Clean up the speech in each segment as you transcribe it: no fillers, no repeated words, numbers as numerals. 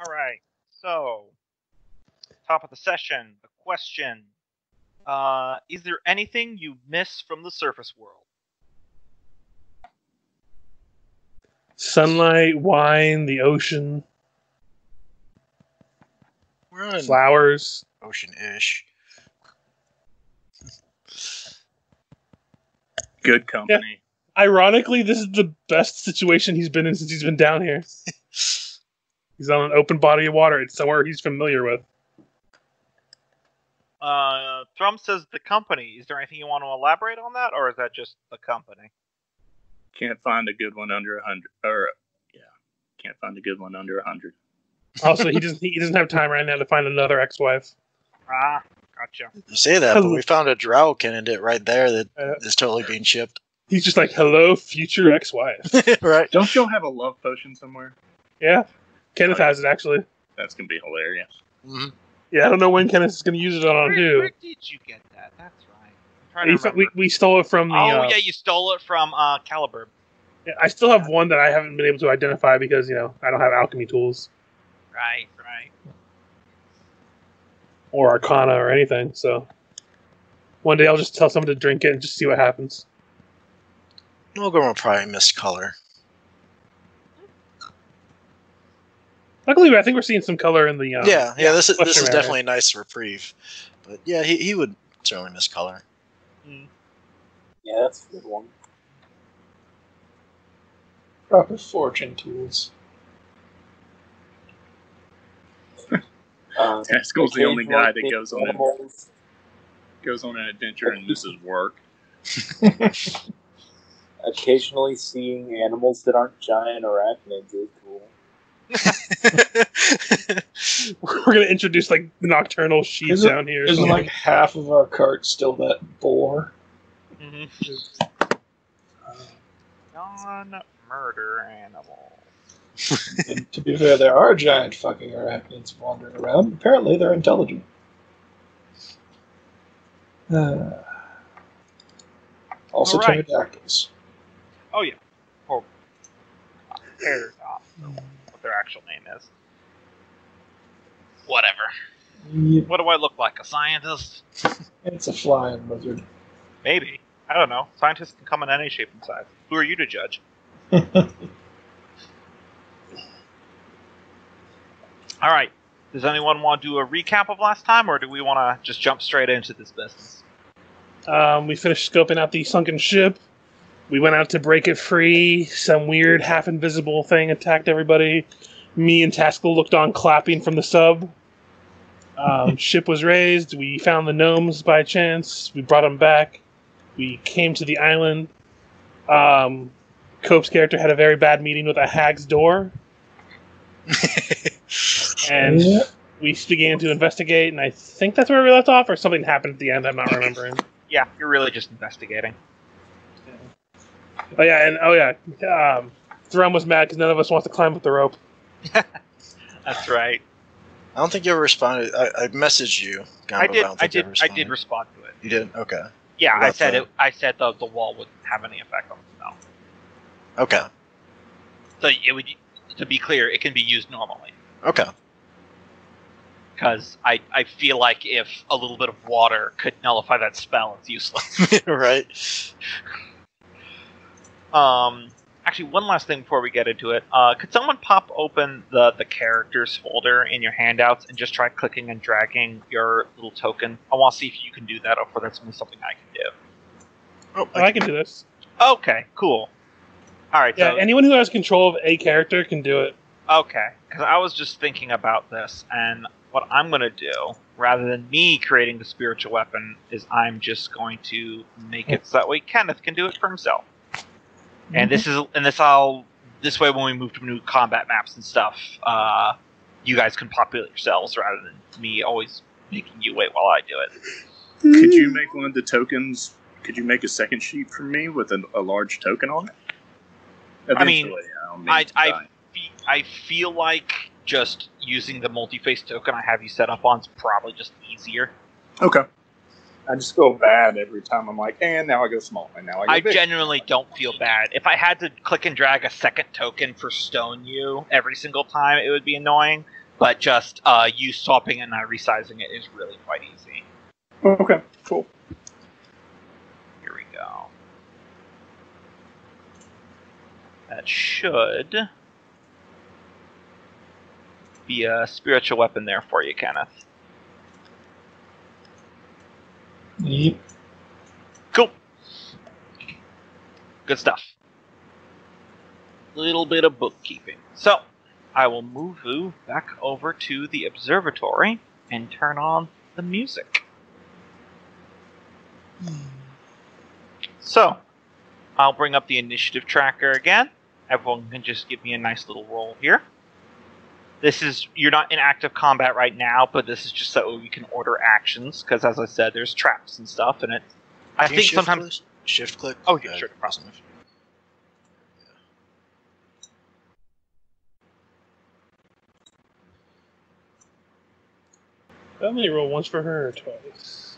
Alright, so, top of the session, the question. Is there anything you miss from the surface world? Sunlight, wine, the ocean, We're on flowers. ocean-ish. Good company. Ironically, this is the best situation he's been in since he's been down here. He's on an open body of water. It's somewhere he's familiar with. Thrum says the company. Is there anything you want to elaborate on that, or is that just the company? Can't find a good one under 100. Or, yeah, can't find a good one under 100. Also, he doesn't have time right now to find another ex-wife. Ah, gotcha. You say that, but we found a drow candidate right there that is totally being shipped. He's just like, hello, future ex-wife. Right? Don't y'all have a love potion somewhere? Yeah. Kenneth has it, actually. That's going to be hilarious. Mm-hmm. Yeah, I don't know when Kenneth is going to use it on who. Where did you get that? That's right. I'm trying to remember. We stole it from the... yeah, you stole it from Caliburn. Yeah, I still have one that I haven't been able to identify because, I don't have alchemy tools. Right. Or arcana or anything, so... One day I'll just tell someone to drink it and just see what happens. Nolgrim will probably miss color. Luckily, I think we're seeing some color in the... Yeah, this is area. definitely a nice reprieve. But yeah, he would certainly miss color. Yeah, that's a good one. Proper fortune tools. Taskill's the only guy that goes on animals. an adventure and misses work. Occasionally seeing animals that aren't giant arachnids is cool. We're going to introduce, like, nocturnal sheep down here. Isn't, like, half of our cart still that boar? Mm-hmm. Non-murder animal. And to be fair, there are giant fucking arachnids wandering around. Apparently, they're intelligent. Also, All right. pterodactyls. Oh, yeah. Or heirs, what their actual name is. Whatever. Yep. What do I look like? A scientist? It's a flying lizard. Maybe. I don't know. Scientists can come in any shape and size. Who are you to judge? Alright. Does anyone want to do a recap of last time, or do we want to just jump straight into this business? We finished scoping out the sunken ship. We went out to break it free. Some weird half-invisible thing attacked everybody. Me and Taskill looked on clapping from the sub. Ship was raised. We found the gnomes by chance. We brought them back. We came to the island. Cope's character had a very bad meeting with a hag's door. And we began to investigate, and I think that's where we left off, or something happened at the end. I'm not remembering. Yeah, you're really just investigating. Thrum was mad because none of us wants to climb up the rope. That's right. I don't think you ever responded. I messaged you, Gombo. I did respond to it. You did? Okay. Yeah, I said that? I said the wall wouldn't have any effect on the spell. Okay. So it would, to be clear, it can be used normally. Okay. Because I feel like if a little bit of water could nullify that spell, it's useless. Right. Actually, one last thing before we get into it. Could someone pop open the characters folder in your handouts and just try clicking and dragging your little token? I want to see if you can do that, or if that's something I can do. Oh, I can do this. Okay, cool. All right. Yeah, so, anyone who has control of a character can do it. Okay, because I was just thinking about this, and what I'm going to do, rather than me creating the spiritual weapon, is I'm just going to make it so that way Kenneth can do it for himself. And this way when we move to new combat maps and stuff, you guys can populate yourselves rather than me always making you wait while I do it. Could you make one of the tokens? Could you make a second sheet for me with a large token on it? Eventually, I feel like just using the multi-face token I have you set up on is probably just easier. Okay. I just go bad every time. I'm like, and now I go small, and now I go big. Genuinely don't feel bad. If I had to click and drag a second token for Stone You every single time, it would be annoying. But just you swapping and resizing it is really quite easy. Okay, cool. Here we go. That should be a spiritual weapon there for you, Kenneth. Yep. Cool. Good stuff. Little bit of bookkeeping. So, I will move you back over to the observatory and turn on the music. So, I'll bring up the initiative tracker again. Everyone can just give me a nice little roll here. This is, you're not in active combat right now, but this is just so you can order actions, because as I said, there's traps and stuff, and I think sometimes... Shift click? Oh, yeah, sure, no problem. I only roll once for her or twice?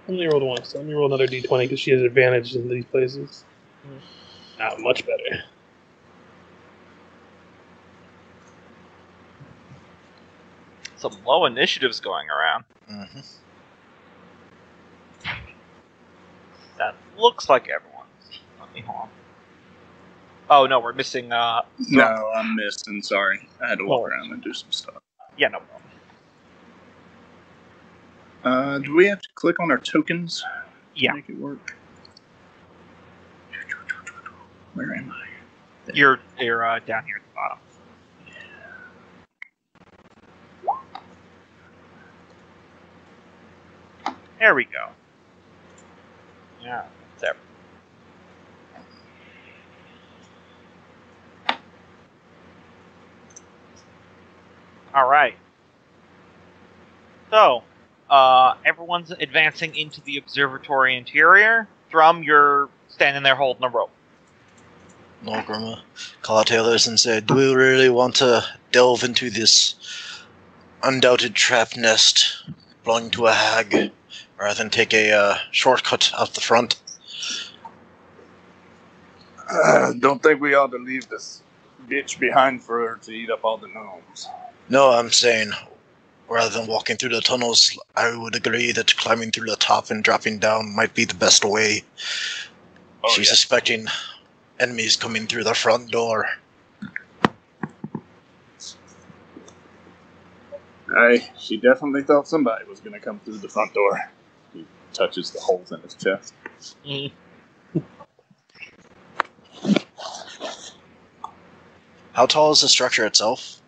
I only rolled once. Let me roll another d20 because she has advantage in these places. Not much better. Some low initiatives going around. Mm-hmm. That looks like everyone's. Let me hold on. Oh, no, we're missing... No, I'm missing. Sorry. I had to walk around and do some stuff. Yeah, no problem. Do we have to click on our tokens Yeah. to make it work? Where am I? There. You're down here at the bottom. There we go. Yeah, there. All right. So, everyone's advancing into the observatory interior. Thrum, you're standing there holding a rope. Nolgrim call out to others and say, do we really want to delve into this undoubted trap nest belonging to a hag, rather than take a shortcut out the front? Don't think we ought to leave this bitch behind for her to eat up all the gnomes. No, I'm saying, rather than walking through the tunnels, I would agree that climbing through the top and dropping down might be the best way. She's suspecting enemies coming through the front door. She definitely thought somebody was going to come through the front door. He touches the holes in his chest. Mm. How tall is the structure itself?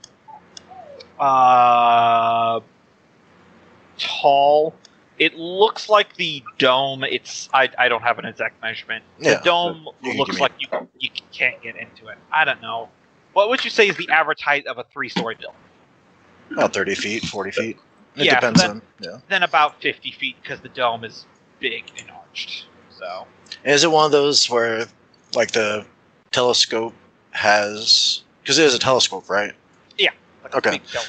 Tall. It looks like the dome. I don't have an exact measurement. The Yeah, dome you can looks give me- like you can't get into it. I don't know. What would you say is the average height of a 3-story building? About 30 feet, 40 feet. It Yeah, depends so on, yeah. Then about 50 feet because the dome is big and arched. So Is it one of those where, like, the telescope has... Because it is a telescope, right? like a Okay. big dome.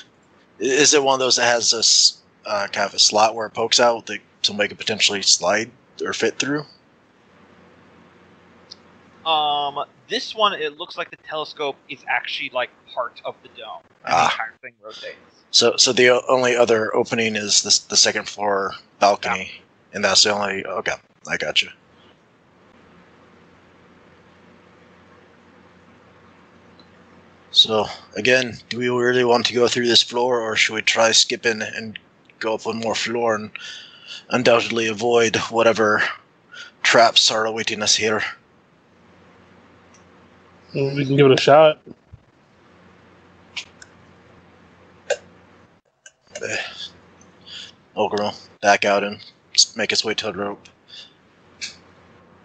Is it one of those that has this kind of a slot where it pokes out that somebody could potentially slide or fit through? This one, it looks like the telescope is actually like part of the dome. And Ah. the entire thing rotates. So the only other opening is the second floor balcony, and that's the only... Okay, I got you. So, again, do we really want to go through this floor, or should we try skipping and go up one more floor and undoubtedly avoid whatever traps are awaiting us here? We can give it a shot. Nolgrim back out and make its way to the rope.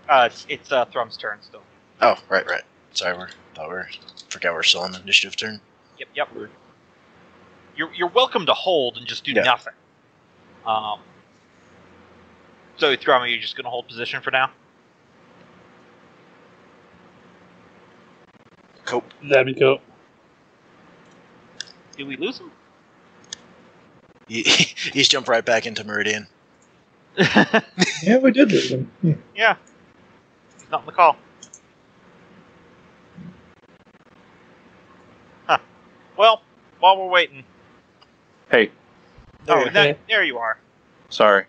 It's Thrum's turn still. Oh, right. Sorry, forgot we're still on the initiative turn. Yep. You're welcome to hold and just do Yeah. nothing. So Thrum, are you just going to hold position for now? Cope. That'd be cool. Did we lose him? He's jumped right back into Meridian. Yeah, we did lose him. Yeah. He's not on the call. Huh. Well, while we're waiting, Hey, Oh, there you are. sorry.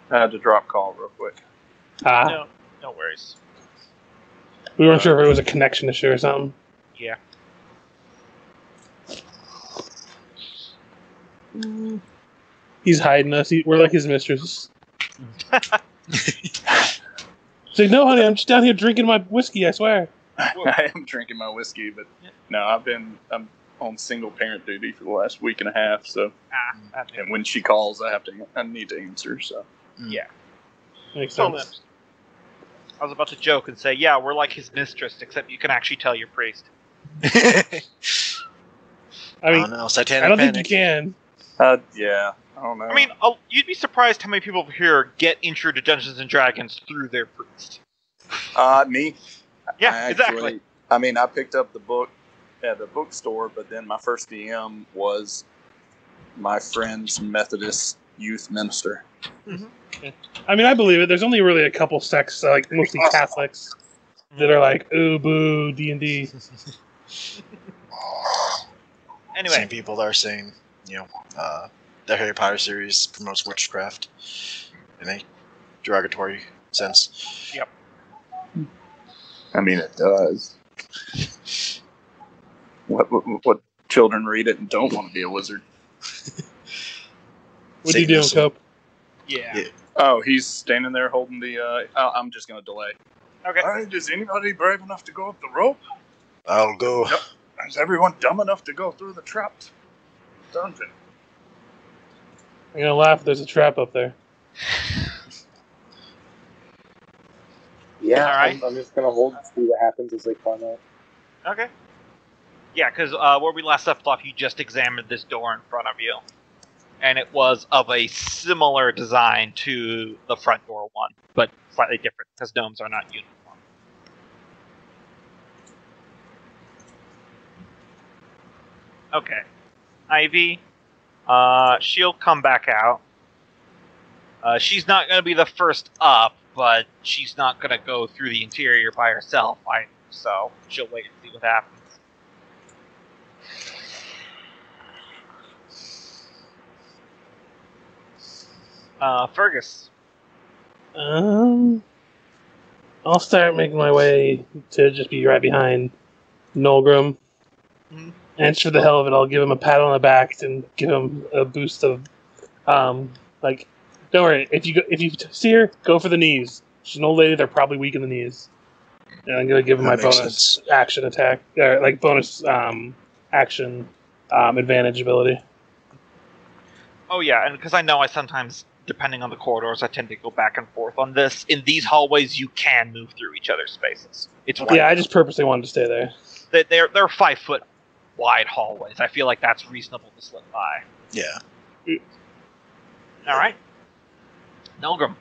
I had to drop call real quick. No worries. We weren't sure if it was a connection issue or something. Yeah. He's hiding us. We're like his mistress. He's like, no, honey, I'm just down here drinking my whiskey, I swear. I am drinking my whiskey, but no, I'm on single parent duty for the last week and a half. So, and when she calls, I need to answer. So, yeah, makes totally. sense. I was about to joke and say, yeah, we're like his mistress, except you can actually tell your priest. I mean, Satanic I don't Panic. think you can. yeah, I don't know. I mean, you'd be surprised how many people here get intro to Dungeons and Dragons through their priest. Me? Yeah, exactly. I mean, I picked up the book at the bookstore, but then my first DM was my friend's Methodist youth minister. Mm-hmm. I mean, I believe it. There's only really a couple sects, like mostly Catholics, that are like, ooh, boo, D&D. Anyway. Same people that are saying, the Harry Potter series promotes witchcraft in a derogatory sense. Yep. I mean, it does. What children read it and don't want to be a wizard? What are you doing, Cope? Yeah. Oh, he's standing there holding the... I'm just going to delay. Okay. All right, is anybody brave enough to go up the rope? I'll go. Yep. Is everyone dumb enough to go through the trapped dungeon? I'm gonna laugh. There's a trap up there. Yeah, All right. I'm just gonna hold and see what happens as they climb out. Okay. Yeah, because where we last left off, you just examined this door in front of you. And it was of a similar design to the front door one, but slightly different, because gnomes are not uniform. Okay. Ivy, she'll come back out. She's not going to be the first up, but she's not going to go through the interior by herself either, so she'll wait and see what happens. Fergis. I'll start making my way to just be right behind Nolgrim. Mm-hmm. And just for the hell of it, I'll give him a pat on the back and give him a boost of, don't worry, if you see her, go for the knees. She's an old lady; they're probably weak in the knees. And I'm gonna give him my bonus action attack, or bonus action advantage ability. Oh yeah, and because I know I sometimes, depending on the corridors, I tend to go back and forth on this. In these hallways, you can move through each other's spaces. It's I just purposely wanted to stay there. They're 5 foot wide hallways. I feel like that's reasonable to slip by. Yeah. All right. Nolgrim.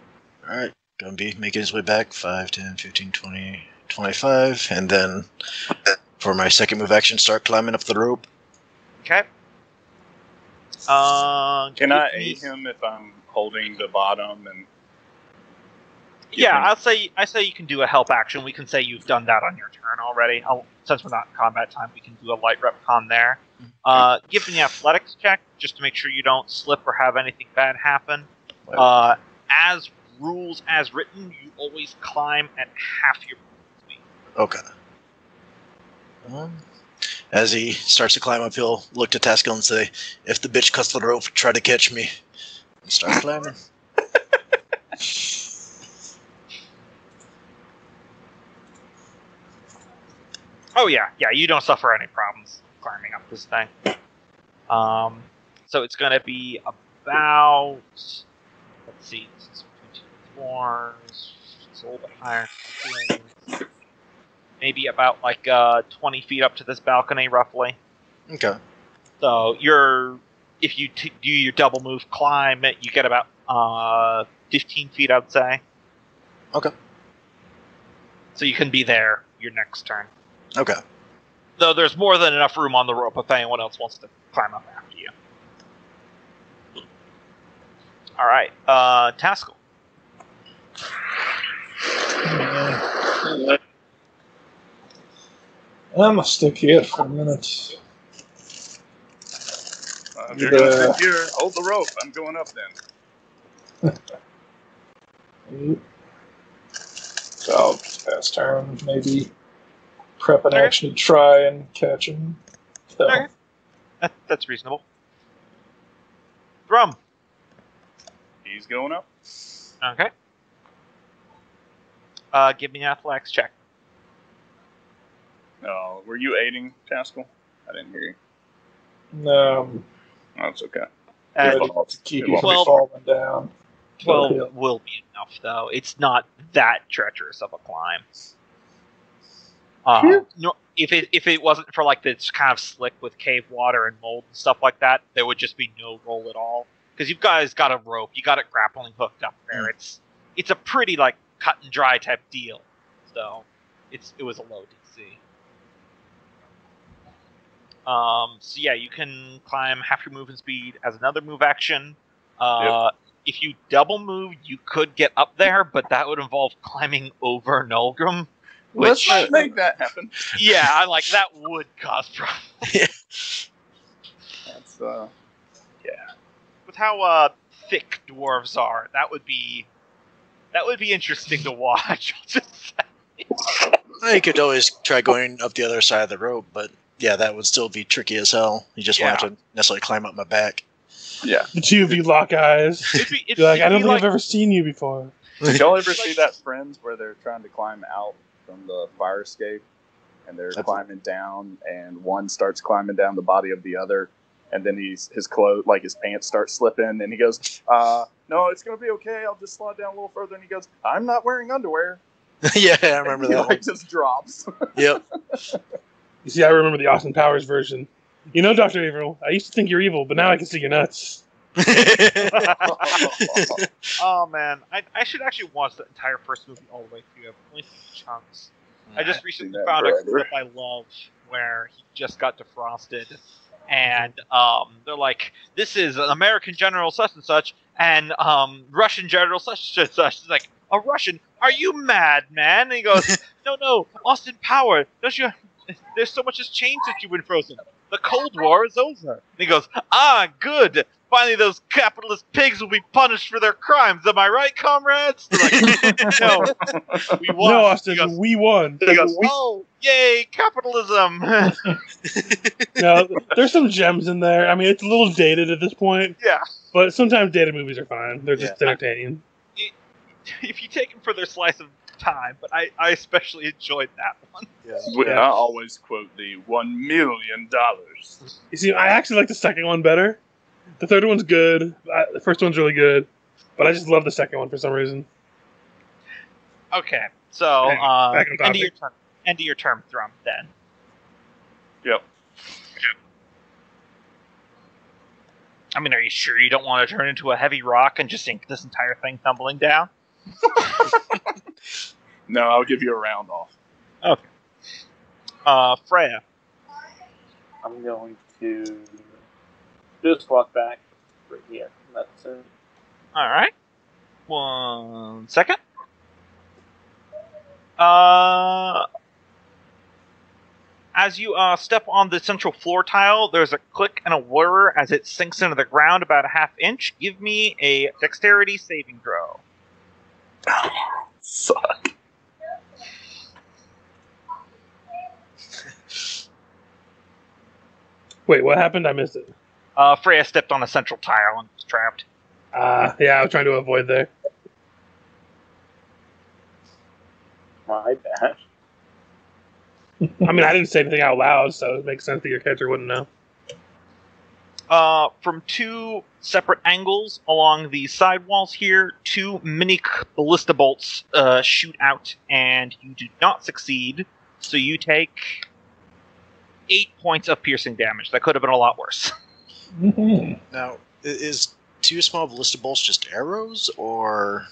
All right. Gonna be making his way back. 5, 10, 15, 20, 25. And then for my second move action, start climbing up the rope. Okay. Can I aid him if I'm holding the bottom and... Yeah, I say you can do a help action. We can say you've done that on your turn already. Since we're not in combat time, we can do a light retcon there. Give me an athletics check just to make sure you don't slip or have anything bad happen. As rules as written, you always climb at half your speed. Okay. As he starts to climb up, he'll look to Taskill and say, "If the bitch cuts the rope, try to catch me." And start climbing. Oh yeah, you don't suffer any problems climbing up this thing. So it's going to be about, let's see, it's 24, it's a little bit higher. Maybe about 20 feet up to this balcony, roughly. Okay. So if you do your double move climb, you get about 15 feet, I'd say. Okay. So you can be there your next turn. Okay. Though there's more than enough room on the rope if anyone else wants to climb up after you. Alright, Taskill. I'm gonna stick here for a minute. If you're going to sit here, hold the rope. I'm going up then. So I'll pass turn, maybe prep an action to try and catch him. So. Okay. That's reasonable. Thrum. He's going up. Okay. Give me an athletics check. Oh, were you aiding, Taskill? I didn't hear you. No, Oh, it's okay. to keep you from falling down. 12 will be enough, though. It's not that treacherous of a climb. No, if it wasn't for like this kind of slick with cave water and mold and stuff like that, there would just be no roll at all. Because you guys got a rope, you got it grappling hooked up there. It's a pretty like cut and dry type deal. So it was a low DC. So yeah, you can climb half your movement speed as another move action. If you double move, you could get up there, but that would involve climbing over Nolgrim. Let's not make that happen. Yeah, that would cause problems. That's With how thick dwarves are, that would be interesting to watch. I'll just say. You could always try going up the other side of the rope, but yeah, that would still be tricky as hell. You just won't have to necessarily climb up my back. Yeah. The two of you lock eyes. You're like, I don't think I've ever seen you before. Did y'all ever see that Friends where they're trying to climb out from the fire escape and they're climbing down and one starts climbing down the body of the other and then his clothes, like his pants start slipping and he goes, no, it's going to be okay. I'll just slide down a little further. And he goes, I'm not wearing underwear. Yeah, I remember that. He just drops. Yep. You see, I remember the Austin Powers version. You know, Dr. Averill, I used to think you're evil, but now I can see your nuts. Oh man, I should actually watch the entire first movie all the way through. I've only seen chunks. I just recently found a clip I love where he just got defrosted, and they're like, "This is an American general such and such, and Russian general such and such." It's like, "A Russian? Are you mad, man?" And he goes, "No, Austin Power. Don't you? There's so much has changed since you've been frozen. The Cold War is over." And he goes, "Ah, good. Finally, those capitalist pigs will be punished for their crimes. Am I right, comrades?" They're like, "No, we won." No, Austin, goes, we won. He goes, "Oh, yay, capitalism!" No, there's some gems in there. I mean, it's a little dated at this point. Yeah, but sometimes dated movies are fine. They're just entertaining. If you take them for their slice of time, but I especially enjoyed that one. Yeah. I always quote the $1 million. You see, I actually like the second one better. The third one's good. The first one's really good, but I just love the second one for some reason. Okay, so end of your term, Thrum. Then. Yep. I mean, are you sure you don't want to turn into a heavy rock and just sink this entire thing tumbling down? No, I'll give you a round off. Okay. Freya. I'm going to just walk back right here. That's it. All right. 1 second. As you step on the central floor tile, there's a click and a whir as it sinks into the ground about a ½ inch. Give me a dexterity saving throw. Fuck. Wait, what happened? I missed it. Freya stepped on a central tile and was trapped. Yeah, I was trying to avoid there. My bad. I mean, I didn't say anything out loud, so it makes sense that your character wouldn't know. From two separate angles along the side walls here, 2 mini ballista bolts shoot out, and you do not succeed. So you take 8 points of piercing damage. That could have been a lot worse. Now, is 2 small ballista bolts just arrows, or...?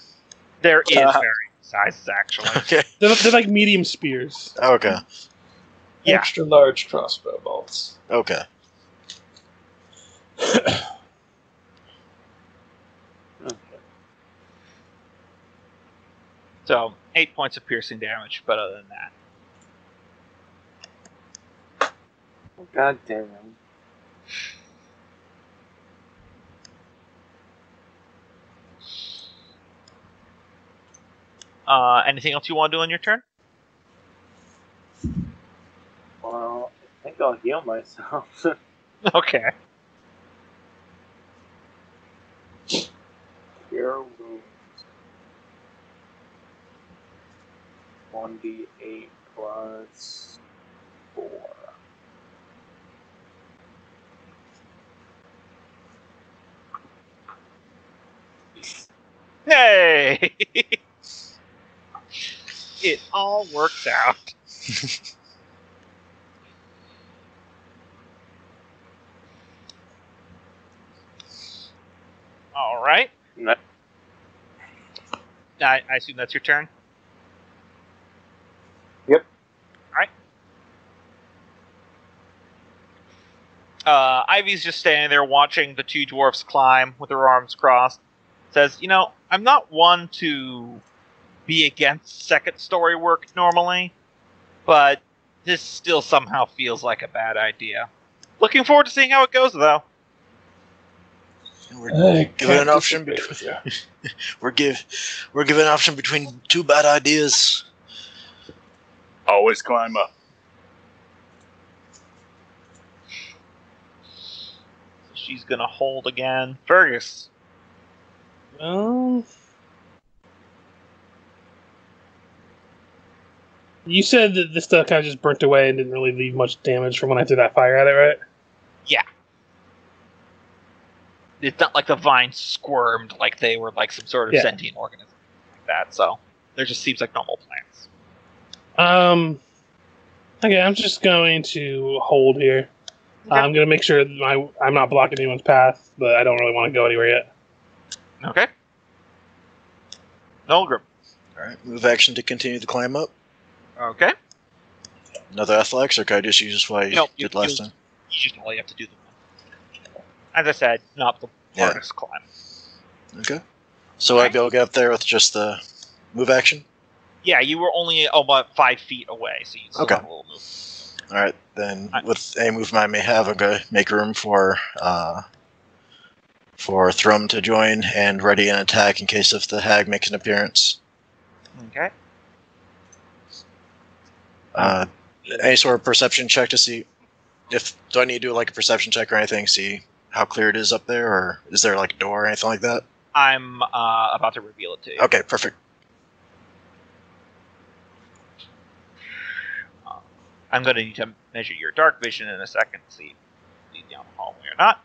There is varying sizes, actually. Okay. They're like medium spears. Okay. Yeah. Extra large crossbow bolts. Okay. Okay. So, 8 points of piercing damage, but other than that. God damn. Anything else you want to do on your turn? Well, I think I'll heal myself. Okay. Cure wounds. 1d8 plus 4. Hey! It all works out. All right. No. I assume that's your turn? Yep. Alright. Ivy's just standing there watching the two dwarfs climb with their arms crossed. Says, I'm not one to be against second story work normally, but this still somehow feels like a bad idea. Looking forward to seeing how it goes, though. We're given an option between. we're given an option between two bad ideas. Always climb up. She's gonna hold again. Fergus. Well, you said that this stuff kind of just burnt away and didn't really leave much damage from when I threw that fire at it, right? Yeah. It's not like the vines squirmed like they were like some sort of sentient organism like that, so there just seems like normal plants. Okay, I'm just going to hold here. Okay. I'm going to make sure that I'm not blocking anyone's path, but I don't really want to go anywhere yet. Okay. Nolgrim. Alright, move action to continue the climb up. Okay. Another athletics, or can I just use what I did last time? You just only have to do the one. As I said, not the hardest climb. Okay. So I'd be able to get up there with just the move action? Yeah, you were only about 5 feet away, so you still have a little move. Alright, then with any movement I may have, I'm going to make room for Thrum to join and ready an attack in case if the hag makes an appearance. Okay. Any sort of perception check to see if... Do I need to do like a perception check or anything, see how clear it is up there, or is there like a door or anything like that? I'm about to reveal it to you. Okay, perfect. I'm going to need to measure your dark vision in a second to see if you lead down the hallway or not.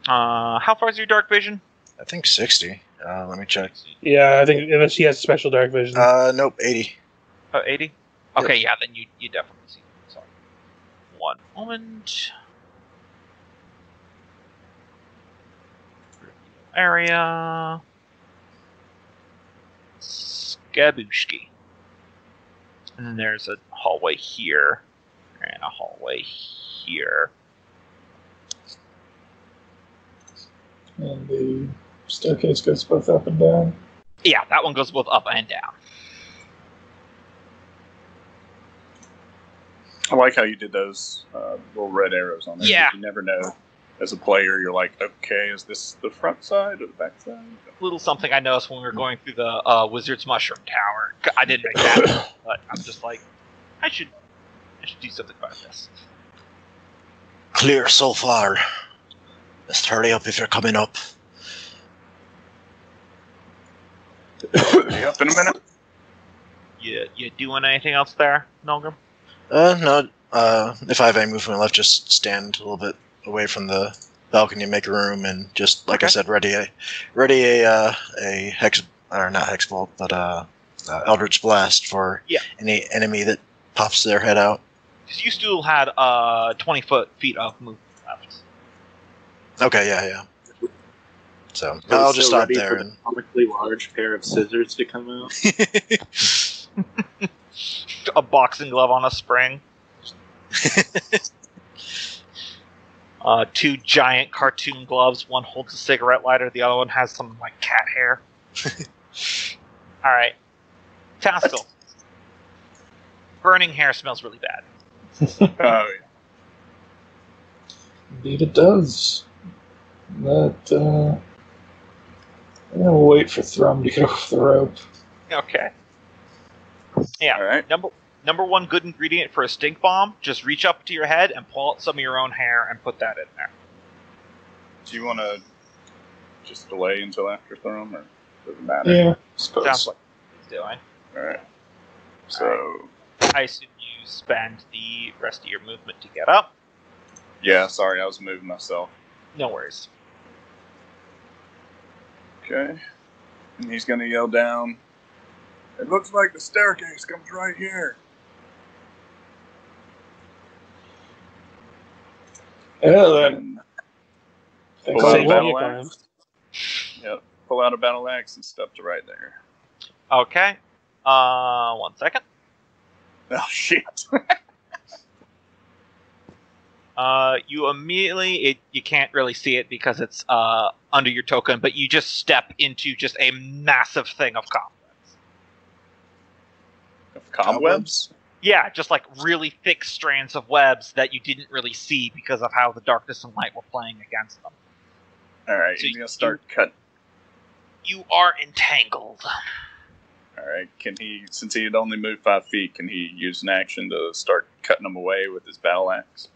How far is your dark vision? I think 60. Let me check. Yeah, I think unless she has special dark vision. Nope, 80. Oh, 80? Okay, yeah, then you definitely see it. Sorry. One moment. Area. Skabushki. And then there's a hallway here. And a hallway here. And the staircase goes both up and down. Yeah, that one goes both up and down. I like how you did those little red arrows on there. Yeah. You never know. As a player, you're like, okay, is this the front side or the back side? Little something I noticed when we were going through the Wizard's Mushroom Tower. I didn't make that, but I'm just like, I should do something about this. Clear so far. Just hurry up if you're coming up. Be up in a minute. You doing anything else there, Nolgrim? No. If I have any movement left, just stand a little bit away from the balcony, make a room, and just like I said, ready a hex, or not hex bolt, but Eldritch Blast for any enemy that pops their head out. Because you still had 20 feet of movement left. Okay, yeah. So I'll just stop there. A comically large pair of scissors to come out. A boxing glove on a spring. Two giant cartoon gloves. One holds a cigarette lighter. The other one has some like cat hair. All right, Taskill. Burning hair smells really bad. Oh, yeah. Indeed it does. I'm gonna wait for Thrum to get off the rope. Okay. Yeah. All right. Number one good ingredient for a stink bomb: just reach up to your head and pull out some of your own hair and put that in there. Do you want to just delay until after Thrum, or does it matter? Yeah, I suppose. Sounds like he's doing. All right. So I assume you spend the rest of your movement to get up. yeah, sorry, I was moving myself. No worries. Okay. And he's gonna yell down. It looks like the staircase comes right here. Yeah, then. And Thanks pull out for a Save battle me a axe. Yep. Pull out a battle axe and step to right there. Okay. 1 second. Oh shit. You immediately, you can't really see it because it's under your token, but you just step into just a massive thing of cobwebs. Of cobwebs? Yeah, just like really thick strands of webs that you didn't really see because of how the darkness and light were playing against them. Alright, So he's gonna start cutting. You are entangled. Alright, can he, since he had only moved 5 feet, can he use an action to start cutting them away with his battle axe?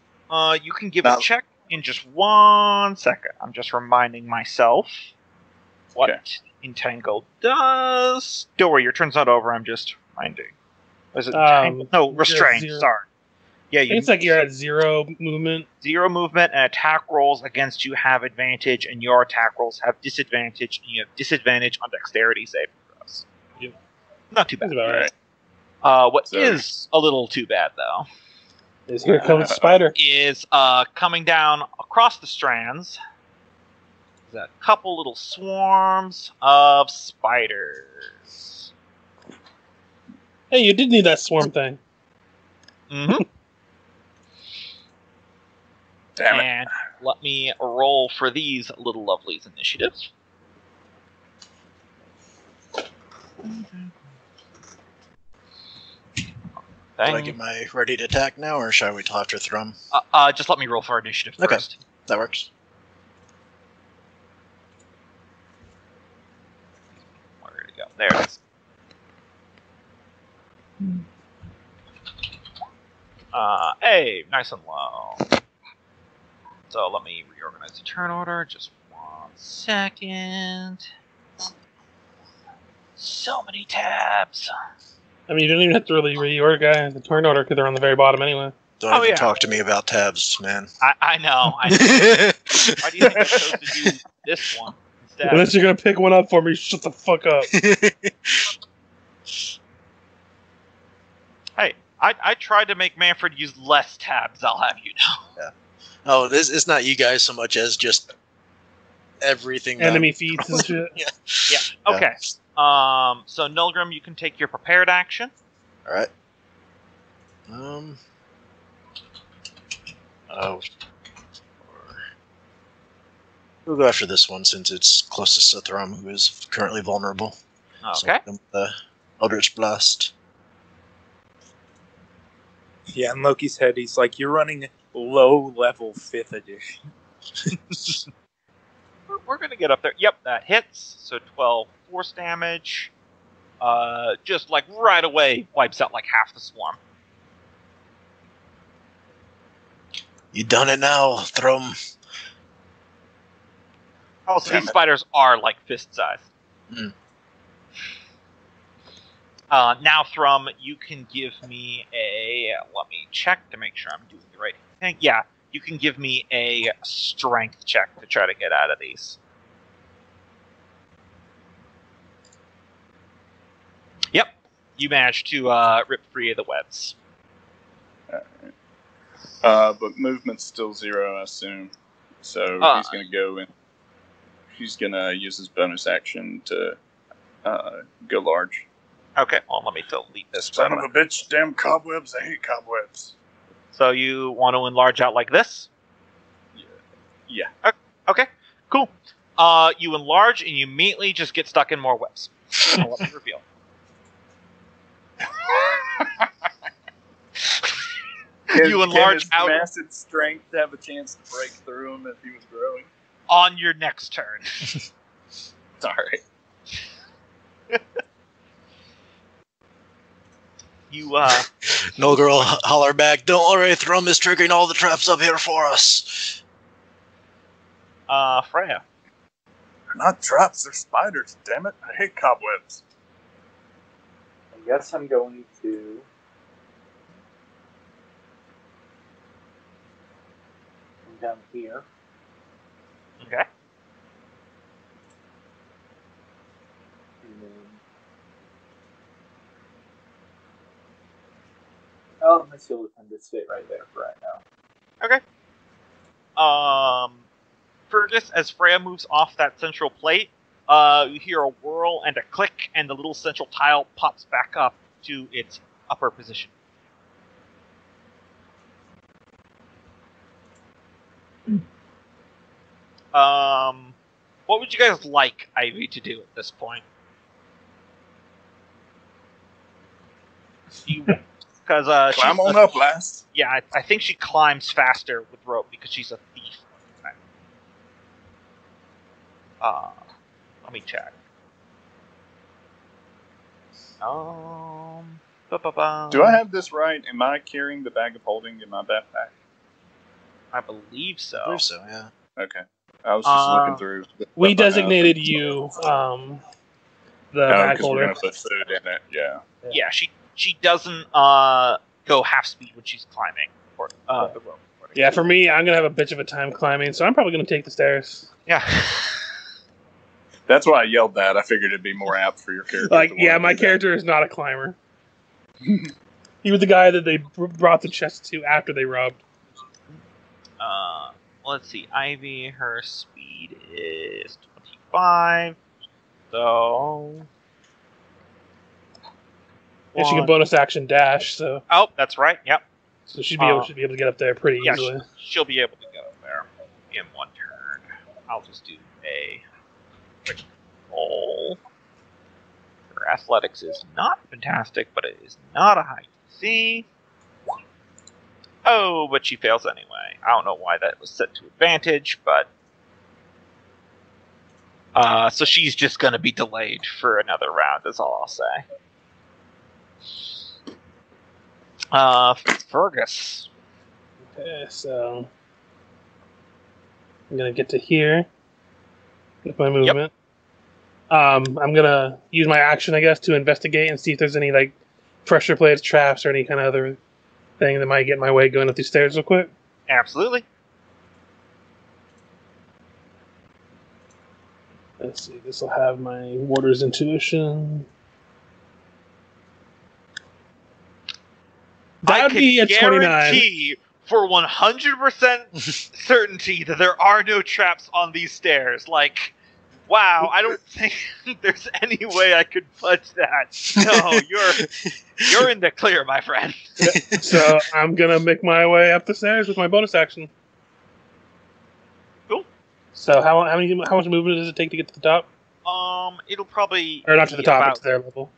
You can give a check in just 1 second. I'm just reminding myself what entangled does. Don't worry, your turn's not over. I'm just reminding. Was it entangled? No, restrained. zero. Sorry. Yeah, I think it's like you're at 0 movement. 0 movement, and attack rolls against you have advantage, and your attack rolls have disadvantage, and you have disadvantage on dexterity saving throws. Yep. Not too bad. That's about right. What is a little too bad, though, Is here comes the spider. is coming down across the strands. There's a couple little swarms of spiders. Hey, you did need that swarm thing. Mm-hmm. Damn it. And let me roll for these little lovelies' initiatives. Do I get my ready to attack now, or shall I wait till after Thrum? Just let me roll for initiative Okay. first. That works. Where did it go? There it is. Hey, nice and low. So let me reorganize the turn order. Just 1 second. So many tabs. I mean, you don't even have to really reorganize the turn order because they're on the very bottom anyway. Don't even talk to me about tabs, man. I know. I know. Why do you think I chose to do this one instead? Unless you're gonna pick one up for me, shut the fuck up. Hey, I tried to make Manfred use less tabs, I'll have you know. Yeah. Oh, this is not you guys so much as just everything. Enemy feeds and shit. Yeah. Yeah. Okay. So Nolgrim, you can take your prepared action. All right. We'll go after this one since it's closest to Thrum, who is currently vulnerable. Okay. So, the Eldritch Blast. Yeah, in Loki's head, he's like, you're running low-level 5th edition. We're going to get up there. Yep, that hits. So 12 force damage. Just like right away wipes out like half the swarm. You done it now, Thrum. Also, these spiders are like fist size. Mm. Now, Thrum, you can give me a... Let me check to make sure I'm doing the right thing. Yeah, you can give me a strength check to try to get out of these. Yep, you managed to rip free of the webs. But movement's still 0, I assume. So he's going to go in. He's going to use his bonus action to go large. Okay, well, let me delete this. Son of a bitch, damn cobwebs, I hate cobwebs. So you want to enlarge out like this? Yeah. Okay, cool. You enlarge and you immediately just get stuck in more webs. I'll let me reveal. Can You enlarge his out. massive strength have a chance to break through him if he was growing? on your next turn. Sorry. You, Nolgrim will holler back, "Don't worry, Thrum is triggering all the traps up here for us." Freya. They're not traps, they're spiders, damn it. I hate cobwebs. I guess I'm going to come down here. Okay. And then, oh, my shield can just stay right there for right now. Okay. Fergis, as Freya moves off that central plate, you hear a whirl and a click, and the little central tile pops back up to its upper position. What would you guys like Ivy to do at this point? Because Climb on up, last. Yeah, I think she climbs faster with rope because she's a thief. Let me check. Do I have this right? Am I carrying the bag of holding in my backpack? I believe so. I believe so, yeah. Okay. I was just looking through. We designated you the bag because holder. we're going to put food in it, yeah. Yeah, she doesn't go half speed when she's climbing or the rope. Yeah, for me, I'm gonna have a bitch of a time climbing, so I'm probably gonna take the stairs. Yeah. That's why I yelled that. I figured it'd be more apt for your character. Like, yeah, my character is not a climber. He was the guy that they brought the chest to after they robbed. Let's see. Ivy, her speed is 25. So. And she can bonus action dash, so. Oh, that's right. Yep. So she'd be able to get up there pretty easily. She'll be able to get up there in one turn. I'll just do a quick roll. Her athletics is not fantastic, but it is not a high DC. Oh, but she fails anyway. I don't know why that was set to advantage, but so she's just going to be delayed for another round, is all I'll say. Fergus. Okay, so I'm gonna get to here with my movement. Yep. I'm gonna use my action, I guess, to investigate and see if there's any like pressure plates, traps, or any kind of other thing that might get in my way going up these stairs real quick. Absolutely. Let's see. This will have my warder's intuition. That would be a 29. Guarantee for 100% certainty that there are no traps on these stairs. Like, wow, I don't think there's any way I could fudge that. No, you're in the clear, my friend. So I'm gonna make my way up the stairs with my bonus action. Cool. So how much movement does it take to get to the top? It'll probably or not to the top, it's their level.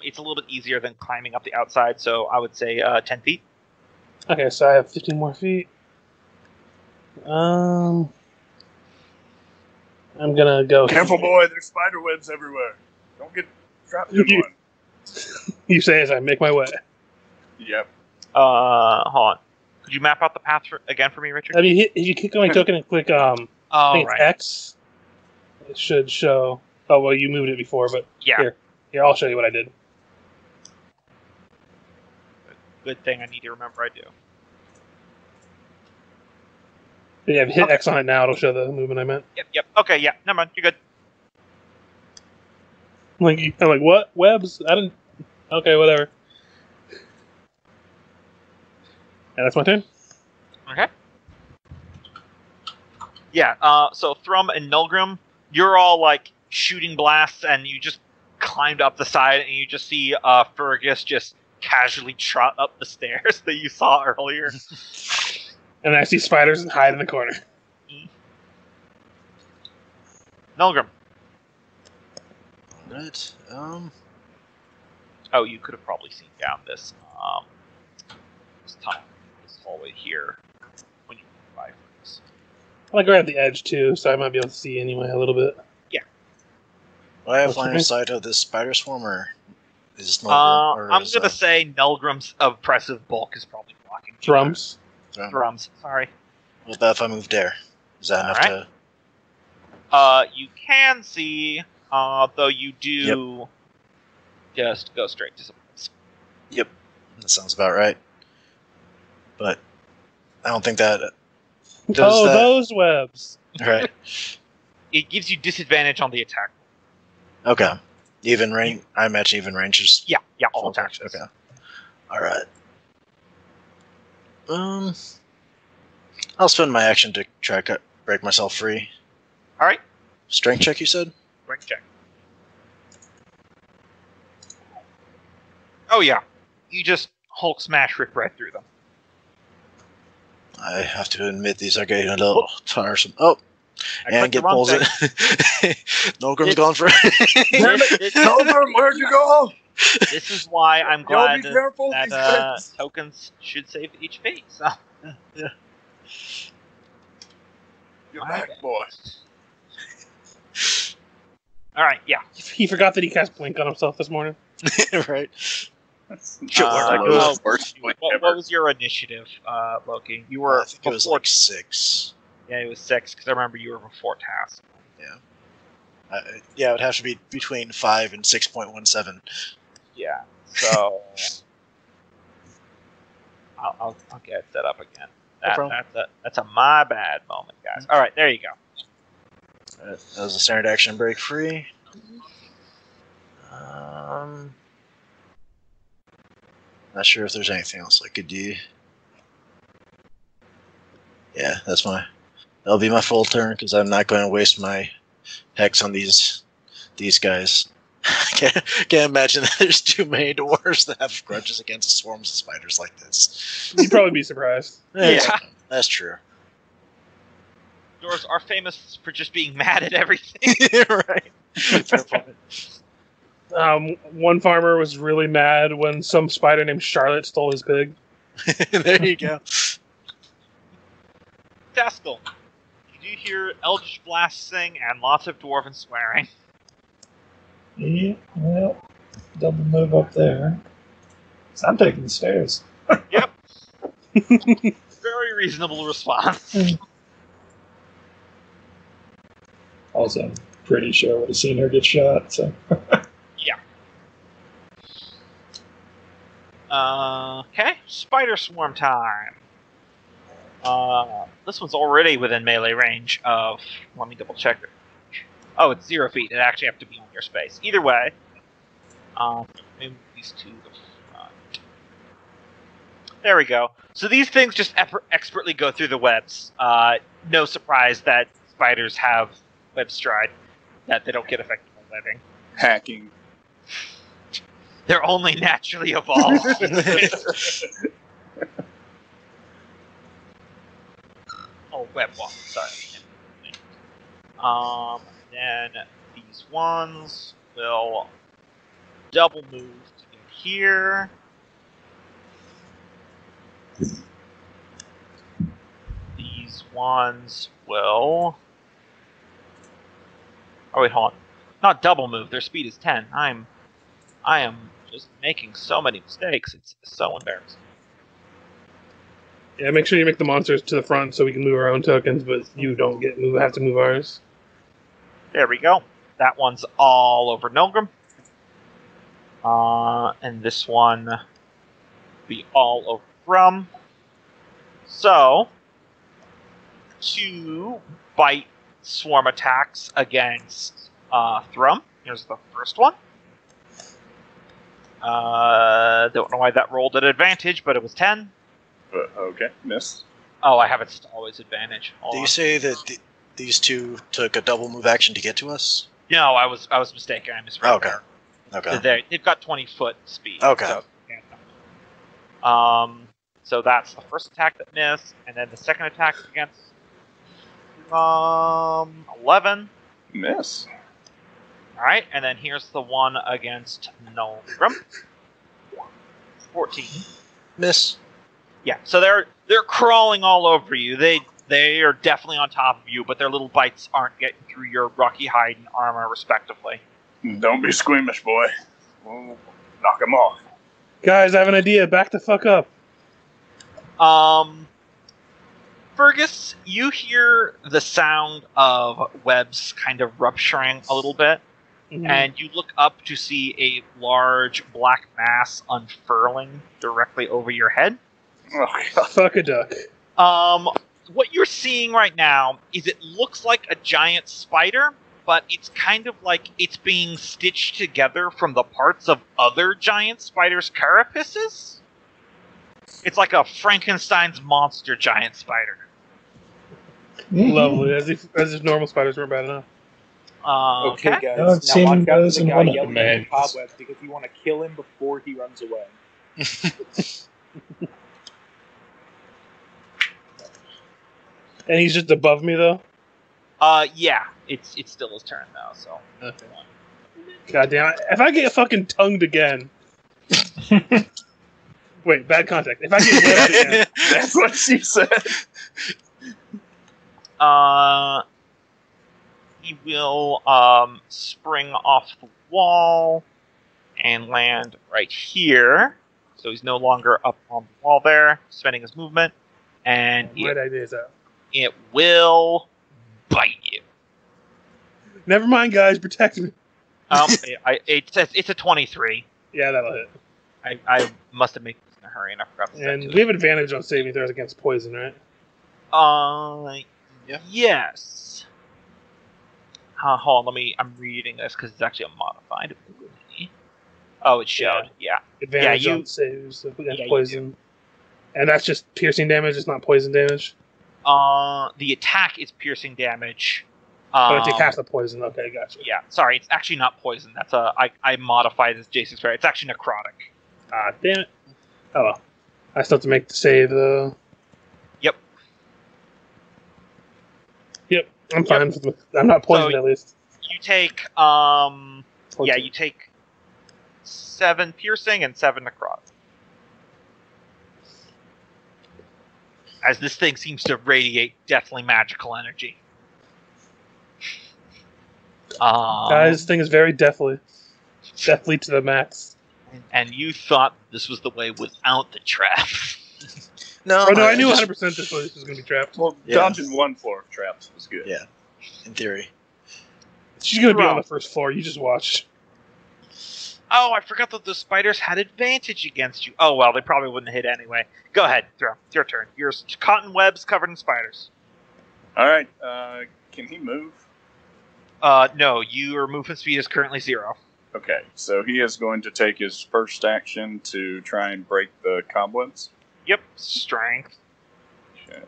It's a little bit easier than climbing up the outside, so I would say 10 feet. Okay, so I have 15 more feet. I'm gonna go. Careful, boy! There's spider webs everywhere. Don't get trapped in one. You say as I make my way. Yep. Hold on. Could you map out the path again for me, Richard? I mean, if you click on my token and click I think it's X, it should show. Oh well, you moved it before, but yeah. Here, I'll show you what I did. Good thing I need to remember I do. But yeah, if you hit X on it now, it'll show the movement I meant. Yep. Okay, yeah. Never mind. You're good. I'm like, what? Webs? I didn't... Okay, whatever. And that's my turn? Okay. Yeah, so Thrum and Nolgrim, you're all, like, shooting blasts, and you just climbed up the side, and you just see Fergus just casually trot up the stairs that you saw earlier. And I see spiders and hide in the corner. Nolgrim. Right. Oh, you could have probably seen down this hallway here when you went by Fergus. like right at the edge too, so I might be able to see anyway a little bit. Do I have What's line your of name? sight of this spider swarm, or is this Nolgrim? Or I'm is, gonna say Nolgrim's oppressive bulk is probably blocking Thrums. Thrums. Sorry. What about if I move there? Is that enough Alright. to... You can see, though you do just go straight to supplies. Yep, that sounds about right. But I don't think that... Does that... Those webs. Right. It gives you disadvantage on the attack. Okay. Even range... I imagine even ranges... Yeah, all attacks. Okay. Alright. I'll spend my action to try to break myself free. Alright, Strength check, you said? strength check. Oh yeah, you just Hulk smash rip right through them. I have to admit these are getting a little tiresome. Oh! I And clicked the get wrong pulls it. thing. Nolgrim's It- gone for Damn it, Nolgrim, where'd you go? This is why I'm Y'all glad be careful. that These webs. tokens should save HP. So. You're back, boy. Alright, yeah. He forgot that he cast Blink on himself this morning. right. Worst What ever. was your initiative, Loki? You were I think it was before. like 6. Yeah, it was 6 because I remember you were before task. Yeah, it would have to be between 5 and 6.17. Yeah. So I'll get it set up again. problem. That's a my bad moment, guys. All right, there you go. That was a standard action break free. Not sure if there's anything else I could do. Yeah, that'll be my full turn because I'm not going to waste my hex on these guys. Can't imagine that there's too many dwarves that have grudges against swarms of spiders like this. You'd probably be surprised. Yeah. That's true. Dwarves are famous for just being mad at everything. Right. Fair point. One farmer was really mad when some spider named Charlotte stole his pig. There you go. Taskill, you do hear Eldritch Blast sing and lots of dwarven swearing. Yeah, well, double move up there. So I'm taking the stairs. Yep. Very reasonable response. Also, I'm pretty sure I would have seen her get shot, so. Okay, spider swarm time. This one's already within melee range of. Let me double check it. Oh, it's 0 feet. It actually have to be on your space. Either way, move these two to the front. There we go. So these things just expertly go through the webs. No surprise that spiders have web stride, that they don't get affected by webbing. Hacking. They're only naturally evolved. Oh, web walk. Sorry. Then these ones will double move to get here. These ones will. Oh wait, hold on. Not double move. Their speed is 10. I am just making so many mistakes. It's so embarrassing. Yeah, make sure you make the monsters to the front so we can move our own tokens, but you don't have to move ours. There we go. That one's all over Nolgrim. And this one will be all over Thrum. So, 2 bite swarm attacks against Thrum. Here's the first one. Don't know why that rolled at advantage, but it was 10. Okay, miss. Oh, I have it always advantage. Hold Do on. you say that these two took a double move action to get to us? No, I was mistaken. I misread. Okay. Okay. They've got 20-foot speed. Okay. So, so that's the first attack that missed, and then the second attack against 11. Miss. All right, and then here's the one against Nolgrim. 14. Miss. Yeah, so they're crawling all over you. They They are definitely on top of you, but their little bites aren't getting through your rocky hide and armor, respectively. Don't be squeamish, boy. We'll knock him off. Guys, I have an idea. Back the fuck up. Fergus, you hear the sound of webs kind of rupturing a little bit, and you look up to see a large black mass unfurling directly over your head. Oh, God. Fuck a duck. What you're seeing right now is it looks like a giant spider, but it's kind of like it's being stitched together from the parts of other giant spiders' carapaces. It's like a Frankenstein's monster giant spider. Lovely. As if normal spiders weren't bad enough. Okay, guys. No, it's now watch seen out those for the in guy one of yelling the at the mags. cobwebs because you want to kill him before he runs away. And he's just above me, though? Yeah, it's still his turn now, so. Okay. God damn it. If I get fucking tongued again... Wait, bad contact. If I get webbed again... That's what she said. He will spring off the wall and land right here. So he's no longer up on the wall there, spending his movement. And Right idea is that. it will bite you. Never mind, guys. Protect me. It's a 23. Yeah, that'll hit. I must have made this in a hurry and I forgot to set And to we have advantage on saving throws against poison, right? Yeah. Yes. Hold on, I'm reading this because it's actually a modified ability. Oh, it showed. Yeah. Advantage you- on saves against you poison. And that's just piercing damage, it's not poison damage. The attack is piercing damage. But I take half the poison. Okay, gotcha. Yeah, sorry, it's actually not poison. That's I modified this J6 It's actually necrotic. Ah, damn it. Oh well. I still have to make the save, though. Yep. Yep, I'm fine. I'm not poisoned, So- at least. You take you take 7 piercing and 7 necrotic. As this thing seems to radiate deathly magical energy. Guys, this thing is very deathly. Deathly to the max. And you thought this was the way without the trap. No, Oh, no, I knew just- 100% this was going to be trapped. Well, Yeah. dodging one floor of traps was good. Yeah, in theory. She's going to be Thrum. on the first floor. You just watch. Oh, I forgot that the spiders had advantage against you. Oh, well, they probably wouldn't hit anyway. Go ahead, Thrum. It's your turn. You're cotton webs covered in spiders. All right. Can he move? No, your movement speed is currently 0. Okay, so he is going to take his first action to try and break the cobwebs. Yep, strength. Okay.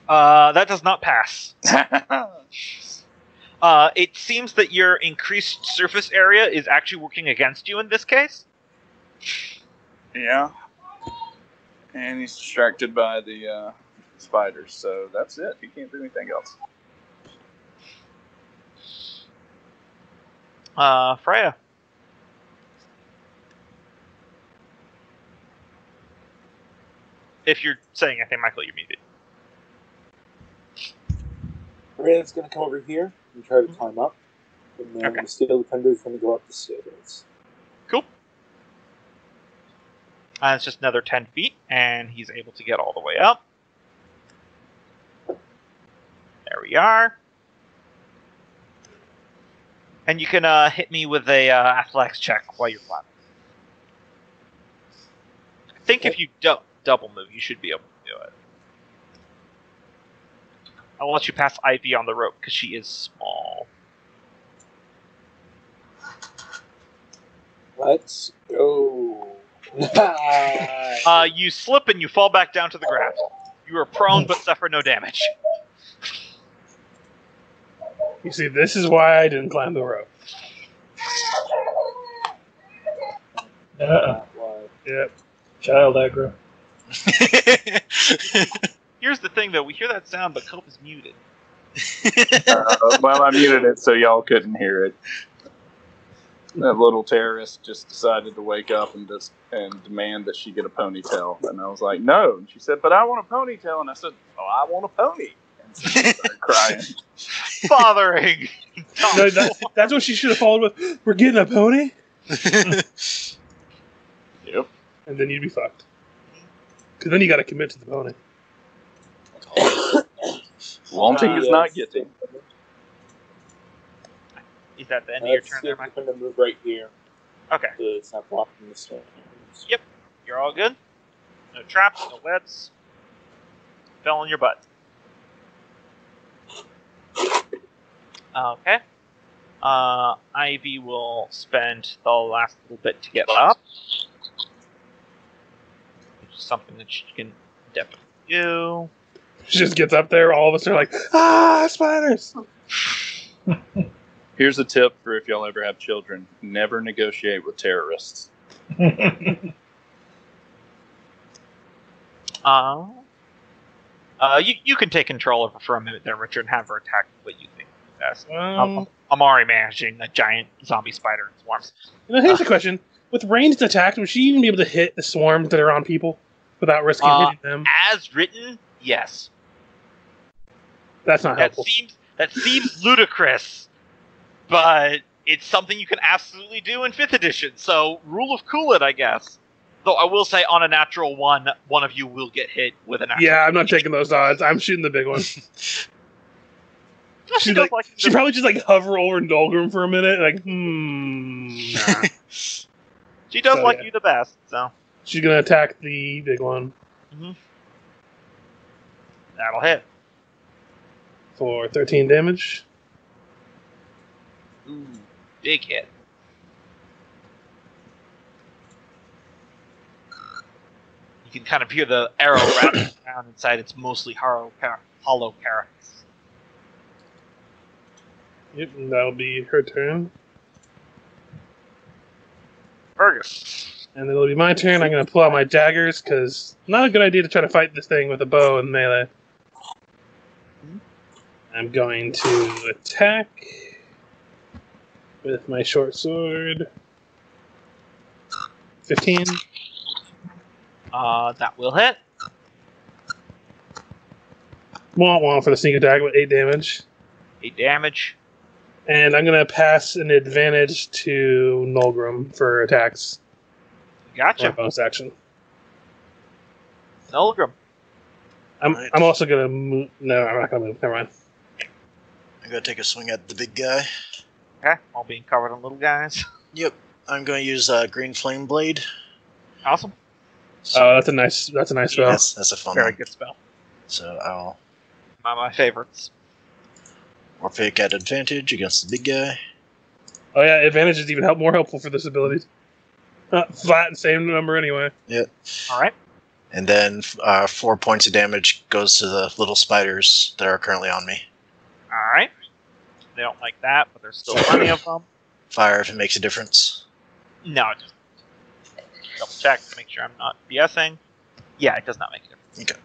That does not pass. It seems that your increased surface area is actually working against you in this case. Yeah. And he's distracted by the spiders, so that's it. He can't do anything else. Freya. If you're saying anything, Michael, you're muted. Freya's going to come over here and try to climb up. And then Okay. the Steel Defender is going to go up the stairs. Cool. It's just another 10 feet, and he's able to get all the way up. There we are. And you can hit me with a athletics check while you're flat. I think if you double move, you should be able to do it. I'll let you pass Ivy on the rope because she is small. Let's go. You slip and you fall back down to the ground. You are prone but suffer no damage. You see, this is why I didn't climb the rope. Yep. Child aggro. Here's the thing, though. We hear that sound, but Cope is muted. Well, I muted it so y'all couldn't hear it. That little terrorist just decided to wake up and demand that she get a ponytail. And I was like, no. And she said, but I want a ponytail. And I said, oh, I want a pony. And so she started crying. Bothering. No, that's what she should have followed with. We're getting a pony? Yep. And then you'd be fucked. Because then you got to commit to the pony. Wanting is not getting. Is that the end of your turn there, Mike? I'm going to move right here. Okay. So it's not blocking the stairs. Yep. You're all good. No traps, no webs. Fell in your butt. Okay. Ivy will spend the last little bit to get up. Which is something that she can definitely do. She just gets up there, all of us are like, ah, spiders! Here's a tip for if y'all ever have children. Never negotiate with terrorists. You can take control of her for a minute there, Richard, and have her attack what you think is best. I'm already managing a giant zombie spider in swarms. Now, here's the question. With ranged attacks, would she even be able to hit the swarms that are on people without risking hitting them? As written, yes. That's not helpful. That seems ludicrous, but it's something you can absolutely do in 5th edition, so rule of cool it, I guess. Though I will say, on a natural one of you will get hit with a natural Yeah, I'm not taking those odds. I'm shooting the big one. She probably just hover over Nolgrim for a minute, nah. She does you the best, so. She's going to attack the big one. Mm-hmm. That'll hit. For 13 damage. Ooh, big hit. You can kind of hear the arrow wrapping around inside its mostly hollow carapace. Yep, and that'll be her turn. Fergis. And then it'll be my turn. I'm going to pull out my daggers, because not a good idea to try to fight this thing with a bow and melee. I'm going to attack with my short sword. 15. That will hit. Wah for the sneak attack with 8 damage. 8 damage. And I'm going to pass an advantage to Nolgrim for attacks. Gotcha. Bonus action. Nolgrim. I'm also going to move. No, I'm not going to move. Never mind. I'm going to take a swing at the big guy. Okay, all being covered on little guys. Yep. I'm going to use Green Flame Blade. Awesome. Oh, that's a nice spell. That's a fun Very one. good spell. So I'll My favorites. pick at advantage against the big guy. Oh yeah, advantage is even more helpful for this ability. Flat and same number anyway. Yep. All right. And then 4 points of damage goes to the little spiders that are currently on me. All right. They don't like that, but there's still plenty of them. Fire if it makes a difference. No, just double check to make sure I'm not BSing. Yeah, it does not make a difference. Okay.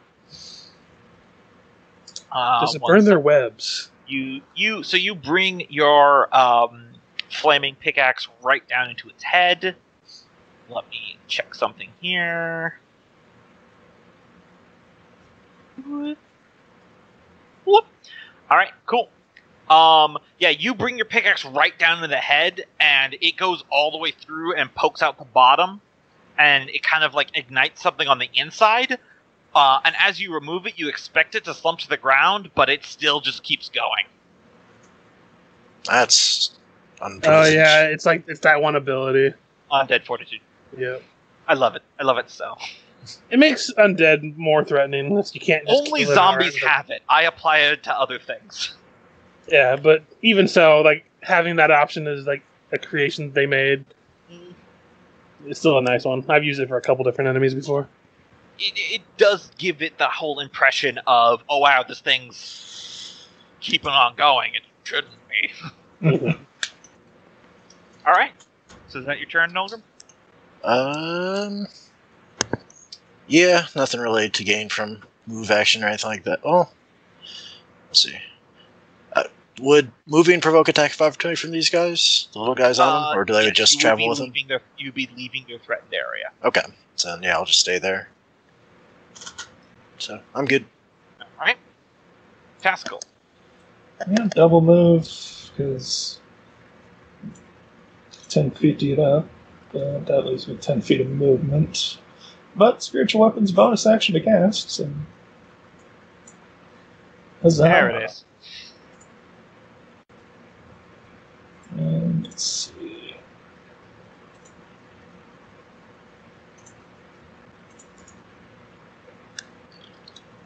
Does it burn their webs? So you bring your flaming pickaxe right down into its head. Let me check something here. Whoop. All right, cool. Yeah, you bring your pickaxe right down to the head, and it goes all the way through and pokes out the bottom, and it kind of ignites something on the inside. And as you remove it, you expect it to slump to the ground, but it still just keeps going. That's unpleasant. Oh yeah, it's that one ability. Undead Fortitude. Yeah. I love it. I love it so. It makes undead more threatening unless you can't just Only kill it zombies outright. have it. I apply it to other things. Yeah, but even so, having that option is a creation they made. It's still a nice one. I've used it for a couple different enemies before. It does give it the whole impression of, oh wow, this thing's keeping on going. It shouldn't be. All right. So is that your turn, Nolgrim? Yeah, nothing really to gain from move action or anything like that. Oh, let's see. Would moving provoke attack of opportunity from these guys? The little guys on them? Or do they yes, just you would travel be with them? leaving you'd be leaving your threatened area. Okay. So then, yeah, I'll just stay there. So, I'm good. Alright. Taskill. Yeah, double move, because 10 feet to get up. That leaves me 10 feet of movement. But spiritual weapons bonus action to cast, so... Huzzah. There it is. And let's see.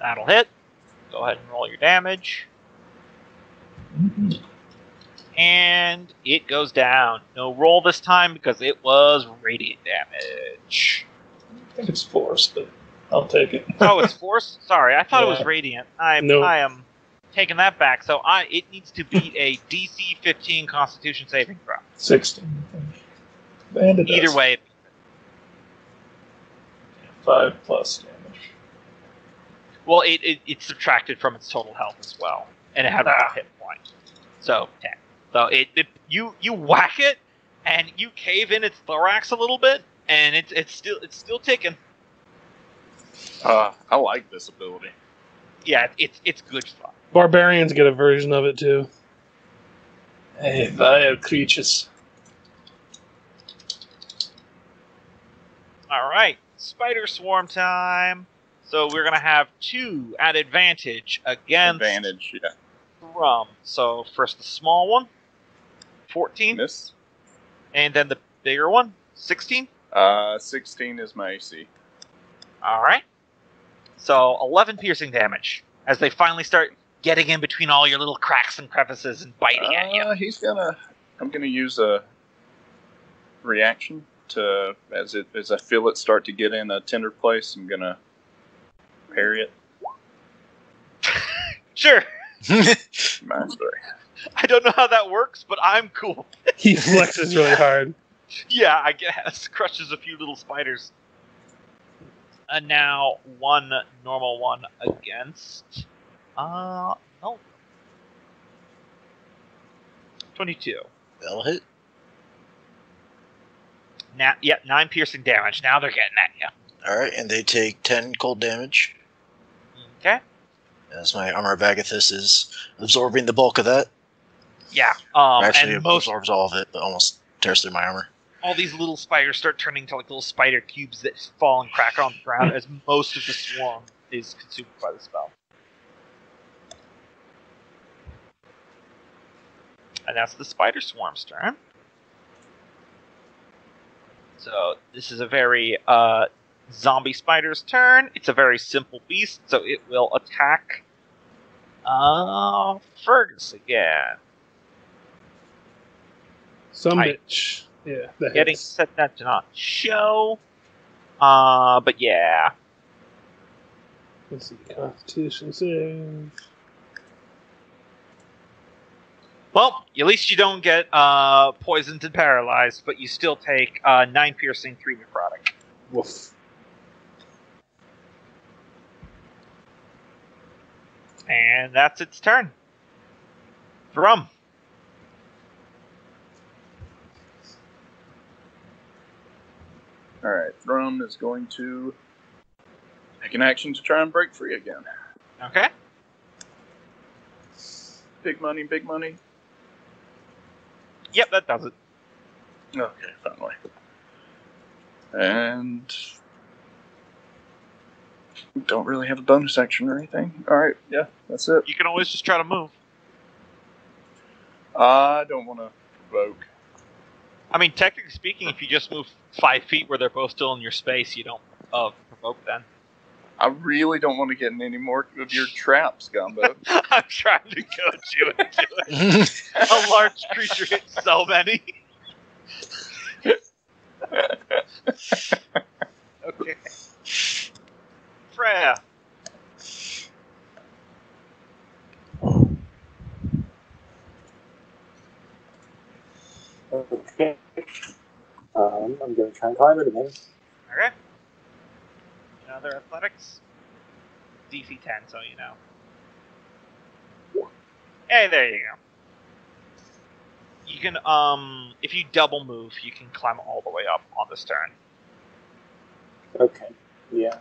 That'll hit. Go ahead and roll your damage. Mm-hmm. And it goes down. No roll this time because it was radiant damage. I think it's force, but I'll take it. Oh, it's force? Sorry, I thought it was Yeah. radiant. Nope. I am taking that back. So it needs to beat a DC 15 Constitution saving throw. 16, I think. And it Either does. way, 5 plus damage. well, it's subtracted from its total health as well, and it has a hit point. So 10. So you whack it, and you cave in its thorax a little bit, and it's still ticking. I like this ability. Yeah, it's good fun. Barbarians get a version of it too. Hey, vile creatures. All right, spider swarm time. So we're gonna have 2 at advantage against Advantage, yeah. Thrum. So first the small one, 14, Miss. and then the bigger one, 16. 16 is my AC. All right. So 11 piercing damage as they finally start getting in between all your little cracks and crevices and biting at you. I'm gonna use a reaction to as I feel it start to get in a tender place. I'm gonna parry it. Sure. Sorry. I don't know how that works, but I'm cool. He flexes really hard. Yeah, I guess. Crushes a few little spiders. And now 1 normal one against... no. 22. That'll hit. Now, 9 piercing damage. Now they're getting at you. Alright, and they take 10 cold damage. Okay? As my armor of Agathis is absorbing the bulk of that. Yeah. Actually, And it absorbs all of it, but almost tears through my armor. all these little spiders start turning to like little spider cubes that fall and crack on the ground as most of the swarm is consumed by the spell. And that's the spider swarm's turn. So this is a very zombie spider's turn. It's a very simple beast, so it will attack Fergus again. Some Hi. bitch. Yeah, that Getting hits. set that to not show. But yeah. Let's see. Constitution save. Well, at least you don't get poisoned and paralyzed, but you still take 9 piercing, 3 necrotic. Woof. And that's its turn. Thrum. Alright, Thrum is going to take an action to try and break free again. Okay. Big money, big money. Yep, that does it. Okay, finally. And don't really have a bonus action or anything. Alright, yeah, that's it. You can always just try to move. I don't want to provoke. I mean, technically speaking, if you just move 5 feet where they're both still in your space, you don't provoke then. I really don't want to get in any more of your traps, Gombo. I'm trying to coach you into it. A large creature hits so many. Okay. Freya. Okay. I'm going to try and climb it again. Okay. Another athletics. DC 10, so you know. Hey, there you go. You can, if you double move, you can climb all the way up on this turn. Okay. Yeah.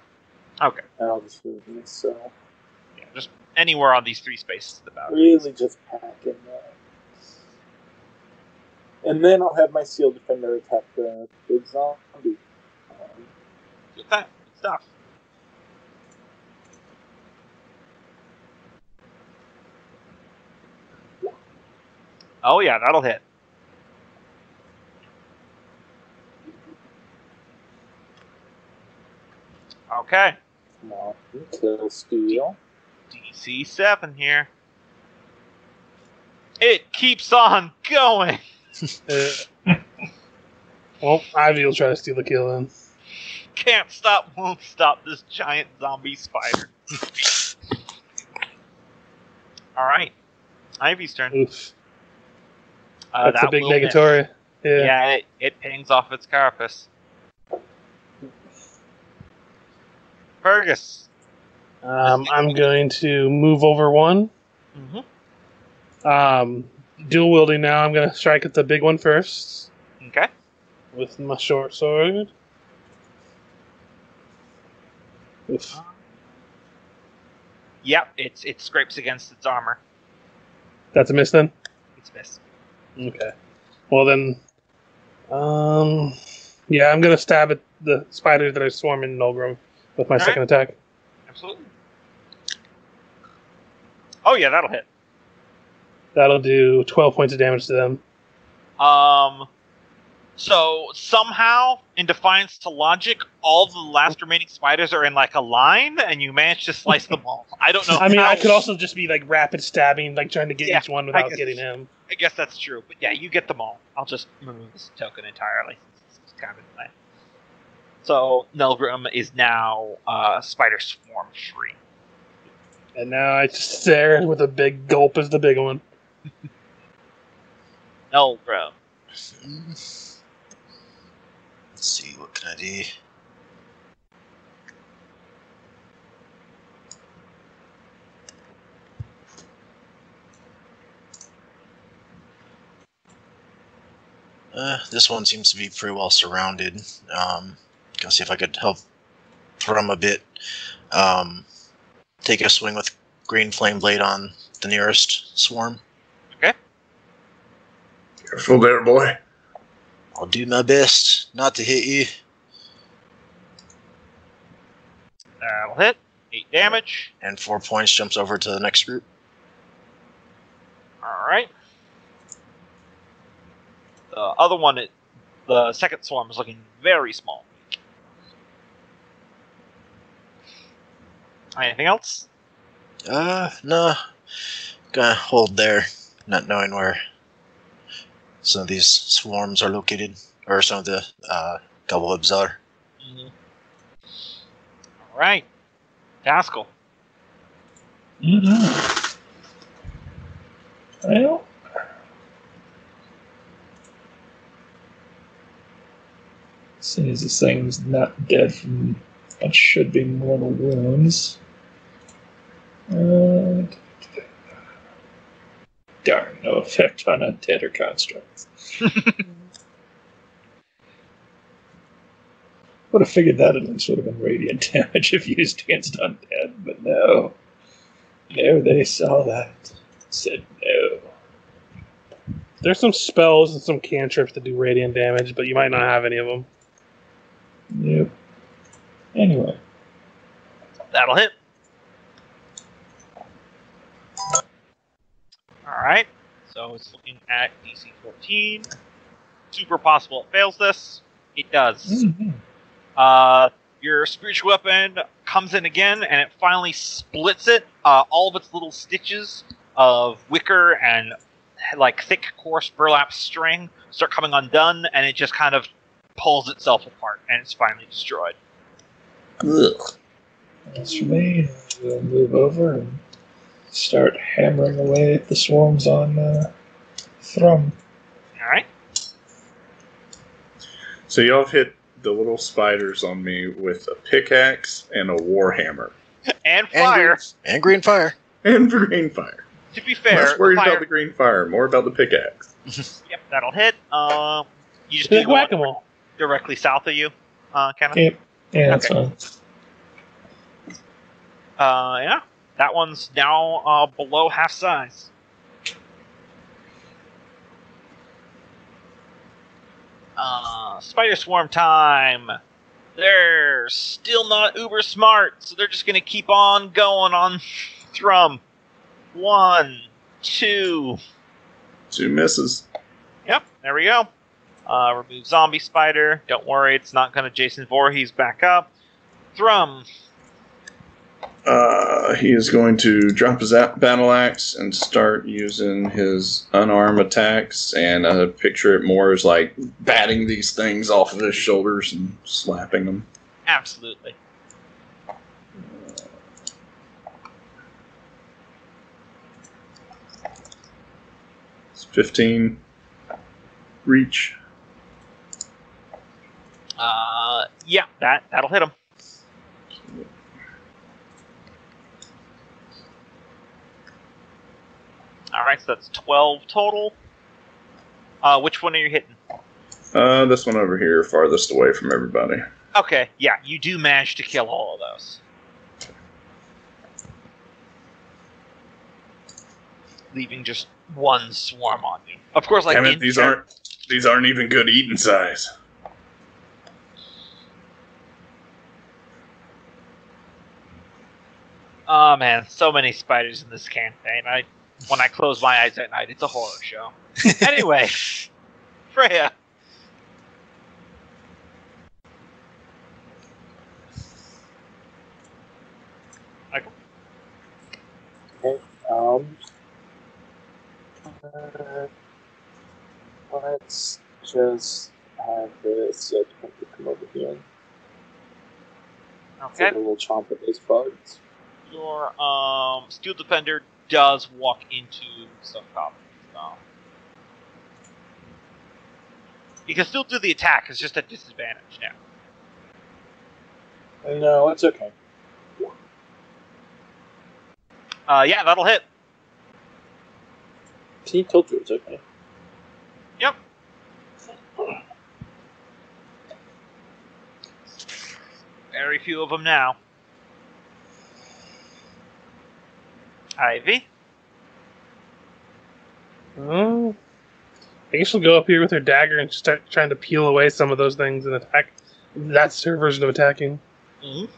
Okay. And I'll just move this, so... Yeah, just anywhere on these 3 spaces about. Really just pack in that. And then I'll have my Seal Defender attack the big zombie. Good stuff. Oh yeah, that'll hit. Okay. No, kill steal. DC 7 here. It keeps on going. Well, Ivy will try to steal the kill then. Can't stop, won't stop this giant zombie spider. Alright. Ivy's turn. Oof. That's that a big will miss. negatory. Yeah. Yeah, it pings off its carapace. Fergus. I'm going to move over 1. Mm-hmm. Dual wielding now. I'm going to strike at the big one first. Okay. With my short sword. Oof. Yep, it scrapes against its armor. That's a miss then? It's a miss. Okay. Well then, yeah, I'm going to stab at the spiders that are swarming Nolgrim with my second attack. Absolutely. Oh yeah, that'll hit. That'll do 12 points of damage to them. So somehow, in defiance to logic, all the last remaining spiders are in like a line, and you manage to slice them all. I don't know. I mean, how. I could also just be like rapid stabbing, like trying to get Yeah, each one I without guess- getting him. I guess that's true, but yeah, you get them all. I'll just remove this token entirely. It's kind of in the way. So Nolgrim is now spider swarm free. And now I just stare with a big gulp as the big one. Nolgrim. Let's see, what can I do? This one seems to be pretty well surrounded. Gonna see if I could help Thrum a bit. Take a swing with Green Flame Blade on the nearest swarm. Okay. Careful there, boy. I'll do my best not to hit you. That'll hit. 8 damage. And 4 points jumps over to the next group. Alright. The other one, the second swarm, is looking very small. Anything else? No. Gonna hold there, not knowing where some of these swarms are located, or some of the cobwebs are. Mm-hmm. Alright. Taskill. Well, seeing as this thing's not dead from what should be mortal wounds. Darn, no effect on undead or constructs. Would have figured that at least would have been radiant damage if used against undead, but no. There they saw that. Said no. There's some spells and some cantrips that do radiant damage, but you might not have any of them. Yep. Anyway. That'll hit. Alright. So it's looking at DC 14. Super possible it fails this. It does. Mm-hmm. Your spiritual weapon comes in again, and it finally splits it. All of its little stitches of wicker and like thick, coarse burlap string start coming undone, and it just kind of pulls itself apart, and it's finally destroyed. Ugh. That's for me. We'll move over and start hammering away at the swarms on Thrum. Alright. So y'all have hit the little spiders on me with a pickaxe and a warhammer. And fire. And green fire. And green fire. To be fair, Less worried fire, about the green fire, more about the pickaxe. Yep, that'll hit. You just Big do whack-a-mole. directly south of you, Kenneth. Yep. Yeah, that's Okay. fine. Yeah, that one's now below half size. Spider swarm time. They're still not uber smart, so they're just gonna keep on going on Thrum. 1, 2. 2 misses. Yep, there we go. Remove zombie spider. Don't worry, it's not gonna Jason Voorhees back up. Thrum. He is going to drop his battle axe and start using his unarmed attacks, and picture it more as like batting these things off of his shoulders and slapping them. Absolutely. It's 15 reach. Yeah, that'll hit him. Alright, so that's 12 total. Which one are you hitting? This one over here, farthest away from everybody. Okay, yeah, you do manage to kill all of those. Leaving just one swarm on you. Of course, like Damn it, these aren't even good eating size. Oh man, so many spiders in this campaign. When I close my eyes at night, it's a horror show. Anyway, Freya. Michael? Okay, let's just have this come over here. Okay. Take a little chomp at these bugs. Your Steel Defender does walk into some cover. You can still do the attack, it's just at disadvantage now. No, it's okay. Yeah, that'll hit. He told you it's okay. Yep. Very few of them now. Ivy? Oh, I guess she'll go up here with her dagger and start trying to peel away some of those things and attack. That's her version of attacking. Mm-hmm.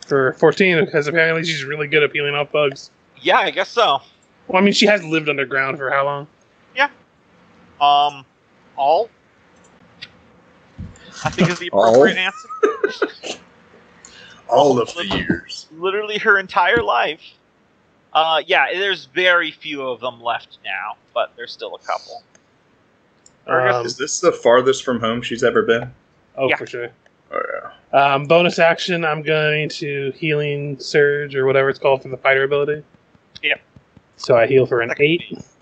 For 14, because apparently she's really good at peeling off bugs. Yeah, I guess so. Well, I mean, she has lived underground for how long? Yeah. All? I think is the appropriate answer. All of the years. Literally her entire life. Yeah, there's very few of them left now, but there's still a couple. Is this the farthest from home she's ever been? Oh, Yeah. for sure. Oh, yeah. Bonus action, I'm going to Healing Surge, or whatever it's called for the fighter ability. Yep. So I heal for an Second 8. phase.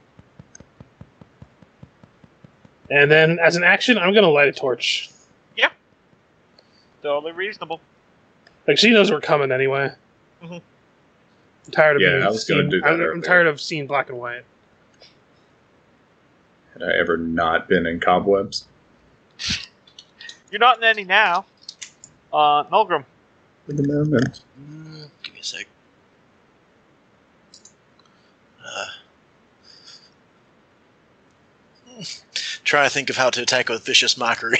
And then, as an action, I'm going to light a torch. Totally reasonable. Like, she knows we're coming anyway. Mhm. I'm tired of Yeah, being I was gonna seen- do that I'm earlier. tired of seeing black and white. Had I ever not been in cobwebs? You're not in any now. Nolgrim. For the moment. Give me a sec. Trying to think of how to attack with Vicious Mockery.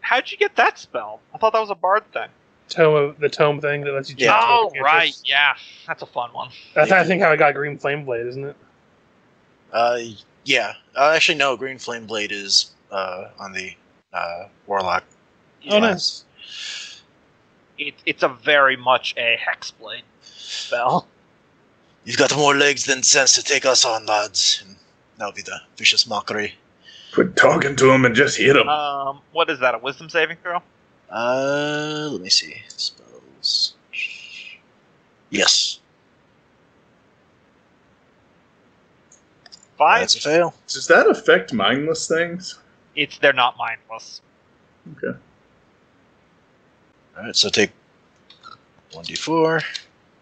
How'd you get that spell? I thought that was a bard thing. The tome thing that lets you change. Yeah. Oh, local right. cantrips. Yeah. That's a fun one. That's, I think, how I got Green Flame Blade, isn't it? Yeah. Actually, no. Green Flame Blade is on the Warlock. Oh, nice. It's a very much a hexblade spell. You've got more legs than sense to take us on, lads. And that'll be the Vicious Mockery. Quit talking to him and just hit him. What is that? A wisdom saving throw? Let me see. Spells. Yes. 5? That's a fail. Does that affect mindless things? They're not mindless. Okay. Alright, so take 1d4.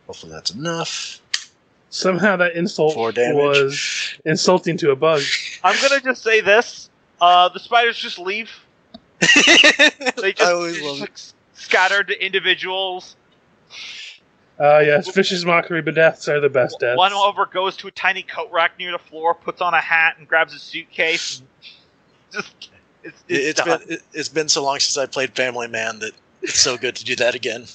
Hopefully that's enough. Somehow that insult 4 damage. was insulting to a bug. I'm gonna just say this: the spiders just leave. They I always just love like, scattered to individuals. Yes, Fish's mockery, but deaths are the best deaths. One over goes to a tiny coat rack near the floor, puts on a hat, and grabs a suitcase. And just It's been so long since I played Family Man that it's so good to do that again.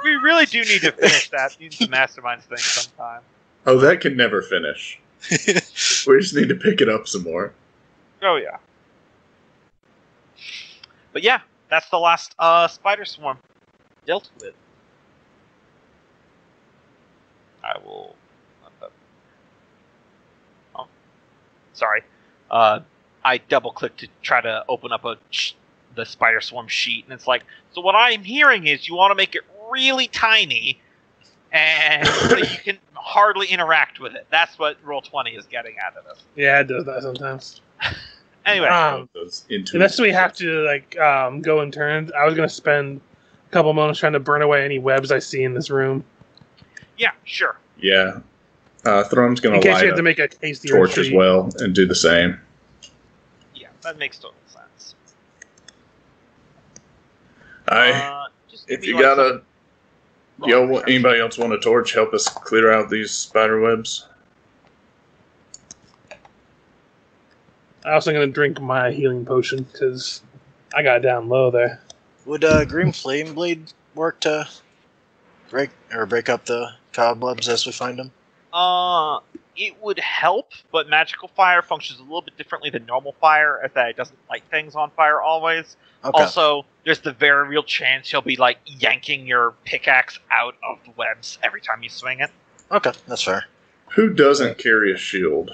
We really do need to finish that. We need to mastermind thing sometime. Oh, that can never finish. We just need to pick it up some more. Oh yeah. But yeah, that's the last spider swarm dealt with. I will. Oh, sorry. I double clicked to try to open up the spider swarm sheet, and it's like, so what I'm hearing is you want to make it really tiny, and so you can hardly interact with it. That's what Roll20 is getting out of this. Yeah, it does that sometimes. Anyway, the best we have to go in turns. I was going to spend a couple moments trying to burn away any webs I see in this room. Yeah, sure. Yeah. Thrum's going to light you have to make a hasty torch as well and do the same. Yeah, that makes total sense. If you got anybody else want a torch, help us clear out these spider webs. I'm also going to drink my healing potion because I got down low there. Would Green Flame Blade work to break up the cobwebs as we find them? It would help, but magical fire functions a little bit differently than normal fire, as that it doesn't light things on fire always. Okay. Also, there's the very real chance you'll be yanking your pickaxe out of the webs every time you swing it. Okay, that's fair. Who doesn't carry a shield?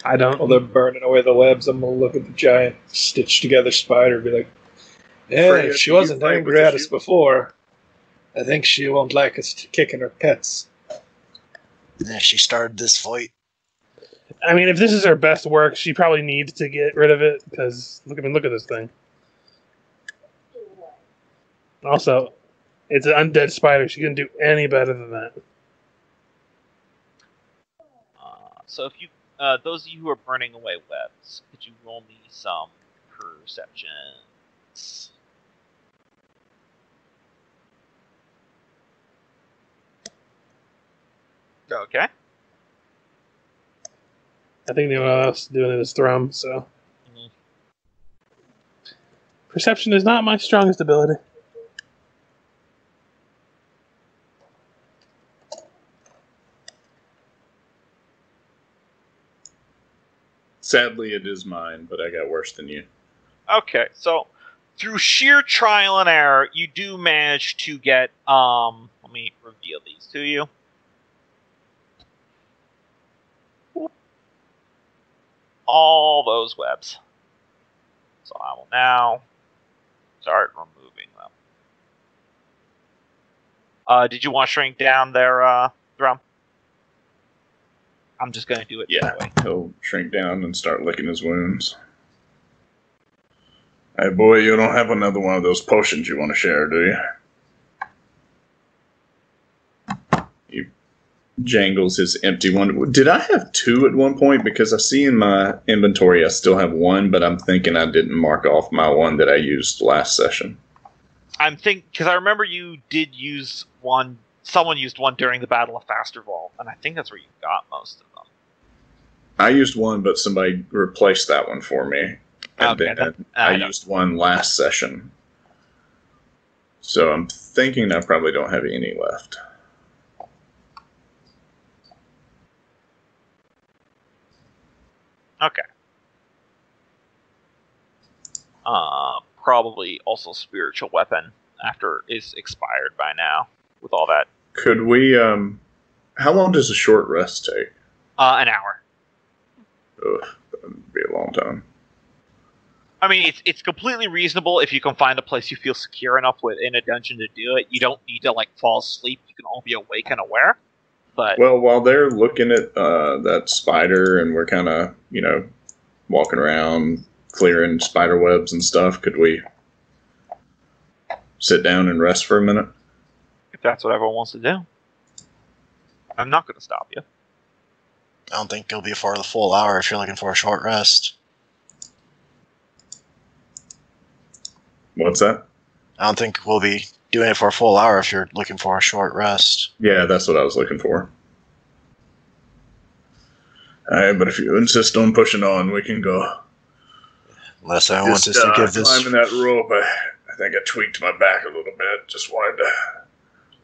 I don't. While they're burning away the webs, I'm going to look at the giant stitched together spider and be like, yeah, Freya, if she wasn't fight angry with at the us before, I think she won't like us kicking her pets. Yeah, she started this fight. I mean, if this is her best work, she probably needs to get rid of it, because, look at this thing. Also, it's an undead spider. She couldn't do any better than that. So if you, those of you who are burning away webs, could you roll me some perceptions? Okay. I think the only one else doing it is Thrum, so. Mm-hmm. Perception is not my strongest ability. Sadly, it is mine, but I got worse than you. Okay, so through sheer trial and error, you do manage to get, let me reveal these to you. All those webs. So I will now start removing them. Did you want to shrink down their Thrum? I'm just going to do it. Yeah, he'll shrink down and start licking his wounds. Hey, boy, you don't have another one of those potions you want to share, do you? He jangles his empty one. Did I have 2 at one point? Because I see in my inventory I still have 1, but I'm thinking I didn't mark off my one that I used last session. I'm thinking, because I remember you did use one. Someone used one during the Battle of Fasterval, and I think that's where you got most of them. I used one, but somebody replaced that one for me. And Okay, then I used one last session. So I'm thinking I probably don't have any left. Okay. Probably also spiritual weapon after is expired by now with all that. Could we, how long does a short rest take? An hour. Ugh, that'd be a long time. I mean, it's completely reasonable if you can find a place you feel secure enough within a dungeon to do it. You don't need to, fall asleep. You can all be awake and aware. But well, while they're looking at that spider and we're kind of, walking around clearing spider webs and stuff, could we sit down and rest for a minute? that's what everyone wants to do. I'm not going to stop you. I don't think it'll be for the full hour if you're looking for a short rest. What's that? I don't think we'll be doing it for a full hour if you're looking for a short rest. Yeah, that's what I was looking for. Alright, but if you insist on pushing on, we can go. Unless I want us to give this... climbing that rope, I think I tweaked my back a little bit. Just wanted to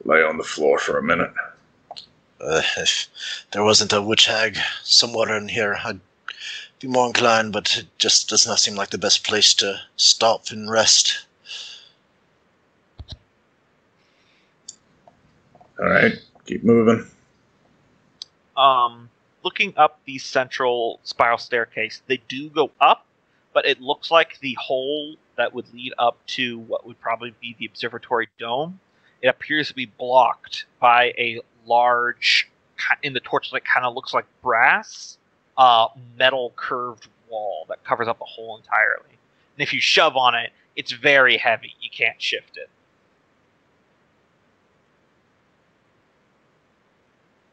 lay on the floor for a minute. If there wasn't a witch hag somewhere in here, I'd be more inclined, but it just does not seem like the best place to stop and rest. Alright, keep moving. Looking up the central spiral staircase, they do go up, but it looks like the hole that would lead up to what would probably be the observatory dome, it appears to be blocked by a large, in the torchlight kind of looks like brass, metal curved wall that covers up the hole entirely. And if you shove on it, it's very heavy. You can't shift it.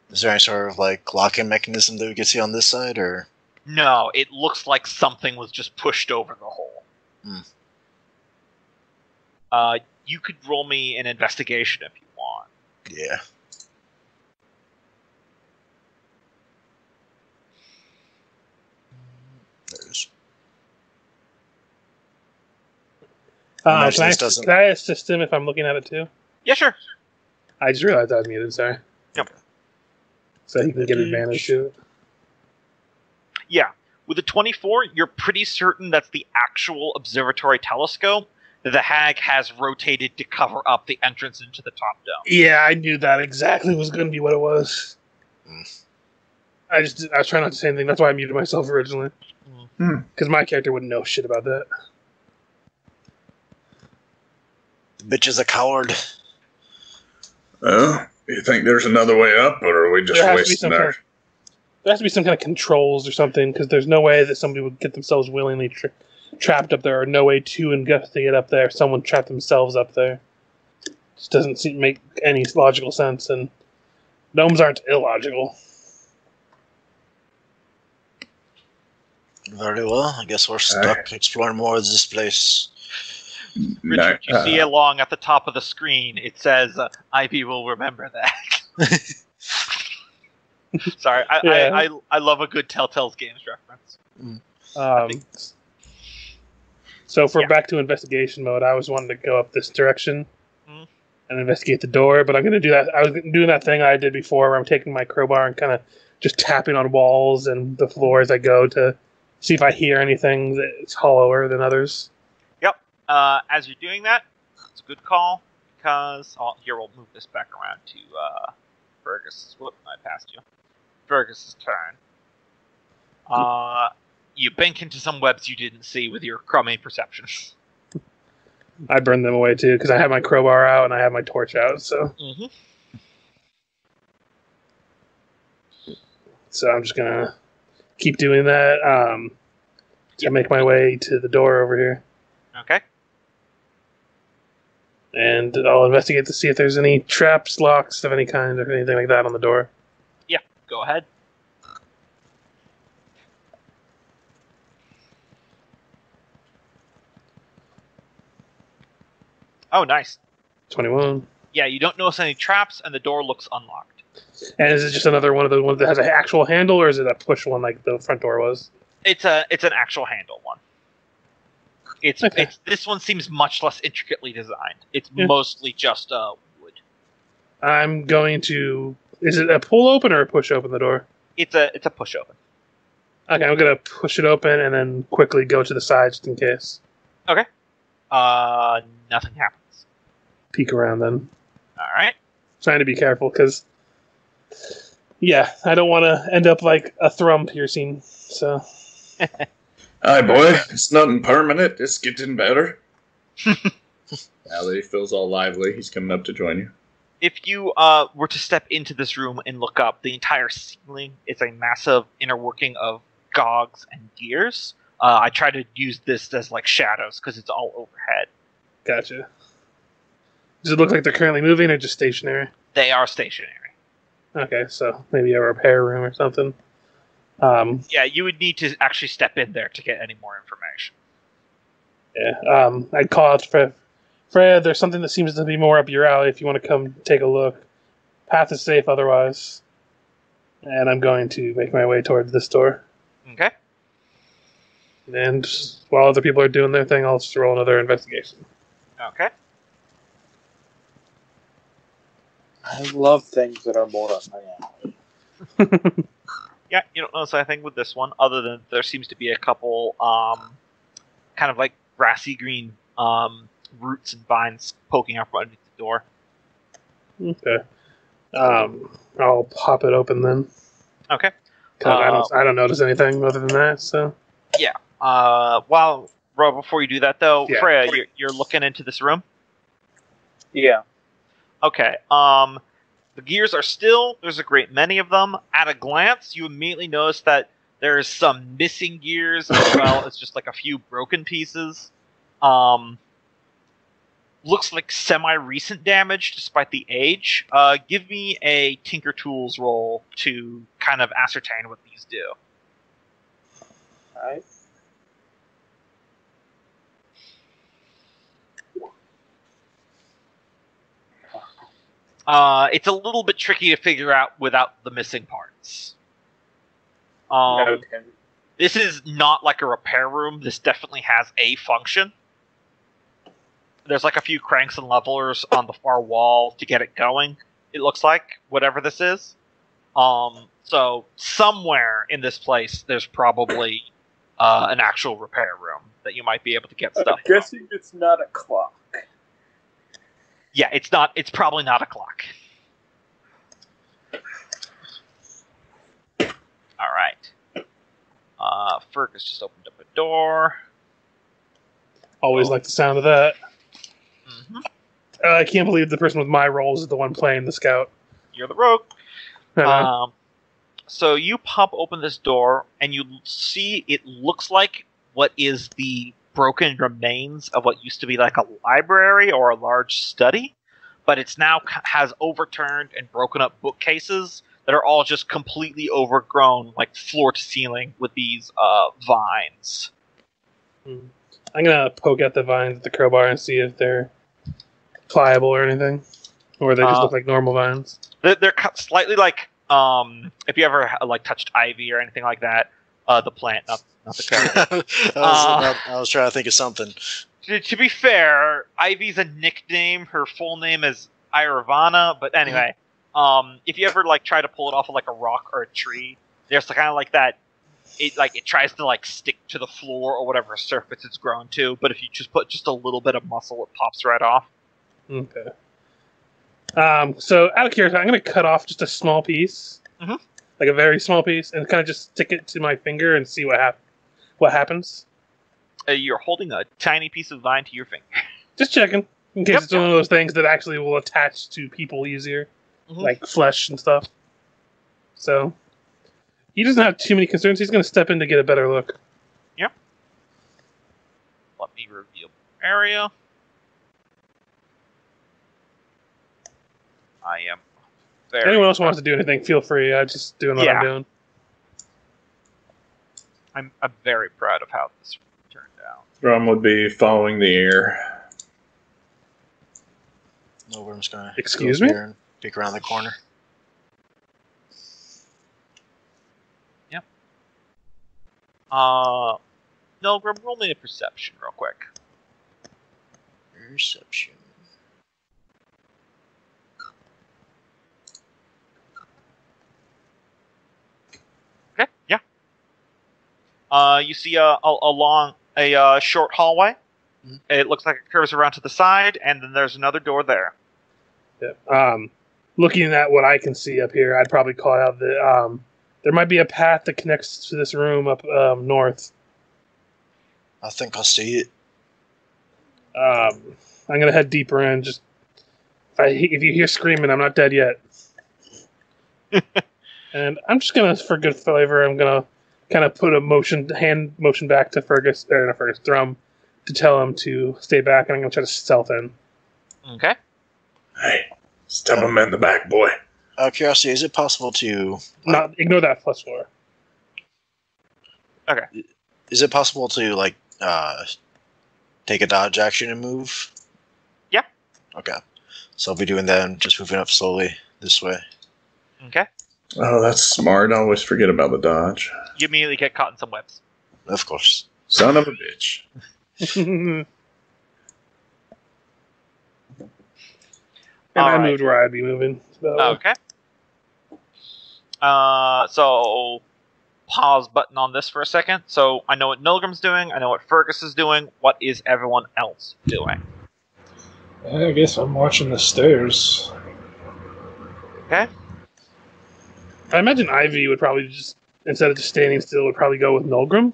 Is there any sort of like locking mechanism that we could see on this side, or? No, it looks like something was just pushed over the hole. You could roll me an investigation if you want. Yeah. There's. Can I assist him if I'm looking at it too? Yeah, sure. I just realized I was muted, sorry. Yep. So he can get advantage to it. Yeah. With a 24, you're pretty certain that's the actual observatory telescope that the hag has rotated to cover up the entrance into the top dome. Yeah, I knew that exactly was going to be what it was. I was trying not to say anything. That's why I muted myself originally. Because my character wouldn't know shit about that. The bitch is a coward. Well, you think there's another way up, or are we just wasting our... There has to be some kind of controls or something, because there's no way that somebody would get themselves willingly trapped up there, or no way to investigate up there. Someone trapped themselves up there. Just doesn't seem to make any logical sense, and gnomes aren't illogical. Very well. I guess we're stuck exploring more of this place. Richard, you see along at the top of the screen, it says, Ivy will remember that. Sorry, I love a good Telltale's Games reference. So if we're back to investigation mode, I was wanting to go up this direction and investigate the door, but I'm going to do that. I was doing that thing I did before where I'm taking my crowbar and kind of just tapping on walls and the floor as I go to see if I hear anything that's hollower than others. Yep. As you're doing that, it's a good call because... here, we'll move this back around to Fergis. Whoop, I passed you. Fergus' turn. You bank into some webs you didn't see with your crummy perception. I burned them away too because I have my crowbar out and I have my torch out. So, so I'm just gonna keep doing that. I make my way to the door over here. Okay. And I'll investigate to see if there's any traps, locks of any kind, or anything like that on the door. Yeah, go ahead. Oh, nice. 21. Yeah, you don't notice any traps, and the door looks unlocked. And is it just another one of the ones that has an actual handle, or is it a push one like the front door was? It's an actual handle one. It's this one seems much less intricately designed. It's mostly just wood. I'm going to... Is it a pull open or a push open the door? It's a push open. Okay, I'm going to push it open and then quickly go to the side just in case. Okay. Nothing happens. Peek around then. All right. Trying to be careful because, yeah, I don't want to end up like a Thrum piercing. So. Hi, boy. It's nothing permanent. It's getting better. Allie feels all lively. He's coming up to join you. If you were to step into this room and look up, the entire ceiling is a massive inner working of cogs and gears. I try to use this as like shadows because it's all overhead. Gotcha. Does it look like they're currently moving or just stationary? They are stationary. Okay, so maybe a repair room or something. Yeah, you would need to actually step in there to get any more information. Yeah, I'd call out to Freya, there's something that seems to be more up your alley if you want to come take a look. Path is safe otherwise. And I'm going to make my way towards this door. Okay. And while other people are doing their thing, I'll just roll another investigation. Okay. I love things that are more up my alley. Yeah, you don't notice anything with this one, other than there seems to be a couple kind of like grassy green roots and vines poking up underneath the door. Okay. I'll pop it open then. Okay. I don't notice anything other than that, so... Yeah. Before you do that, though, Yeah. Freya, you're looking into this room? Yeah. Okay. The gears are still, there's a great many of them. At a glance, you immediately notice that there's some missing gears as well as just like a few broken pieces. Looks like semi-recent damage despite the age. Give me a Tinker Tools roll to kind of ascertain what these do. Alright. It's a little bit tricky to figure out without the missing parts. Okay. This is not like a repair room. This definitely has a function. There's like a few cranks and levelers on the far wall to get it going, it looks like, whatever this is. So somewhere in this place, there's probably an actual repair room that you might be able to get stuff I'm guessing it's not a clock. Yeah, it's not. It's probably not a clock. All right. Fergus just opened up a door. Always like the sound of that. Mm-hmm. I can't believe the person with my roles is the one playing the scout. You're the rogue. Uh-huh. So you pop open this door, and you see it looks like what is the broken remains of what used to be like a library or a large study, but it's now has overturned and broken up bookcases that are all just completely overgrown, like floor to ceiling, with these vines. I'm gonna poke at the vines with the crowbar and see if they're pliable or anything, or they just look like normal vines. They're cut slightly like if you ever like touched ivy or anything like that, the plant, not the character. I was trying to think of something. To be fair, Ivy's a nickname. Her full name is Iravana. But anyway, if you ever like try to pull it off of like a rock or a tree, there's kind of like that. It tries to like stick to the floor or whatever surface it's grown to. But if you just put just a little bit of muscle, it pops right off. Okay. So out of curiosity, I'm going to cut off just a small piece, like a very small piece, and kind of just stick it to my finger and see what happens. You're holding a tiny piece of vine to your finger. Just checking, in case it's one of those things that actually will attach to people easier, like flesh and stuff. So he doesn't have too many concerns. He's going to step in to get a better look. Yep. Let me reveal the area. I am very... If anyone else wants to do anything, feel free. I'm just doing what I'm doing. I'm very proud of how this turned out. Thrum would be following the heir. Nolgrim's gonna Excuse go me? here and peek around the corner. Yep. Nolgrim, roll me a perception real quick. Perception. Okay, yeah. You see along a short hallway. Mm-hmm. It looks like it curves around to the side, and then there's another door there. Yeah. Looking at what I can see up here, I'd probably call out that there might be a path that connects to this room up north. I think I see it. I'm gonna head deeper in. Just if you hear screaming, I'm not dead yet. And I'm just gonna, for good flavor, I'm gonna kind of put a hand motion back to Thrum, to tell him to stay back, and I'm gonna try to stealth in. Okay. Hey, stab him in the back, boy. Out of curiosity, is it possible to... Not ignore that +4. Okay. Is it possible to, take a dodge action and move? Yeah. Okay. So I'll be doing that and just moving up slowly this way. Okay. Oh, that's smart. I always forget about the dodge. You immediately get caught in some webs. Of course. Son of a bitch. And I Alright. moved where I'd be moving. So. Okay. So pause button on this for a second. So I know what Nolgrim's doing. I know what Fergus is doing. What is everyone else doing? I guess I'm watching the stairs. Okay. I imagine Ivy would probably just, instead of just standing still, would probably go with Nolgrim.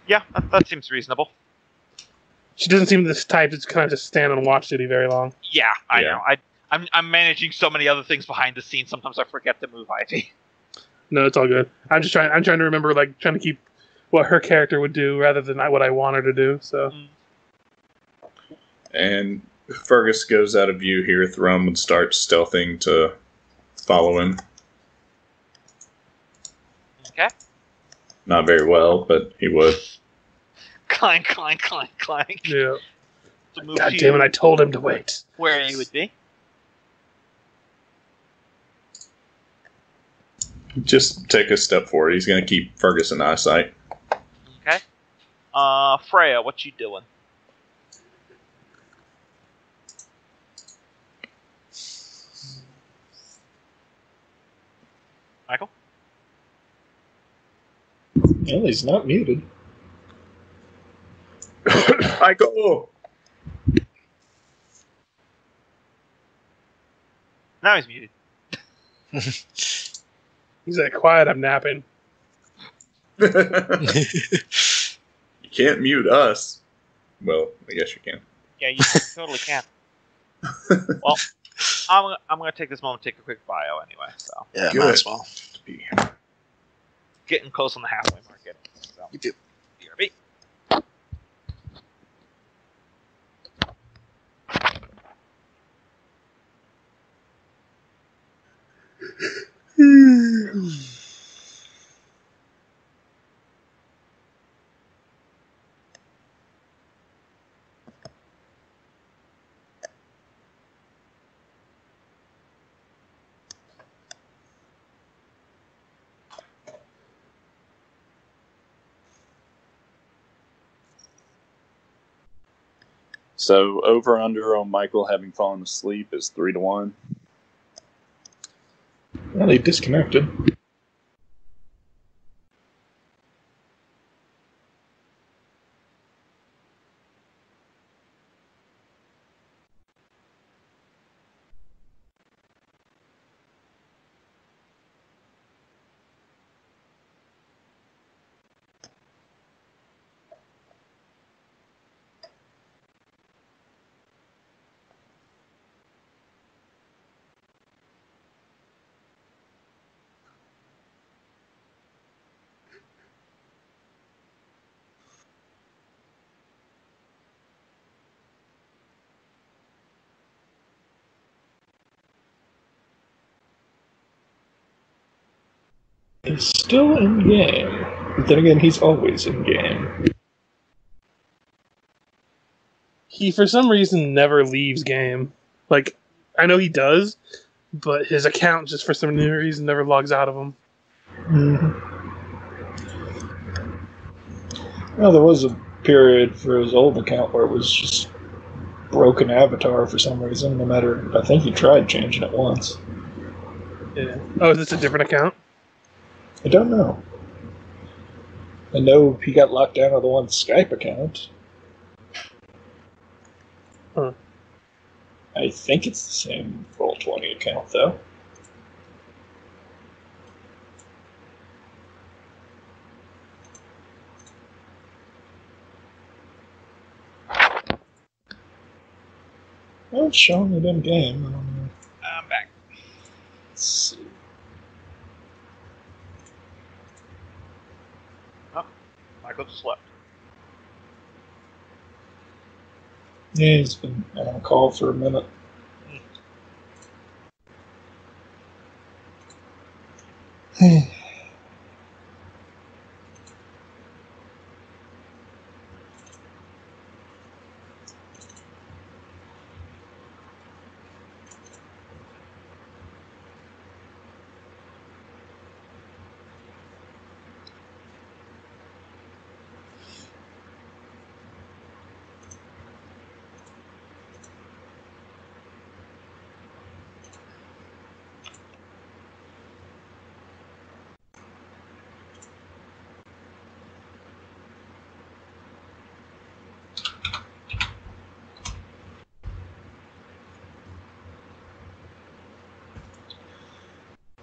Yeah, that seems reasonable. She doesn't seem this type to kind of just stand on watch duty very long. Yeah, I Yeah. know. I'm managing so many other things behind the scenes. Sometimes I forget to move Ivy. No, it's all good. I'm trying to remember, trying to keep what her character would do rather than what I want her to do. So. And Fergus goes out of view here. Thrum would start stealthing to follow him. Okay. Not very well, but he would. Clank, clank, clank, clank. Yeah. To move God to damn it! I told him to wait. where you would be. Just take a step forward. He's going to keep Fergus in eyesight. Okay. Freya, what you doing? Michael? Well, he's not muted. Michael! Now he's muted. He's like, quiet. I'm napping. You can't mute us. Well, I guess you can. Yeah, you totally can. Well, I'm going to take this moment to take a quick bio anyway. So Yeah, Good. might as well. getting close on the halfway mark. So You do. BRB. So over under on Michael having fallen asleep is 3-1. Well, he disconnected. He's still in game. But then again, he's always in game. He, for some reason, never leaves game. Like, I know he does, but his account just for some reason never logs out of him. Mm-hmm. Well, there was a period for his old account where it was just broken avatar for some reason. No matter, I think he tried changing it once. Yeah. Oh, is this a different account? I don't know. I know he got locked down on the one Skype account. Huh. I think it's the same Roll20 account, though. Well, it's showing it in game. I don't know. I'm back. Let's see. Michael just left. Yeah, he's been on call for a minute.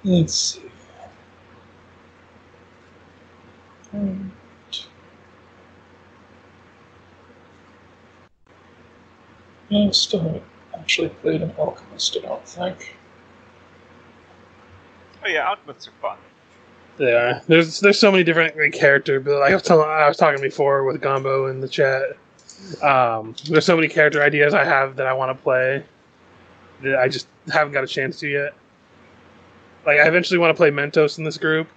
Let's see. I still haven't actually played an Alchemist, I don't think. Oh yeah, alchemists are fun. Yeah, there's so many different character, but like I was talking before with Gombo in the chat. There's so many character ideas I have that I want to play that I just haven't got a chance to yet. Like I eventually want to play Mentos in this group.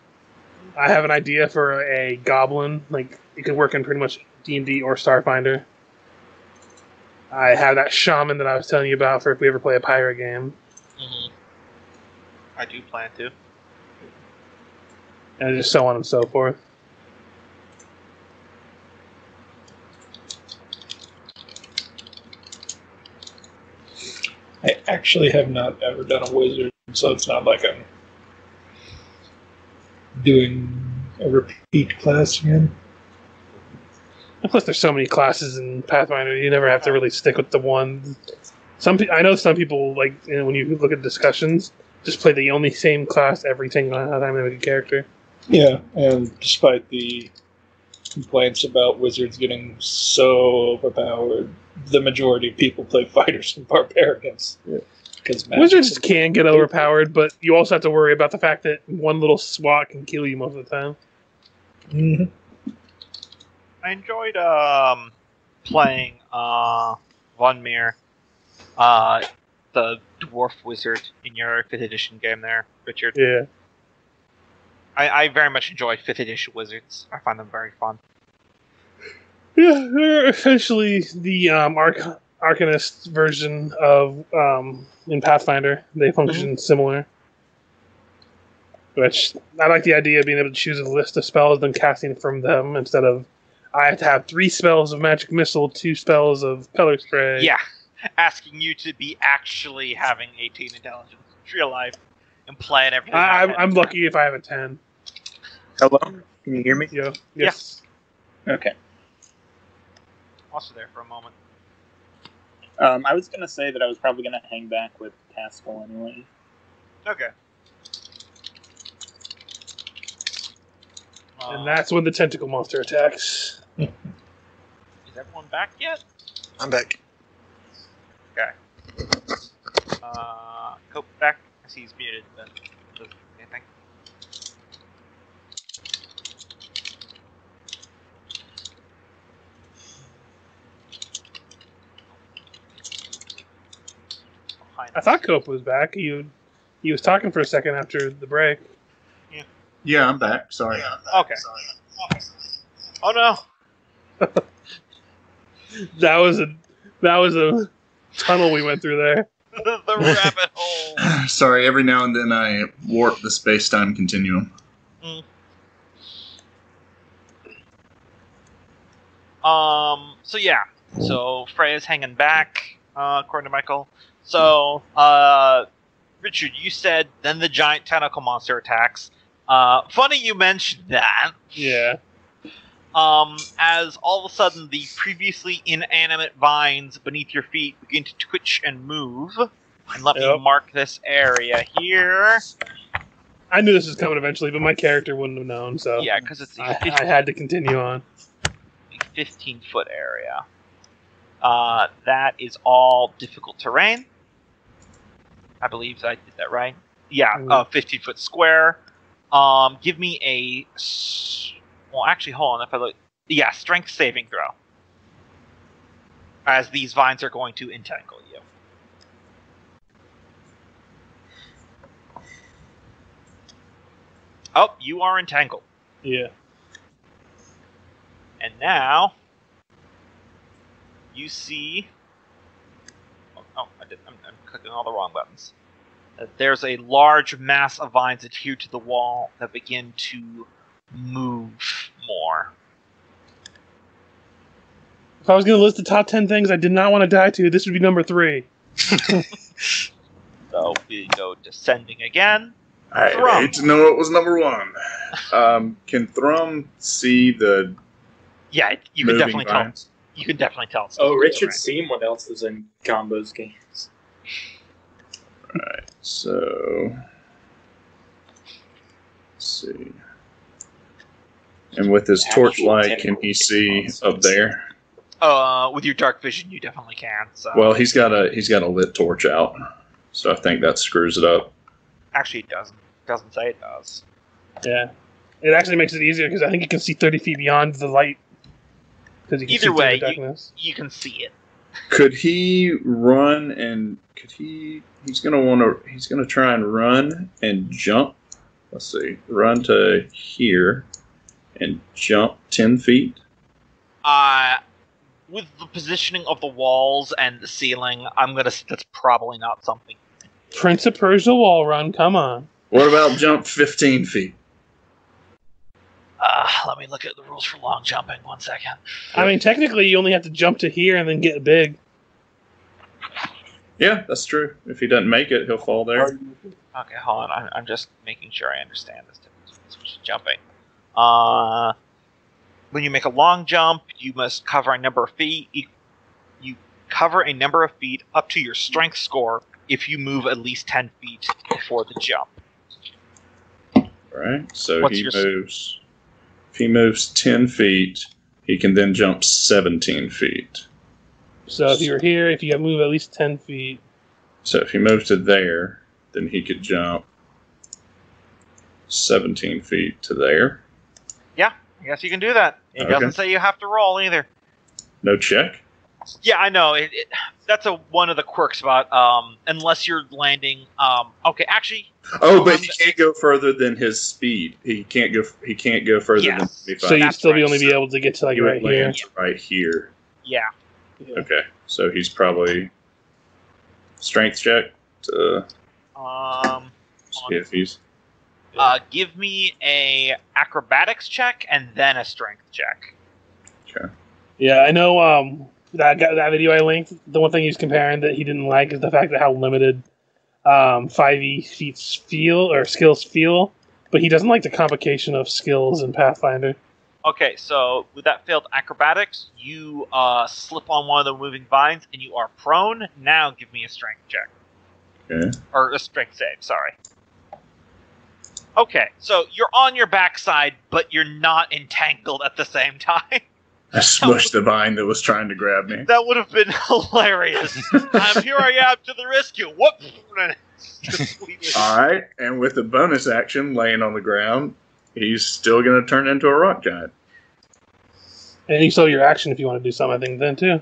I have an idea for a goblin. Like it could work in pretty much D&D or Starfinder. I have that shaman that I was telling you about for if we ever play a pirate game. Mm-hmm. I do plan to. And just so on and so forth. I actually have not ever done a wizard, so it's not like I'm doing a repeat class again. And plus, there's so many classes in Pathfinder, you never have to really stick with the one. I know some people, like, when you look at discussions, just play the only same class every single time they make a character. Yeah, and despite the complaints about wizards getting so overpowered, the majority of people play fighters and barbarians. Yeah. Wizards can get overpowered, but you also have to worry about the fact that one little swat can kill you most of the time. Mm-hmm. I enjoyed playing Vonmir, the dwarf wizard in your 5th edition game there, Richard. Yeah. I very much enjoy 5th edition wizards. I find them very fun. Yeah, they're essentially the Arcanist version of in Pathfinder. They function similar. Which, I like the idea of being able to choose a list of spells and casting from them instead of I have to have 3 spells of Magic Missile, 2 spells of Pelor Spray. Yeah, asking you to be actually having 18 intelligence in real life and playing everything. I'm lucky if I have a 10. Hello? Can you hear me? Yeah. Yes. Okay. Also there for a moment. I was going to say that I was probably going to hang back with Taskill anyway. Okay. And that's when the tentacle monster attacks. Is everyone back yet? I'm back. Okay. Cope back. I see he's muted, but doesn't do anything. I thought Cope was back. He was talking for a second after the break. Yeah, I'm back. Sorry. Okay. Oh no. That was a tunnel we went through there. The rabbit hole. Sorry, every now and then I warp the space-time continuum. So yeah. So Freya's hanging back, according to Michael. So, Richard, you said then the giant tentacle monster attacks. Funny you mentioned that. Yeah. As all of a sudden the previously inanimate vines beneath your feet begin to twitch and move. And let me mark this area here. I knew this was coming eventually, but my character wouldn't have known, so yeah, because it's I had to continue on. A 15-foot area. That is all difficult terrain. I believe I did that right. Yeah, 15-foot square. Give me a... Well, actually, hold on. If I look... Yeah, strength saving throw. As these vines are going to entangle you. Oh, you are entangled. Yeah. And now you see. Oh, I didn't. I'm clicking all the wrong buttons. There's a large mass of vines adhered to the wall that begin to move more. If I was going to list the top 10 things I did not want to die to, this would be number 3. So we go descending again. I Thrum. hate to know it was number 1. Can Thrum see the Yeah, you can moving definitely tell. vines? You can definitely tell. It's Oh, different. Richard's seen what else is in Gombo's games. Right, so let's see. And with his Actual torchlight, can he tentacle see response. up there? With your dark vision, you definitely can. So. Well, he's got a lit torch out, so I think that screws it up. Actually, it doesn't. It doesn't say it does. Yeah. It actually makes it easier because I think you can see 30 feet beyond the light. Because you can Either see through way, the darkness. you can see it. Could he run and could he? He's gonna try and run and jump. Let's see, run to here and jump 10 feet. With the positioning of the walls and the ceiling, I'm gonna say that's probably not something. Prince of Persia wall run, come on. What about jump 15 feet? Let me look at the rules for long jumping. 1 second. I mean, technically, you only have to jump to here and then get big. Yeah, that's true. If he doesn't make it, he'll fall there. Okay, hold on. I'm just making sure I understand this difference between jumping. When you make a long jump, you must cover a number of feet. You cover a number of feet up to your strength score if you move at least 10 feet before the jump. Right. So What's he your moves. If he moves 10 feet, he can then jump 17 feet. So if you were here, if you move at least 10 feet. So if he moves to there, then he could jump 17 feet to there. Yeah, I guess you can do that. It Okay. doesn't say you have to roll either. No check? Yeah, I know. That's one of the quirks about unless you're landing. Okay, actually. Oh, but he can't go further than his speed. He can't go further than Yes. 25. So you'd That's still right. be only be able to get to like He would right here. land right here. Yeah. Okay, so he's probably strength check to see if he's. Give me a acrobatics check and then a strength check. Okay. Yeah, I know that video I linked, the one thing he was comparing that he didn't like is the fact that how limited 5e feats feel, or skills feel, but he doesn't like the complication of skills in Pathfinder. Okay, so with that failed acrobatics, you slip on one of the moving vines and you are prone. Now give me a strength check. Okay. Or a strength save, sorry. Okay, so you're on your backside, but you're not entangled at the same time. I smushed the vine that was trying to grab me. That would have been hilarious. Here I am to the rescue. Whoop! All right, and with the bonus action laying on the ground, he's still going to turn into a rock giant. And you saw your action if you want to do something, I think, then too.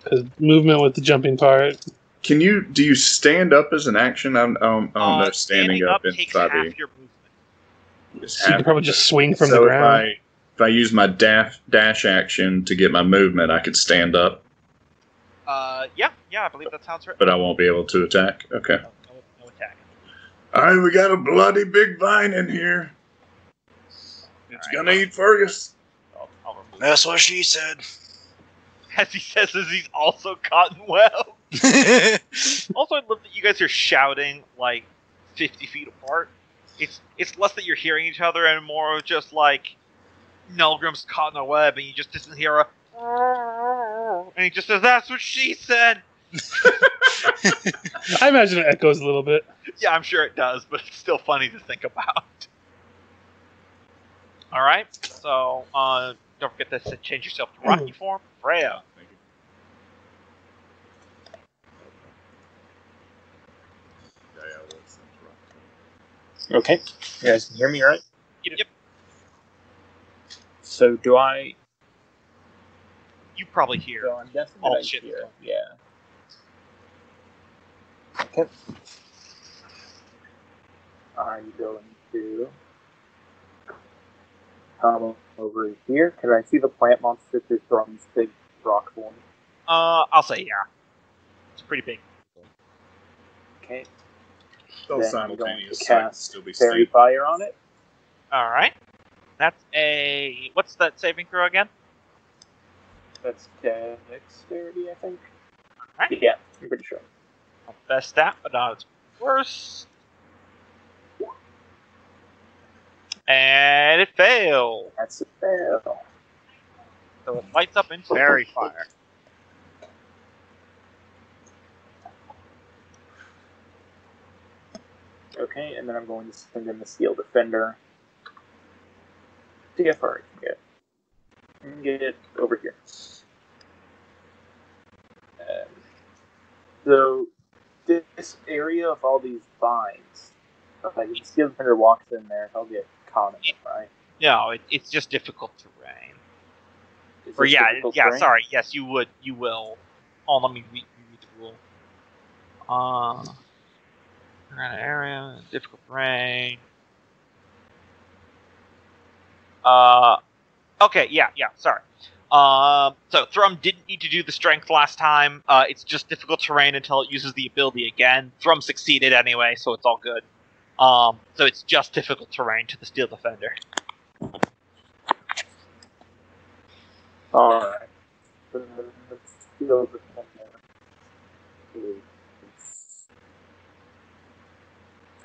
Because movement with the jumping part. Do you stand up as an action? I don't know standing up in takes 5e. half your movement. So you can probably just swing from So the ground. if I use my dash action to get my movement, I could stand up, Yeah, I believe that sounds right. but I won't be able to attack. Okay. No attack. All right, we got a bloody big vine in here. It's All right. gonna eat Fergus. I'll remove That's what she said. as he says as he's also caught in web. Also, I love that you guys are shouting like 50 feet apart. It's less that you're hearing each other and more just like Nolgrim's caught in a web and you just didn't hear a and he just says, "That's what she said." I imagine it echoes a little bit. Yeah, I'm sure it does, but it's still funny to think about. All right, so don't forget to change yourself to Rocky form, Freya. Okay. You guys can hear me, right? Yep. So do I... You probably hear. So I'm guessing All that I shit. hear. Yeah. Okay. Are you going to come over here. Can I see the plant monster through Thrum's big rock form? I'll say yeah. It's pretty big. Okay. Still Then I'm going simultaneous. to So I can cast still be Fairy steep. Fire on it. All right. That's a what's that saving throw again? That's dexterity, I think. Alright. Yeah, I'm pretty sure. Not the best stat, but not its worst. And it failed. That's a fail. So it lights up in fairy fire. Okay, and then I'm going to send in the Steel Defender. See how far I can get. I can get it over here. So, this area of all these vines, like if the Steel Defender walks in there, he'll get caught in it, right? No, it's just difficult terrain. Is Or this yeah, difficult yeah. terrain? Sorry, yes, you would. You will. Oh, let me read the rule. Around an area, difficult terrain. Okay, yeah, sorry. So Thrum didn't need to do the strength last time. It's just difficult terrain until it uses the ability again. Thrum succeeded anyway, so it's all good. So it's just difficult terrain to the Steel Defender. Alright. So the Steel Defender is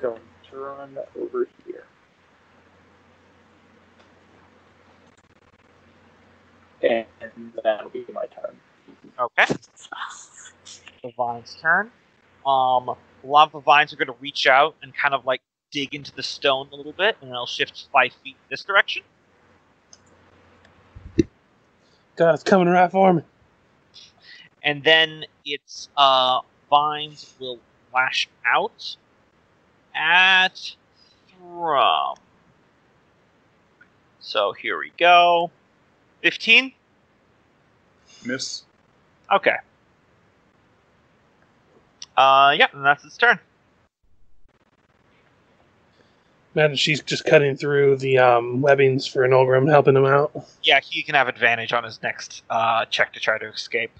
going to run over here. And that'll be my turn. Okay. The vine's turn. A lot of the vines are going to reach out and kind of like dig into the stone a little bit, and it'll shift 5 feet this direction. God, it's coming right for me. And then its vines will lash out at Thrum. So here we go. 15? Miss. Okay. Yeah, and that's its turn. Imagine she's just cutting through the webbings for Nolgrim, helping him out. Yeah, he can have advantage on his next check to try to escape.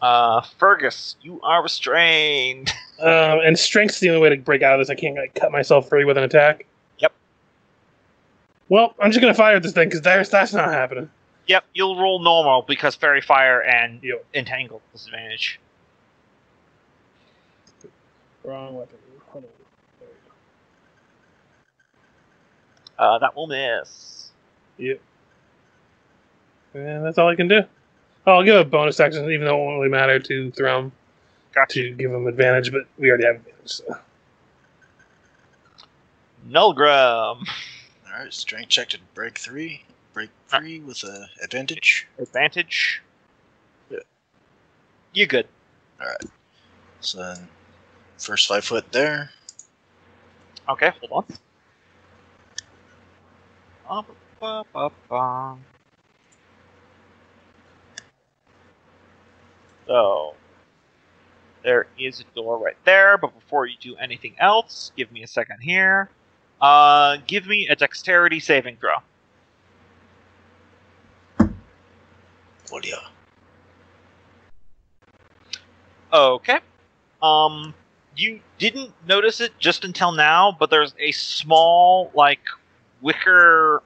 Fergis, you are restrained. And strength's the only way to break out of this. I can't like, cut myself free with an attack. Yep. Well, I'm just gonna fire at this thing because that's not happening. Yep, you'll roll normal because Fairy Fire and Yep. Entangle disadvantage. Wrong weapon. Hold on. There we That will miss. go. Yep. And that's all I can do. Oh, I'll give a bonus action, even though it won't really matter to Thrum Gotcha. to give him advantage, but we already have advantage. So. Nolgrim. Alright, strength check to break 3. Break 3 with advantage. Advantage. Yeah. You're good. Alright. So then, first 5 foot there. Okay, hold on. So, there is a door right there, but before you do anything else, give me a second here. Give me a dexterity saving throw. What do you? Okay. You didn't notice it just until now, but there's a small, like, wicker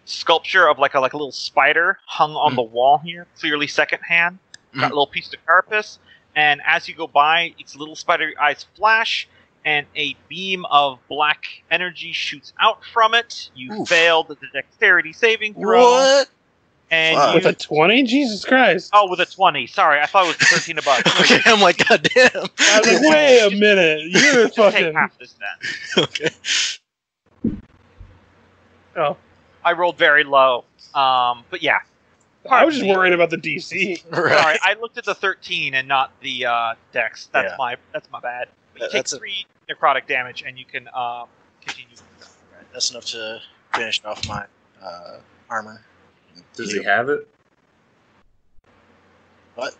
sculpture of like a little spider hung on the wall here, clearly secondhand. Got a little piece of carapace, and as you go by, its little spider eyes flash, and a beam of black energy shoots out from it. You failed the dexterity saving throw. What? And Wow. With a 20? Jesus Christ. Oh, with a 20. Sorry, I thought it was 13 above. Okay, I'm like, goddamn. I was like, wait a minute. You're Just take fucking... half this then. Okay. Oh. I rolled very low. But yeah. I was just Pardon me. worried about the DC. Right. Sorry, I looked at the 13 and not the dex. That's Yeah. my bad. But you take That's 3 necrotic damage and you can continue. Right, that's enough to finish off my armor. Does he have it? What?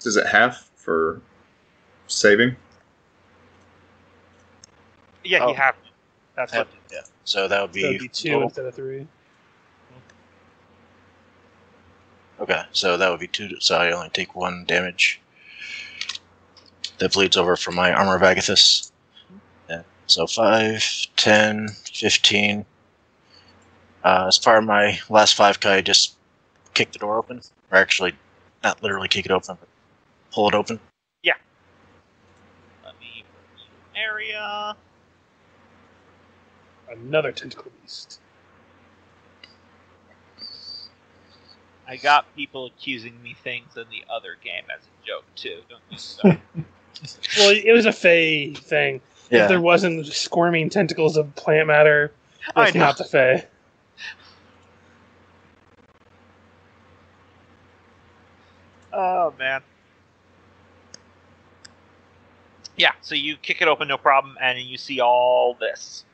Does it have for saving? Yeah, Oh. you have. That's what. Yeah. So that would So it'd be be 2 total. instead of 3. Okay, so that would be 2. So I only take 1 damage. That bleeds over from my Armor of Agathis. Yeah. So 5, 10, 15. As part of my last 5, I just kick the door open. Or actually, not literally kick it open, but pull it open. Let me area. Another tentacle beast. I got people accusing me things in the other game as a joke too. Don't you know? Well, it was a Fae thing. Yeah. If there wasn't squirming tentacles of plant matter, I it's know. not the Fae. Oh man. Yeah, so you kick it open, no problem, and you see all this.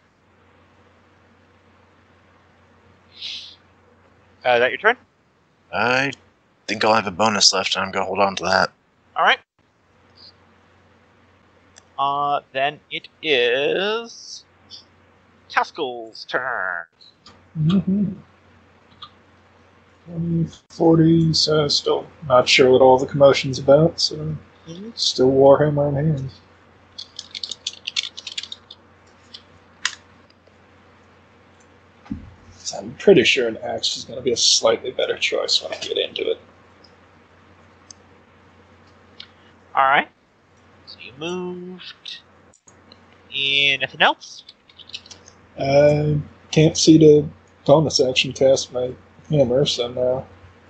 Is that your turn? I think I'll have a bonus left, and I'm going to hold on to that. All right. Then it is Taskill's turn. Mm-hmm. 20, 40, so still not sure what all the commotion's about, so still Warhammer in hand. So I'm pretty sure an axe is going to be a slightly better choice when I get into it. All right. So you moved. Anything else? I can't see the bonus action cast my hammer, so no.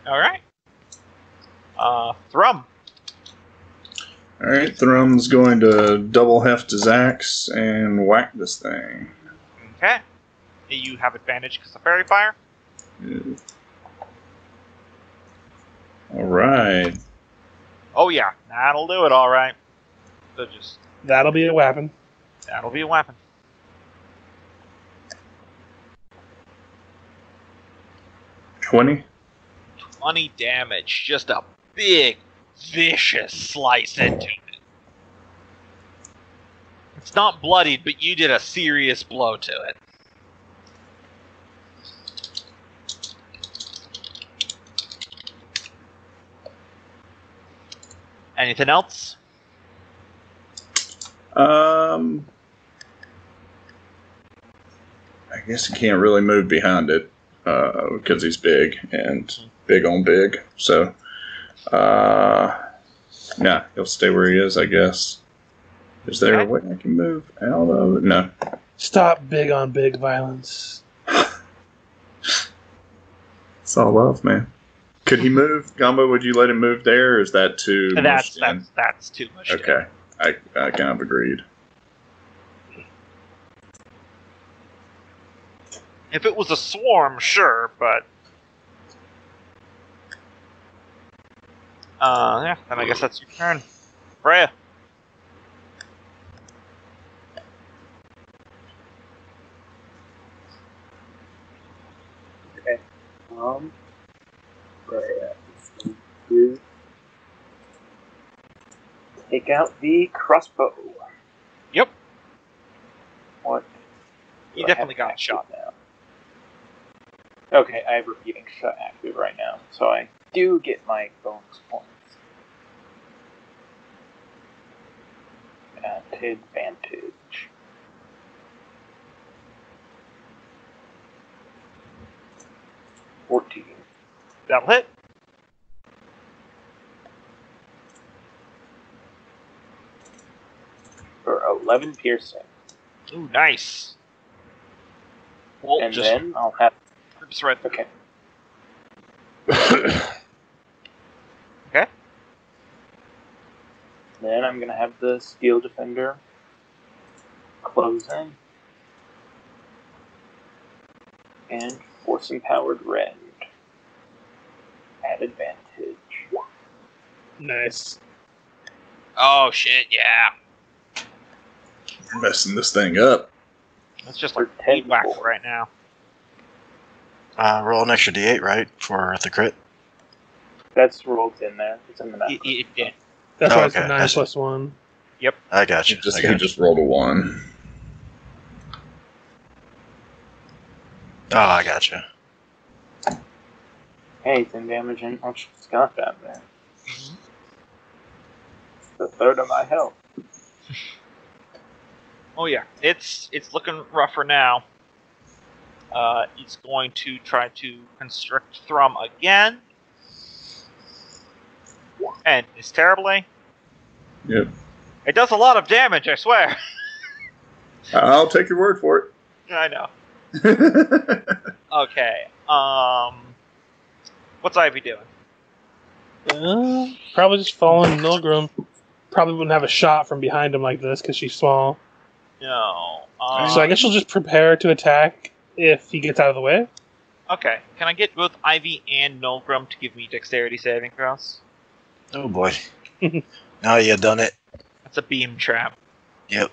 All right. Thrum. Alright, Thrum's going to double heft his axe and whack this thing. Okay. You have advantage because of fairy fire. Alright. Oh yeah, that'll do it. All right. So just That'll be a weapon. that'll be a weapon. 20. 20 damage. Just a big, vicious slice into it. It's not bloodied, but you did a serious blow to it. Anything else? I guess he can't really move behind it because he's big and big on big. So, yeah, he'll stay where he is, I guess. Is there a way I can move out of it? No. Stop big on big violence. It's all love, man. Could he move? Gombo, would you let him move there, or is that too That's much in? too much. Okay. I kind of agreed. If it was a swarm, sure, but yeah, then I guess that's your turn. Freya. Okay. Freya is going to take out the crossbow. Yep. What? You do I definitely have got a active shot. now? Okay, I have repeating shot active right now, so I do get my bonus points. At advantage. $14. That'll hit. For 11 piercing. Ooh, nice. Well, And just then I'll have... rips right. Okay. Okay. Then I'm going to have the Steel Defender close in. And Force Empowered Rend. At advantage. Nice. Oh shit! Yeah. You're messing this thing up. That's just For like a 10 whack more. right now. Roll an extra d8, right, for the crit? That's rolled in there. It's in the map. It did. That's Oh, why it's okay. a 9 That's- plus 1. I got you. He just rolled a 1. Oh, I gotcha. Hey, 10 damage and I'll just got that, man. It's the third of my health. Oh yeah, it's looking rougher now. It's going to try to constrict Thrum again. And it's terribly. Yep. It does a lot of damage, I swear. I'll take your word for it. I know. Okay. What's Ivy doing? Probably just following Nolgrim. Probably wouldn't have a shot from behind him like this because she's small. No. So I guess she'll just prepare to attack if he gets out of the way. Okay. Can I get both Ivy and Nolgrim to give me dexterity saving throws? Oh boy. Now you done it. That's a beam trap. Yep.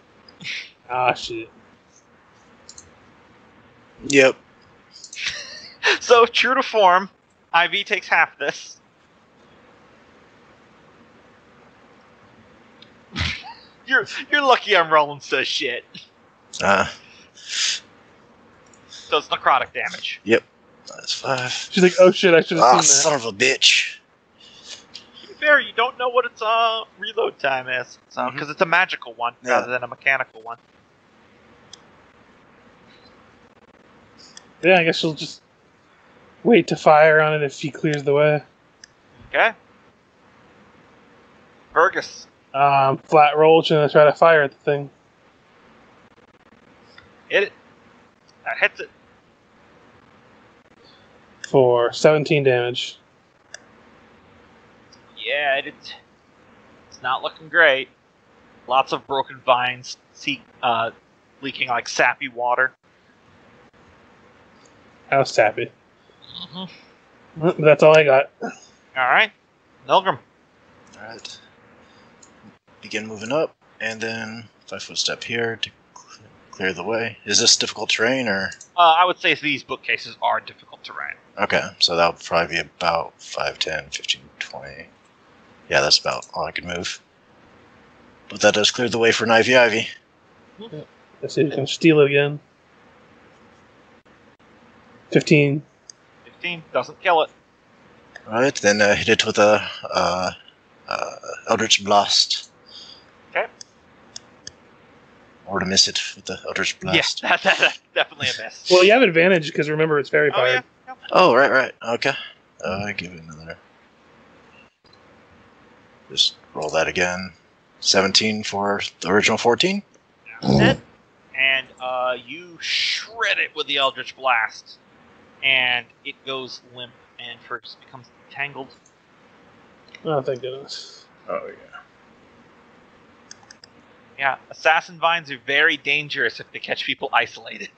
Ah, shit. Yep. So, true to form, Ivy takes half this. You're lucky I'm rolling so shit. So it's necrotic damage. Yep. That's 5. She's like, oh shit, I should have Ah, seen that. son of a bitch. To be fair, you don't know what its reload time is, so because it's a magical one rather than a mechanical one. Yeah, I guess she'll just wait to fire on it if he clears the way. Okay. Fergis. Flat roll, she's gonna try to fire at the thing. Hit it. That hits it. For 17 damage. Yeah, it's not looking great. Lots of broken vines, leaking like sappy water. How sappy. That's all I got. Alright. Nolgrim. Alright. Begin moving up, and then 5-foot step here to clear the way. Is this difficult terrain, or? I would say these bookcases are difficult terrain. Okay, so that would probably be about 5, 10, 15, 20. Yeah, that's about all I could move. But that does clear the way for an Ivy. Let's see if we can steal it again. 15. 15 doesn't kill it. Alright, then hit it with a Eldritch Blast. Okay. Or to miss it with the Eldritch Blast. Yeah, that's definitely a miss. Well, you have advantage because remember it's fairy Oh, fired. yeah. Yep. Oh, right. Okay. Give it another. Just roll that again. 17 for the original 14. That's it. And you shred it with the Eldritch Blast. And it goes limp and first becomes tangled. Oh, thank goodness. Oh, yeah. Yeah, assassin vines are very dangerous if they catch people isolated.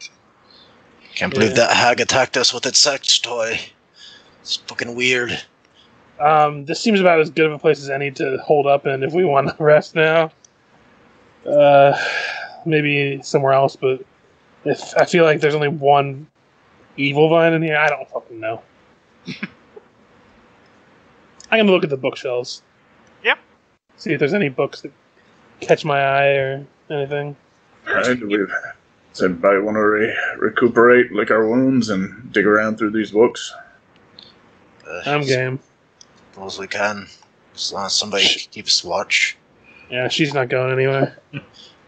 Can't believe that hag attacked us with its sex toy. It's fucking weird. This seems about as good of a place as any to hold up in if we want to rest now. Maybe somewhere else, but if I feel like there's only one evil vine in here, I don't fucking know. I'm gonna look at the bookshelves. Yep. See if there's any books that catch my eye or anything. Alright, we've said everybody want to recuperate, lick our wounds, and dig around through these books. I'm game. Suppose we can. As long as somebody keeps watch. Yeah, she's not going anywhere.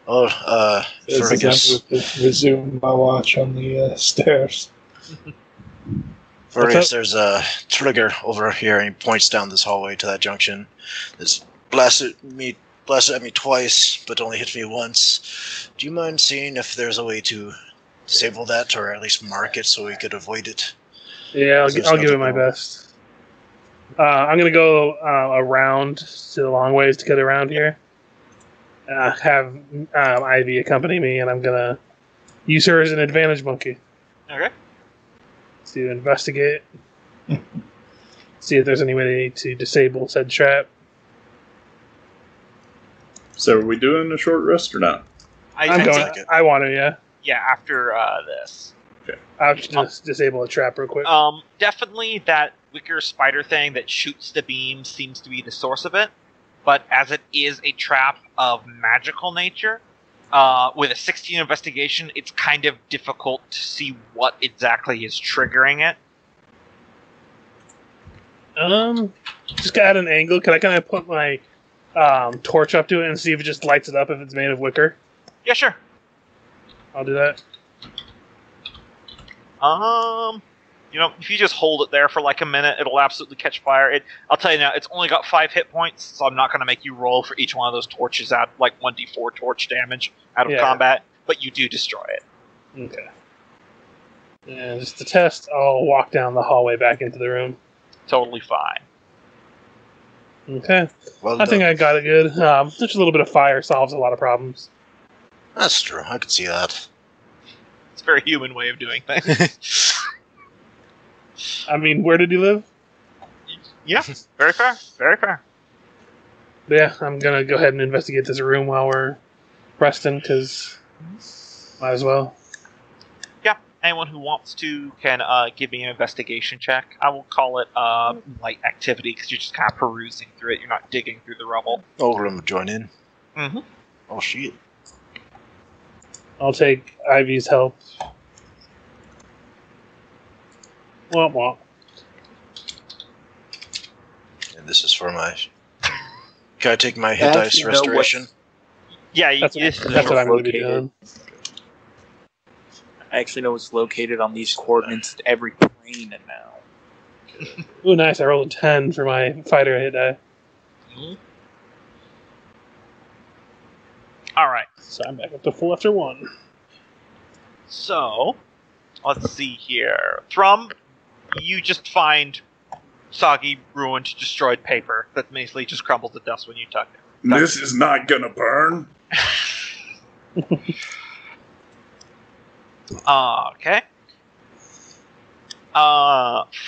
Oh, There's a guy Fergus. with the resume my watch on the stairs. Fergus, there's a trigger over here, and he points down this hallway to that junction. It's blasted at me twice, but only hit me once. Do you mind seeing if there's a way to disable that, or at least mark it so we could avoid it? Yeah, There's I'll give it nothing my wrong. best. I'm gonna go around to the long ways to get around here. Have Ivy accompany me, and I'm gonna use her as an advantage monkey Okay. to investigate. See if there's any way to disable said trap. So are we doing a short rest or not? I'm going. I want to. Yeah, Yeah, after this. I'll just disable a trap real quick. Definitely that wicker spider thing that shoots the beam seems to be the source of it. But as it is a trap of magical nature, with a 16 investigation, it's kind of difficult to see what exactly is triggering it. Just at an angle. Can I kind of put my torch up to it and see if it just lights it up if it's made of wicker? Yeah, sure. I'll do that. If you just hold it there for like a minute, it'll absolutely catch fire. I'll tell you now, it's only got 5 hit points, so I'm not going to make you roll for each one of those torches out, like 1d4 torch damage out of combat, but you do destroy it. Okay. And just to test, I'll walk down the hallway back into the room. Totally fine. Okay. Well I think I got it good. Just a little bit of fire solves a lot of problems. That's true. I could see that. It's a very human way of doing things. I mean, where did you live? Yeah, very fair. Very fair. Yeah, I'm going to go ahead and investigate this room while we're resting, because might as well. Yeah, anyone who wants to can give me an investigation check. I will call it light activity, because you're just kind of perusing through it. You're not digging through the rubble. Nolgrim would join in. Mm-hmm. Oh, shit. I'll take Ivy's help. Womp womp. And this is for my... Can I take my hit dice restoration? Yeah, That's what I'm going to be doing. I actually know it's located on these coordinates at every plane now. Ooh, nice. I rolled a 10 for my fighter hit die. Mm-hmm. Alright. So I'm back up to full after 1. So, let's see here. Thrum, you just find soggy, ruined, destroyed paper that basically just crumbled to dust when you touch it. This is not gonna burn. Okay.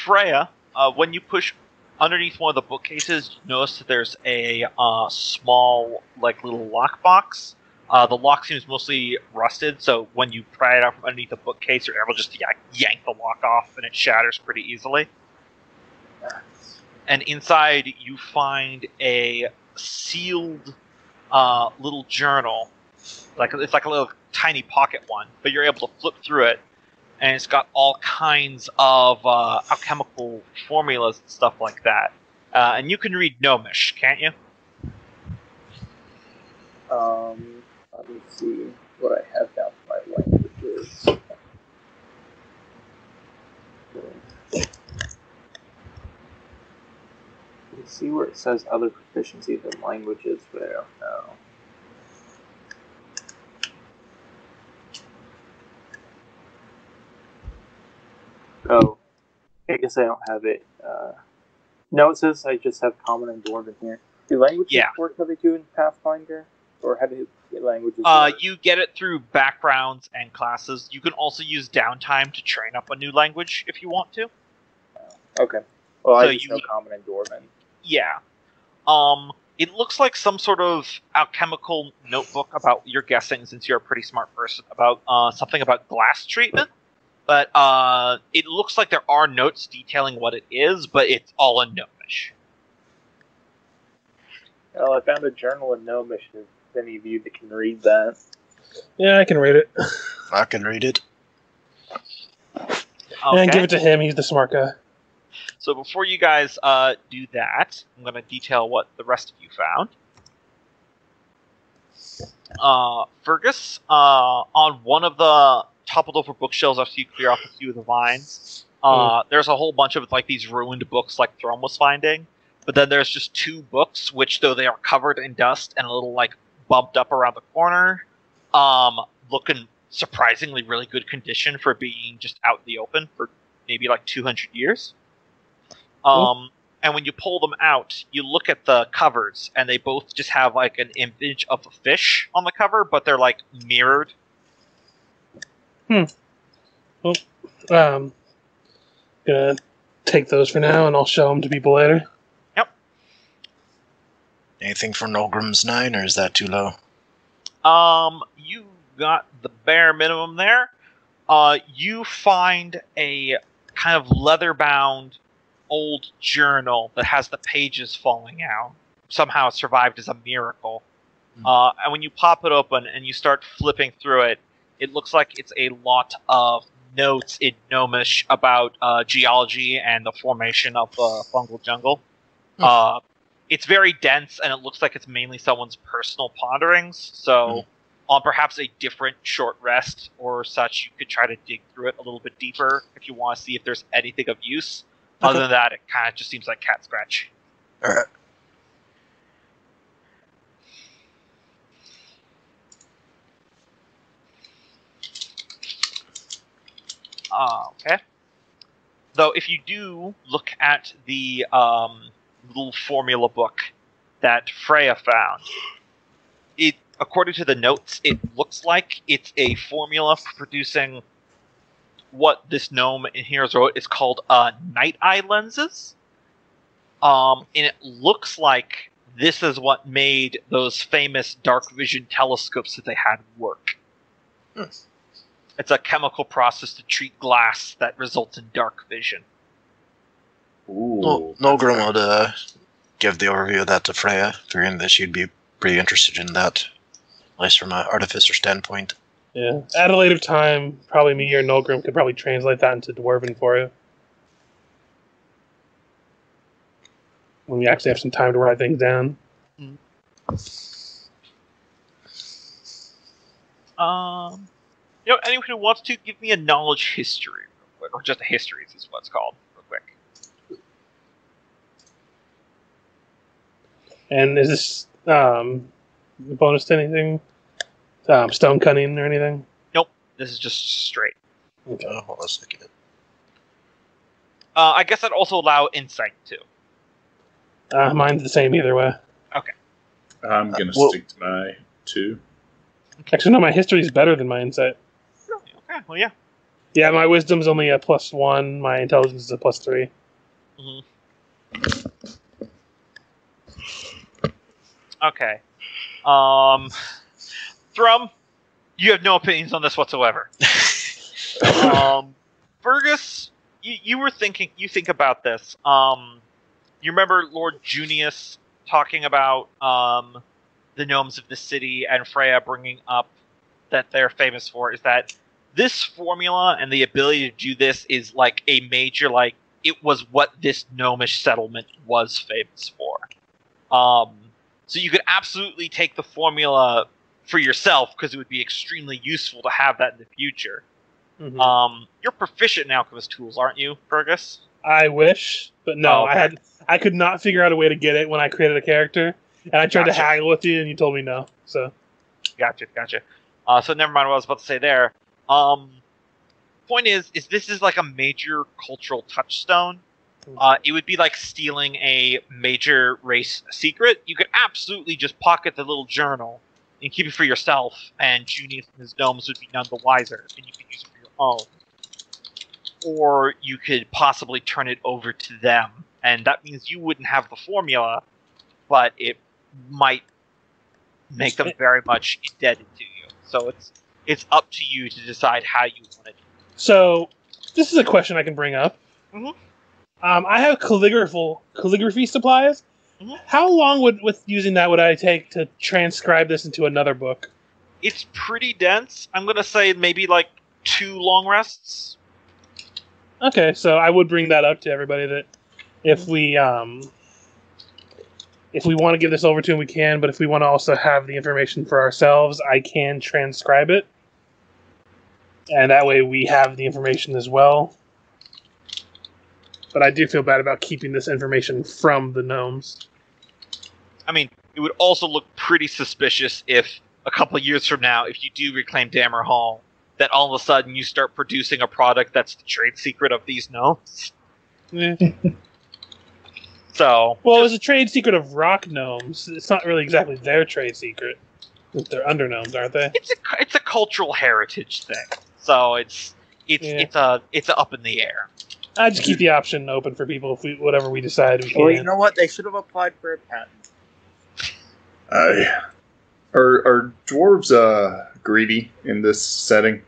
Freya, when you push underneath one of the bookcases, you notice that there's a small, little lockbox. The lock seems mostly rusted, so when you pry it out from underneath the bookcase, you're able just to yank the lock off, and it shatters pretty easily. And inside, you find a sealed little journal. It's like a little tiny pocket one, but you're able to flip through it, and it's got all kinds of alchemical formulas and stuff like that. And you can read Gnomish, can't you? Let me see what I have down for my languages. You see where it says other proficiencies in languages, but I don't know. Oh, I guess I don't have it. No, it says I just have Common and Dwarven here. Do languages work how they do in Pathfinder? Or how do languages work? You get it through backgrounds and classes. You can also use downtime to train up a new language if you want to. Okay. Well, So I just know Common and Dwarven. Yeah. It looks like some sort of alchemical notebook about, you're guessing since you're a pretty smart person, about something about glass treatment. But it looks like there are notes detailing what it is, but it's all in Gnomish. Well, I found a journal in Gnomish. If any of you that can read that. Yeah, I can read it. I can read it. Okay. And give it to him. He's the smart guy. So before you guys do that, I'm going to detail what the rest of you found. Fergis, on one of the toppled over bookshelves after you clear off a few of the vines, there's a whole bunch of these ruined books like Thrum was finding. But then there's just 2 books, which though they are covered in dust and a little bumped up around the corner, looking surprisingly really good condition for being just out in the open for maybe 200 years. And when you pull them out, you look at the covers, and they both just have an image of a fish on the cover, but they're mirrored. Well, gonna take those for now, and I'll show them to people later. Anything for Nolgrim's 9, or is that too low? You got the bare minimum there. You find a kind of leather-bound old journal that has the pages falling out. Somehow it survived as a miracle. And when you pop it open and you start flipping through it, it looks like it's a lot of notes in Gnomish about geology and the formation of the fungal jungle. It's very dense, and it looks like it's mainly someone's personal ponderings. So, on perhaps a different short rest or such, you could try to dig through it a little bit deeper if you want to see if there's anything of use. Other than that, it kind of just seems like cat scratch. All right. Okay. Though, if you do look at the little formula book that Freya found, it, according to the notes, it looks like it's a formula for producing what this gnome in here wrote is called night eye lenses. And it looks like this is what made those famous dark vision telescopes that they had work. It's a chemical process to treat glass that results in dark vision. Ooh. Nolgrim would give the overview of that to Freya, figuring that she'd be pretty interested in that, at least from an artificer standpoint. Yeah. At a later time, probably me or Nolgrim could probably translate that into Dwarven for you. When we actually have some time to write things down. Anyone who wants to give me a knowledge history real quick, or just a history is what it's called, real quick. And is this bonus to anything? Stone cutting or anything? Nope, this is just straight. Okay. Hold on a second. I guess I'd also allow insight too. Mine's the same either way. Okay. I'm going to stick to my 2. Actually, no, my history is better than my insight. Okay, well, yeah. Yeah, my wisdom's only a +1. My intelligence is a +3. Okay. Thrum, you have no opinions on this whatsoever. Fergis, you think about this. You remember Lord Junius talking about the gnomes of the city and Freya bringing up that they're famous for is that this formula and the ability to do this is like a major, like, it was what this gnomish settlement was famous for. So you could absolutely take the formula for yourself because it would be extremely useful to have that in the future. You're proficient in alchemist tools, aren't you, Fergus? I wish, but no, Oh, okay. I could not figure out a way to get it when I created a character, and I tried to haggle with you, and you told me no. So, Gotcha. So never mind what I was about to say there. Point is this is like a major cultural touchstone. It would be like stealing a major race secret. You could absolutely just pocket the little journal and keep it for yourself, and Junius and his gnomes would be none the wiser, and you could use it for your own. Or you could possibly turn it over to them, and that means you wouldn't have the formula, but it might make them very much indebted to you. So it's up to you to decide how you want it. So, this is a question I can bring up. I have calligraphy supplies. How long with using that would I take to transcribe this into another book? It's pretty dense. I'm going to say maybe like 2 long rests. Okay, so I would bring that up to everybody that if we want to give this over to him, we can, but if we want to also have the information for ourselves, I can transcribe it. And that way we have the information as well. But I do feel bad about keeping this information from the gnomes. I mean, it would also look pretty suspicious if a couple of years from now, if you do reclaim Dammerhall, that all of a sudden you start producing a product that's the trade secret of these gnomes. Yeah. So, well, it was a trade secret of rock gnomes. It's not really exactly their trade secret. They're under gnomes, aren't they? It's a cultural heritage thing. So it's up in the air. I just keep the option open for people if whatever we decide we can. Well, you know what? They should have applied for a patent. Are dwarves greedy in this setting?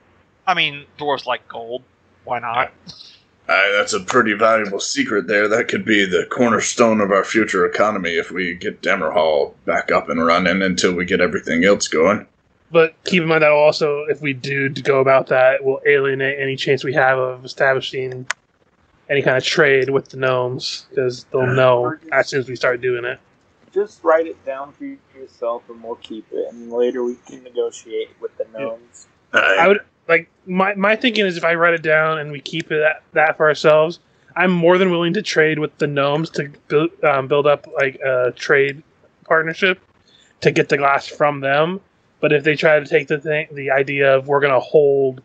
I mean, dwarves like gold. Why not? That's a pretty valuable secret there. That could be the cornerstone of our future economy if we get Dammerhall back up and running until we get everything else going. But keep in mind that also, if we do go about that, we'll alienate any chance we have of establishing any kind of trade with the gnomes, because they'll know as soon as we start doing it. Just write it down for yourself, and we'll keep it, and later we can negotiate with the gnomes. I would like my thinking is if I write it down and we keep it that for ourselves, I'm more than willing to trade with the gnomes to build up like a trade partnership to get the glass from them. But if they try to take the idea of we're going to hold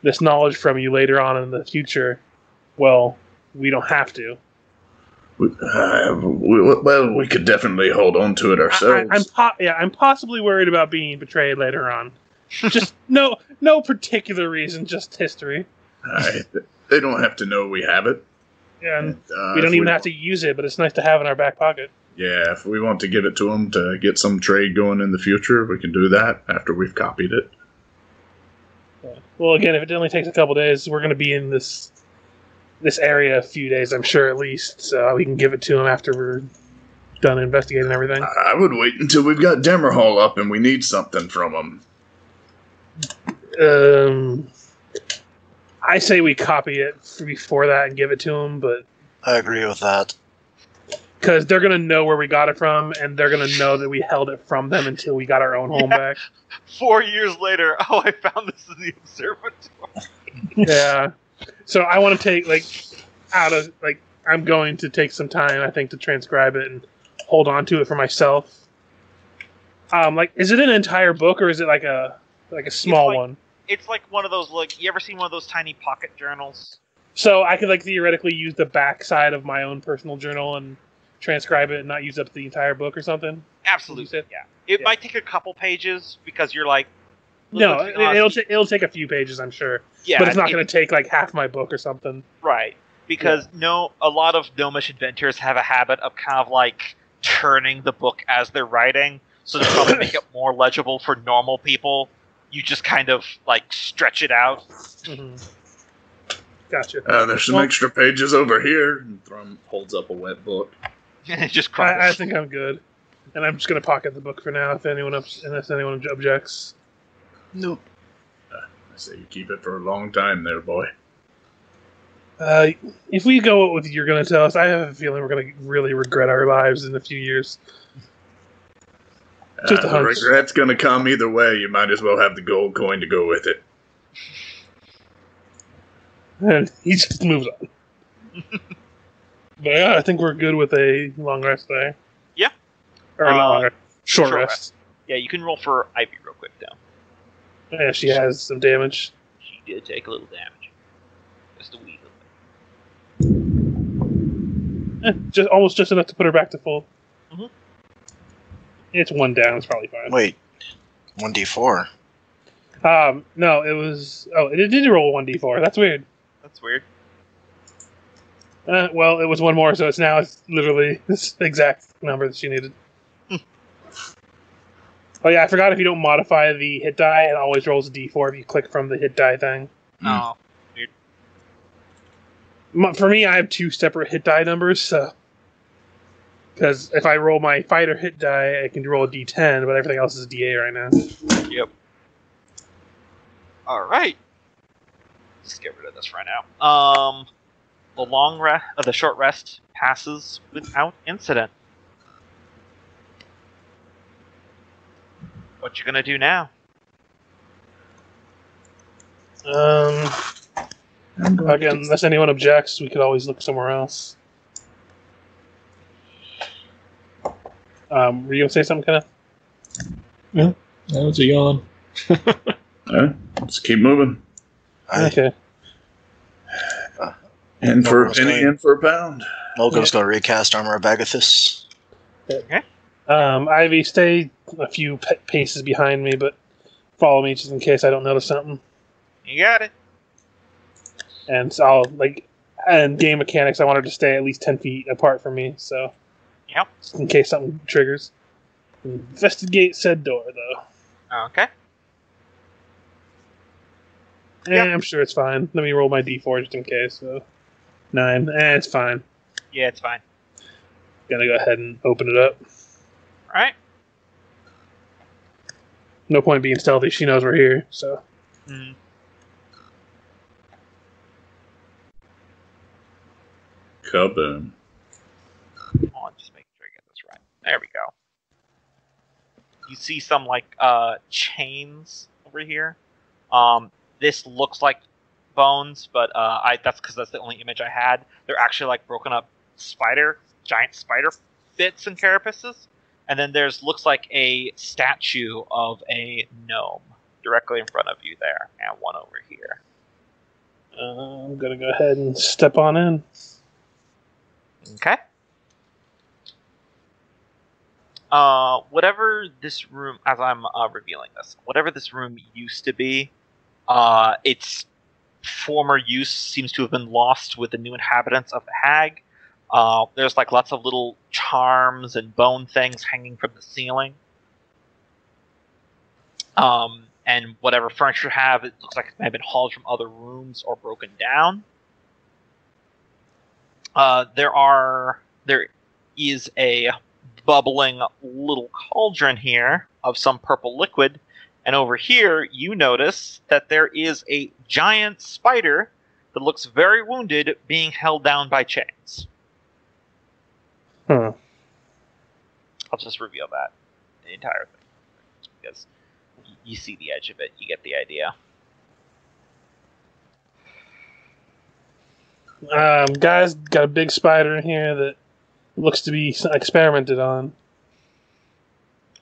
this knowledge from you later on in the future, well, we don't have to. Well, we could definitely hold on to it ourselves. I'm possibly worried about being betrayed later on. Just no particular reason, just history. They don't have to know we have it. Yeah, and we don't even have to use it, but it's nice to have in our back pocket. Yeah, if we want to give it to them to get some trade going in the future, we can do that after we've copied it. Yeah. Well, again, if it only takes a couple days, we're going to be in this area a few days, I'm sure, at least, so we can give it to them after we're done investigating everything. I would wait until we've got Dammerhall up and we need something from them. I say we copy it before that and give it to them, but I agree with that. Because they're going to know where we got it from, and they're going to know that we held it from them until we got our own home back. 4 years later, I found this in the observatory. Yeah. So I want to take, I'm going to take some time, I think, to transcribe it and hold on to it for myself. Is it an entire book, or is it like a small one? It's like one of those, you ever seen one of those tiny pocket journals? So I could, theoretically use the back side of my own personal journal and transcribe it and not use up the entire book or something? Absolutely, yeah. It might take a couple pages because you're like... No, it'll take a few pages, I'm sure. Yeah, but it's not going to take half my book or something. Right, because a lot of gnomish inventors have a habit of kind of turning the book as they're writing, so to probably make it more legible for normal people. You just kind of stretch it out. Mm-hmm. Gotcha. There's some extra pages over here. And Thrum holds up a wet book. Just I think I'm good, and I'm just going to pocket the book for now. Unless anyone objects. Nope. I say you keep it for a long time, there, boy. If we go with you're going to tell us, I have a feeling we're going to really regret our lives in a few years. Just a hunch. The regret's going to come either way. You might as well have the gold coin to go with it. And he just moves on. But yeah, I think we're good with a long rest there. Yeah. Or not long rest. Short rest. Yeah, you can roll for Ivy real quick, though. Yeah, she has some damage. She did take a little damage. Just a wee little bit. Just enough to put her back to full. Mm-hmm. It's one down. It's probably fine. Wait, 1d4. No, it was... Oh, it did roll 1d4. That's weird. That's weird. Well, it was one more, so it's literally this exact number that she needed. Oh yeah, I forgot if you don't modify the hit die, it always rolls a d4 if you click from the hit die thing. Oh, weird. For me, I have two separate hit die numbers, so... Because if I roll my fighter hit die, I can roll a d10, but everything else is a d8 right now. Yep. Alright. Let's get rid of this right now. The short rest passes without incident. What you gonna do now? Again, unless anyone objects, we could always look somewhere else. Were you gonna say something, Kenneth? Yeah, that was a yawn. Alright, let's keep moving. Okay. In for a penny, in for a pound. Nolgrim's going to recast Armor of Agathis. Okay. Ivy, stay a few paces behind me, but follow me just in case I don't notice something. You got it. And so and game mechanics, I want her to stay at least 10 feet apart from me, so... Yep. Just in case something triggers. Investigate said door, though. Okay. Yeah, I'm sure it's fine. Let me roll my d4 just in case, so... 9. It's fine. Yeah, it's fine. Gonna go ahead and open it up. All right. No point being stealthy. She knows we're here, so. Mm. Kaboom. Oh, I'm just making sure I get this right. There we go. You see some chains over here. This looks like bones, but that's because that's the only image I had. They're actually like broken up giant spider bits and carapaces. And then looks like a statue of a gnome directly in front of you there, and one over here. I'm gonna go ahead and step on in. Okay. Whatever this room, as I'm revealing this, whatever this room used to be, its former use seems to have been lost with the new inhabitants of the Hag. There's like lots of little charms and bone things hanging from the ceiling. And whatever furniture you have, it looks like it may have been hauled from other rooms or broken down. There is a bubbling little cauldron here of some purple liquid, and over here you notice that there is a giant spider that looks very wounded being held down by chains. Huh. I'll just reveal that, the entire thing, because you see the edge of it, you get the idea. Guys, got a big spider in here that looks to be experimented on.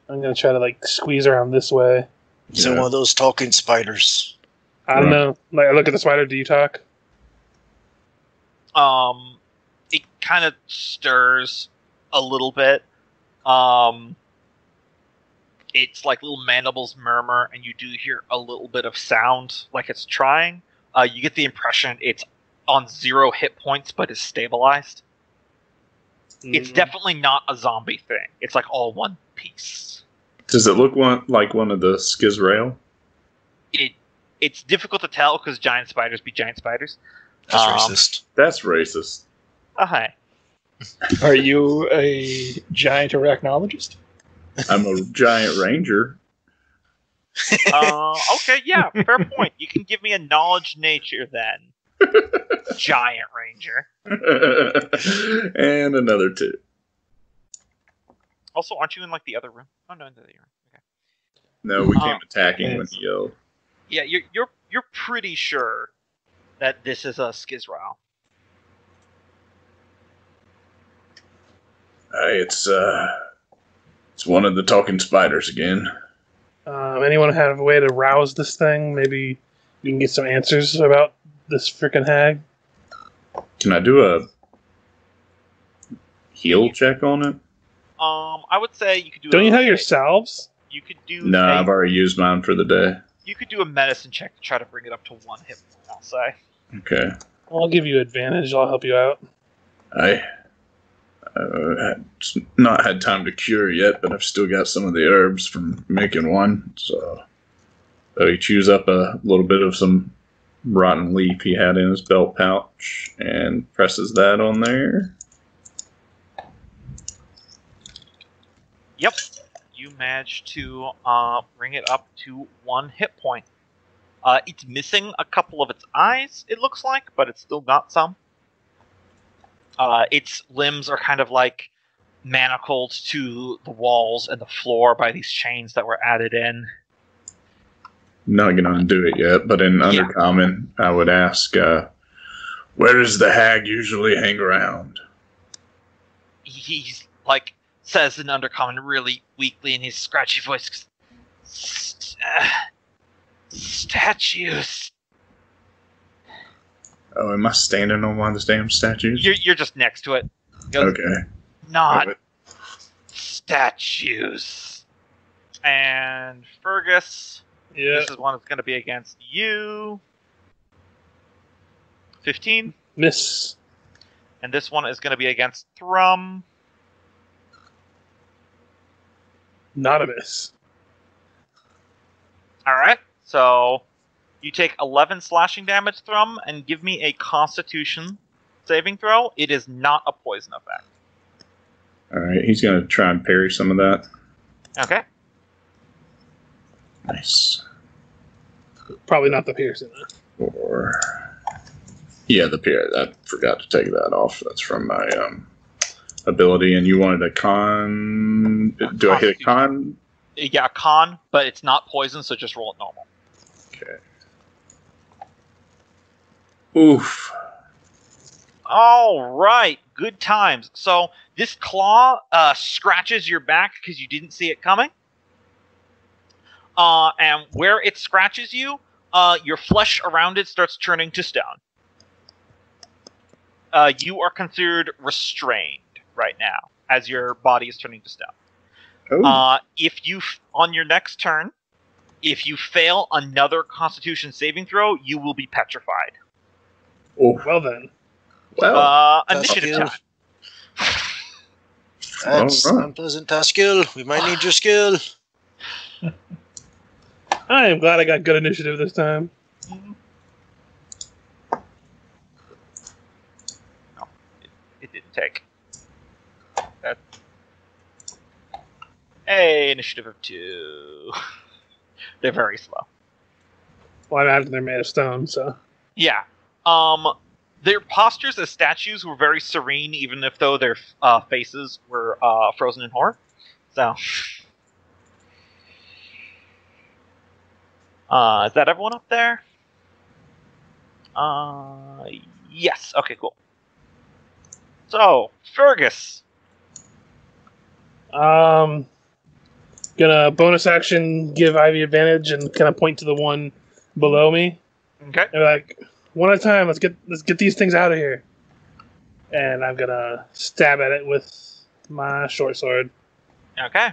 I'm gonna try to squeeze around this way. Is it one of those talking spiders? I don't know. I look at the spider. Do you talk? It kind of stirs a little bit. It's like little mandibles murmur, and you do hear a little bit of sound, like it's trying. You get the impression it's on 0 hit points, but is stabilized. It's definitely not a zombie thing. It's like all one piece. Does it look like one of the Skizrael? It's difficult to tell because giant spiders be giant spiders. That's racist. That's racist. Hi. Are you a giant arachnologist? I'm a giant ranger. Okay, yeah, fair point. You can give me a knowledge nature then. Giant ranger. And another 2. Also, aren't you in the other room? Oh no, in the other room. Okay. No, we came attacking when he yelled. Yeah, you're pretty sure that this is a Skizrael. It's one of the talking spiders again. Anyone have a way to rouse this thing? Maybe we can get some answers about this freaking hag. Can I do a heal check on it? I would say you could do. Don't you have your salves? You could do. No, I've already used mine for the day. You could do a medicine check to try to bring it up to 1 hit point, I'll say. Okay. I'll give you advantage. I'll help you out. I not had time to cure yet, but I've still got some of the herbs from making one. So he chews up a little bit of some rotten leaf he had in his belt pouch and presses that on there. Yep. You managed to bring it up to 1 hit point. It's missing a couple of its eyes, it looks like, but it's still got some. Its limbs are kind of manacled to the walls and the floor by these chains that were added in. Not going to undo it yet, but in Undercommon, I would ask, where does the hag usually hang around? He's says in Undercommon really weakly in his scratchy voice, statues. Oh, am I standing on one of the damn statues? You're just next to it. Goes, okay. Not statues. And Fergis, this is one that's going to be against you. 15. Miss. And this one is going to be against Thrum. Not a miss. Alright, so you take 11 slashing damage, Thrum, and give me a Constitution saving throw. It is not a poison effect. All right, he's going to try and parry some of that. Okay. Nice. Probably not the piercing. Or yeah, the parry. I forgot to take that off. That's from my ability. And you wanted a con? Do I hit a con? Yeah, con, but it's not poison, so just roll it normal. Okay. Oof. All right, good times. So this claw scratches your back because you didn't see it coming. And where it scratches you, your flesh around it starts turning to stone. You are considered restrained right now, as your body is turning to stone. Oh. If you, on your next turn, if you fail another Constitution saving throw, you will be petrified. Oh. Well then. Well, initiative time. That's All right. unpleasant, Taskill. We might need your skill. I am glad I got good initiative this time. No, it didn't take. That. Hey, initiative of 2. They're very slow. Well, I imagine they're made of stone, so. Yeah. Their postures as statues were very serene, even if though their faces were frozen in horror. So, is that everyone up there? Yes. Okay, cool. So, Fergis. Gonna bonus action give Ivy advantage and kind of point to the one below me. Okay. And like, one at a time. Let's get these things out of here. And I'm gonna stab at it with my short sword. Okay.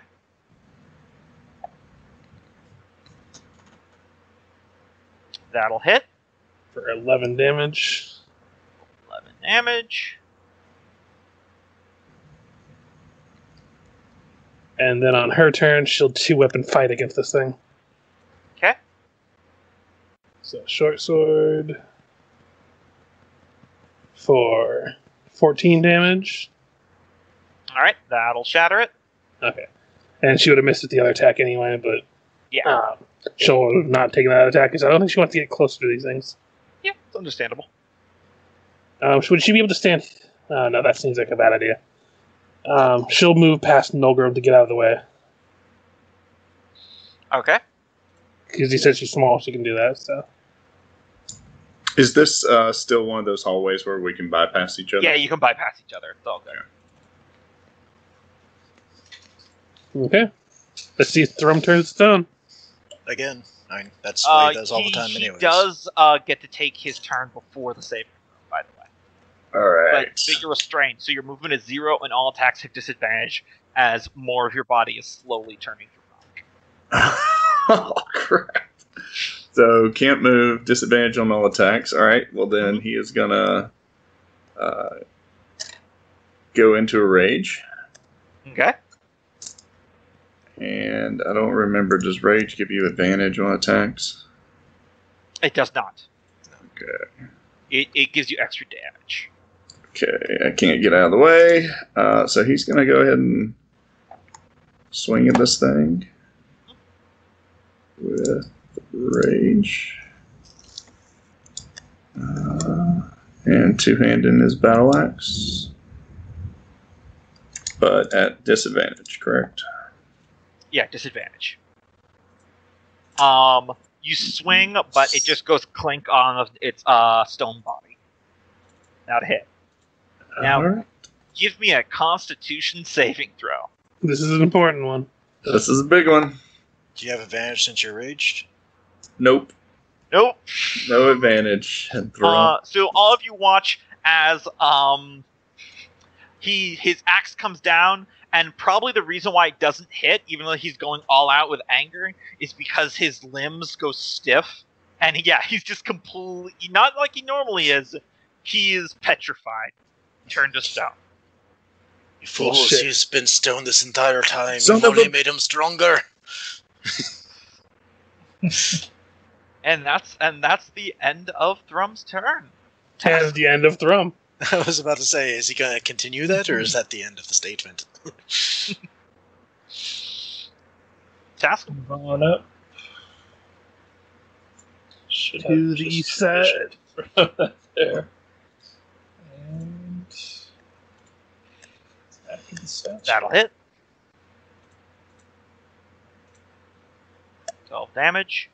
That'll hit. For 11 damage. 11 damage. And then on her turn, she'll 2-weapon fight against this thing. Okay. So short sword for 14 damage. Alright, that'll shatter it. Okay. And she would have missed it the other attack anyway, but Yeah. she'll not take that attack because I don't think she wants to get closer to these things. Yeah, it's understandable. Would she be able to stand? No, that seems like a bad idea. She'll move past Nolgrim to get out of the way. Okay. Because he said she's small, she can do that, so. Is this still one of those hallways where we can bypass each other? Yeah, you can bypass each other. It's all good. Okay. Let's see if Thrum turns stone. Again, that's what he does all the time He anyways. does get to take his turn before the saving throw, by the way. All right. But you're restrained, so your movement is 0 and all attacks have disadvantage as more of your body is slowly turning to rock. Oh, crap. So, can't move, disadvantage on all attacks. All right, well then he is going to go into a rage. Okay. And I don't remember, does rage give you advantage on attacks? It does not. Okay. It gives you extra damage. Okay, I can't get out of the way. So he's going to go ahead and swing at this thing with rage. And two-handing his battle axe. But at disadvantage, correct? Yeah, disadvantage. You swing, but it just goes clink on its stone body. Now to hit. Now, All right. give me a Constitution saving throw. This is an important one. This is a big one. Do you have advantage since you're raged? Nope. Nope. No advantage. So all of you watch as his axe comes down, and probably the reason why it doesn't hit, even though he's going all out with anger, is because his limbs go stiff, and he's just completely not like he normally is. He is petrified, turned to stone. You fools, Bullshit. he's been stoned this entire time. Son You've of only a- made him stronger. And that's the end of Thrum's turn. And the end of Thrum. I was about to say, is he going to continue that, or is that the end of the statement? Task. Move on up. Should To have the just side. throw that there. And back to the statue. That'll hit. 12 damage.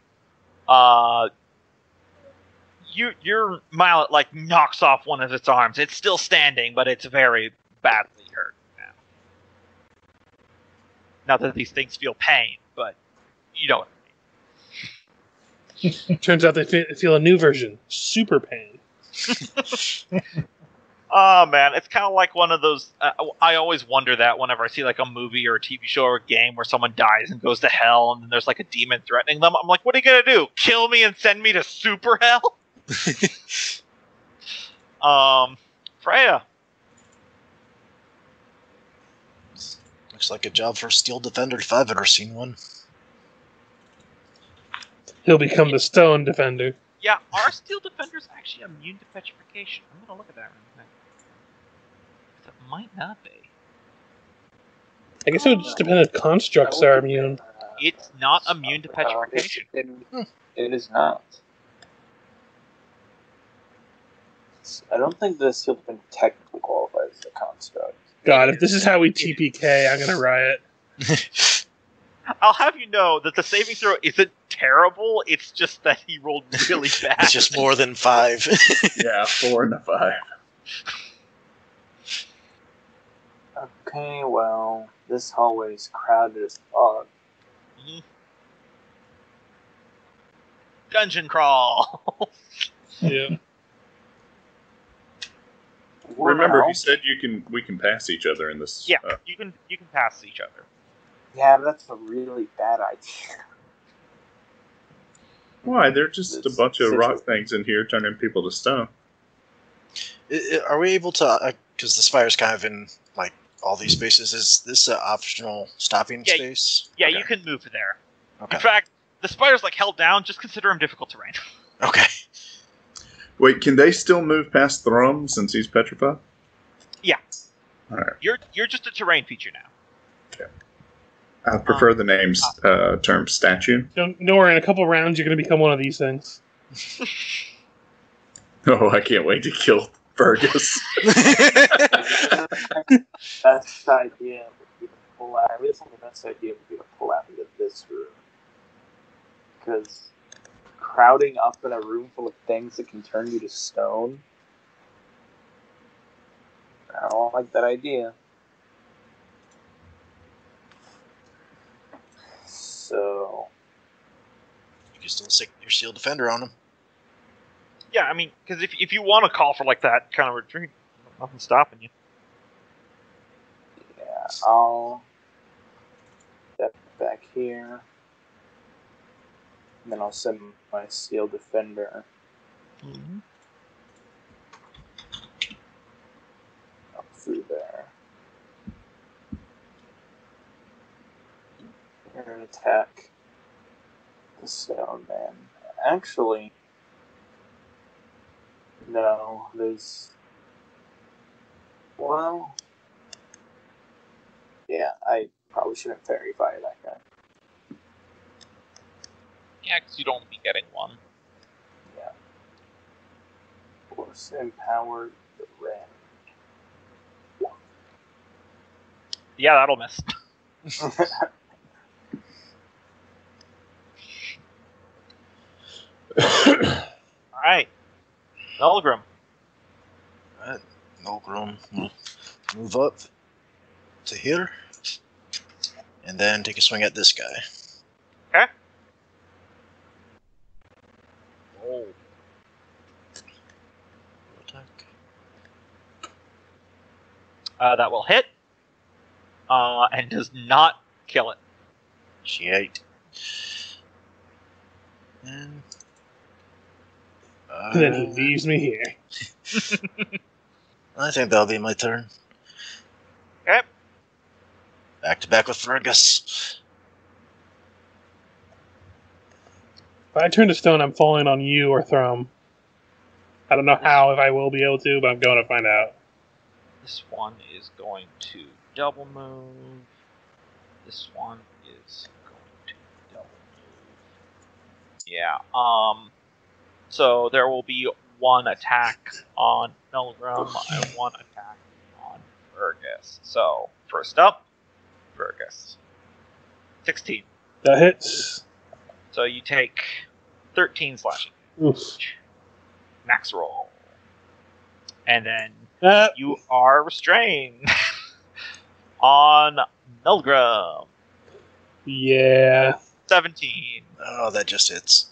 Your mallet like knocks off one of its arms. It's still standing, but it's very badly hurt now. Not that these things feel pain, but you know what I mean. Turns out they feel a new version. Super pain. Oh man, it's kind of like one of those. I always wonder that whenever I see like a movie or a TV show or a game where someone dies and goes to hell, and then there's like a demon threatening them. I'm like, what are you gonna do? Kill me and send me to super hell? Freya. Looks like a job for a Steel Defender if I've ever seen one. He'll become the Stone Defender. Yeah, are Steel Defenders actually immune to petrification? I'm gonna look at that right now. It might not be. I guess it would just depend if constructs are immune. It's not immune to petrification. It is not. I don't think the Steel Defender technically qualifies as a construct. God, if this is how we TPK, I'm gonna riot. I'll have you know that the saving throw isn't terrible. It's just that he rolled really bad. It's just more than 5. Yeah, 4 and a 5. Okay, well, this hallway is crowded as fuck. Mhm. Dungeon crawl. Yeah. Remember, Wow. he said we can pass each other in this. Yeah, you can pass each other. Yeah, but that's a really bad idea. Why? They're just a bunch of It's- rock things in here turning people to stone. Are we able to, because the spire's kind of in, like, all these spaces, is this an optional stopping Yeah, space? Yeah, Okay. you can move there. Okay. In fact, the spider's like held down. Just consider him difficult terrain. Okay. Wait, can they still move past Thrum since he's petrified? Yeah. Alright. You're just a terrain feature now. I prefer the name's term statue. Don't worry, in a couple rounds, you're gonna become one of these things. Oh, I can't wait to kill Fergus. Best idea would be to pull out. I really think the best idea would be to pull out into this room. Because crowding up in a room full of things that can turn you to stone. I don't like that idea. So. You can still stick your Steel Defender on him. Yeah, I mean, because if you want to call for like that kind of retreat, nothing's stopping you. Yeah, I'll step back here. And then I'll send my Steel Defender up through there. We're gonna attack the Stone Man. Actually, no, there's. Well. Yeah, I probably shouldn't fairy fire that guy. Yeah, because you don't be getting one. Yeah. Force empowered the red. Yeah, that'll miss. All right, Nolgrim. Alright, Nolgrim will move up to here. And then take a swing at this guy. Okay. Oh. Attack. That will hit. And does not kill it. Shite. And And then he leaves me here. I think that'll be my turn. Okay. Back to back with Fergus. If I turn to stone, I'm falling on you or Thrum. I don't know how, if I will be able to, but I'm going to find out. This one is going to double move. This one is going to double move. Yeah. So there will be one attack on Nolgrim and one attack on Fergis. So first up, Fergis. 16. That hits. So you take 13 slashing. Oof. Max roll. And then Uh, you are restrained on Nolgrim. Yeah. 17. Oh, that just hits.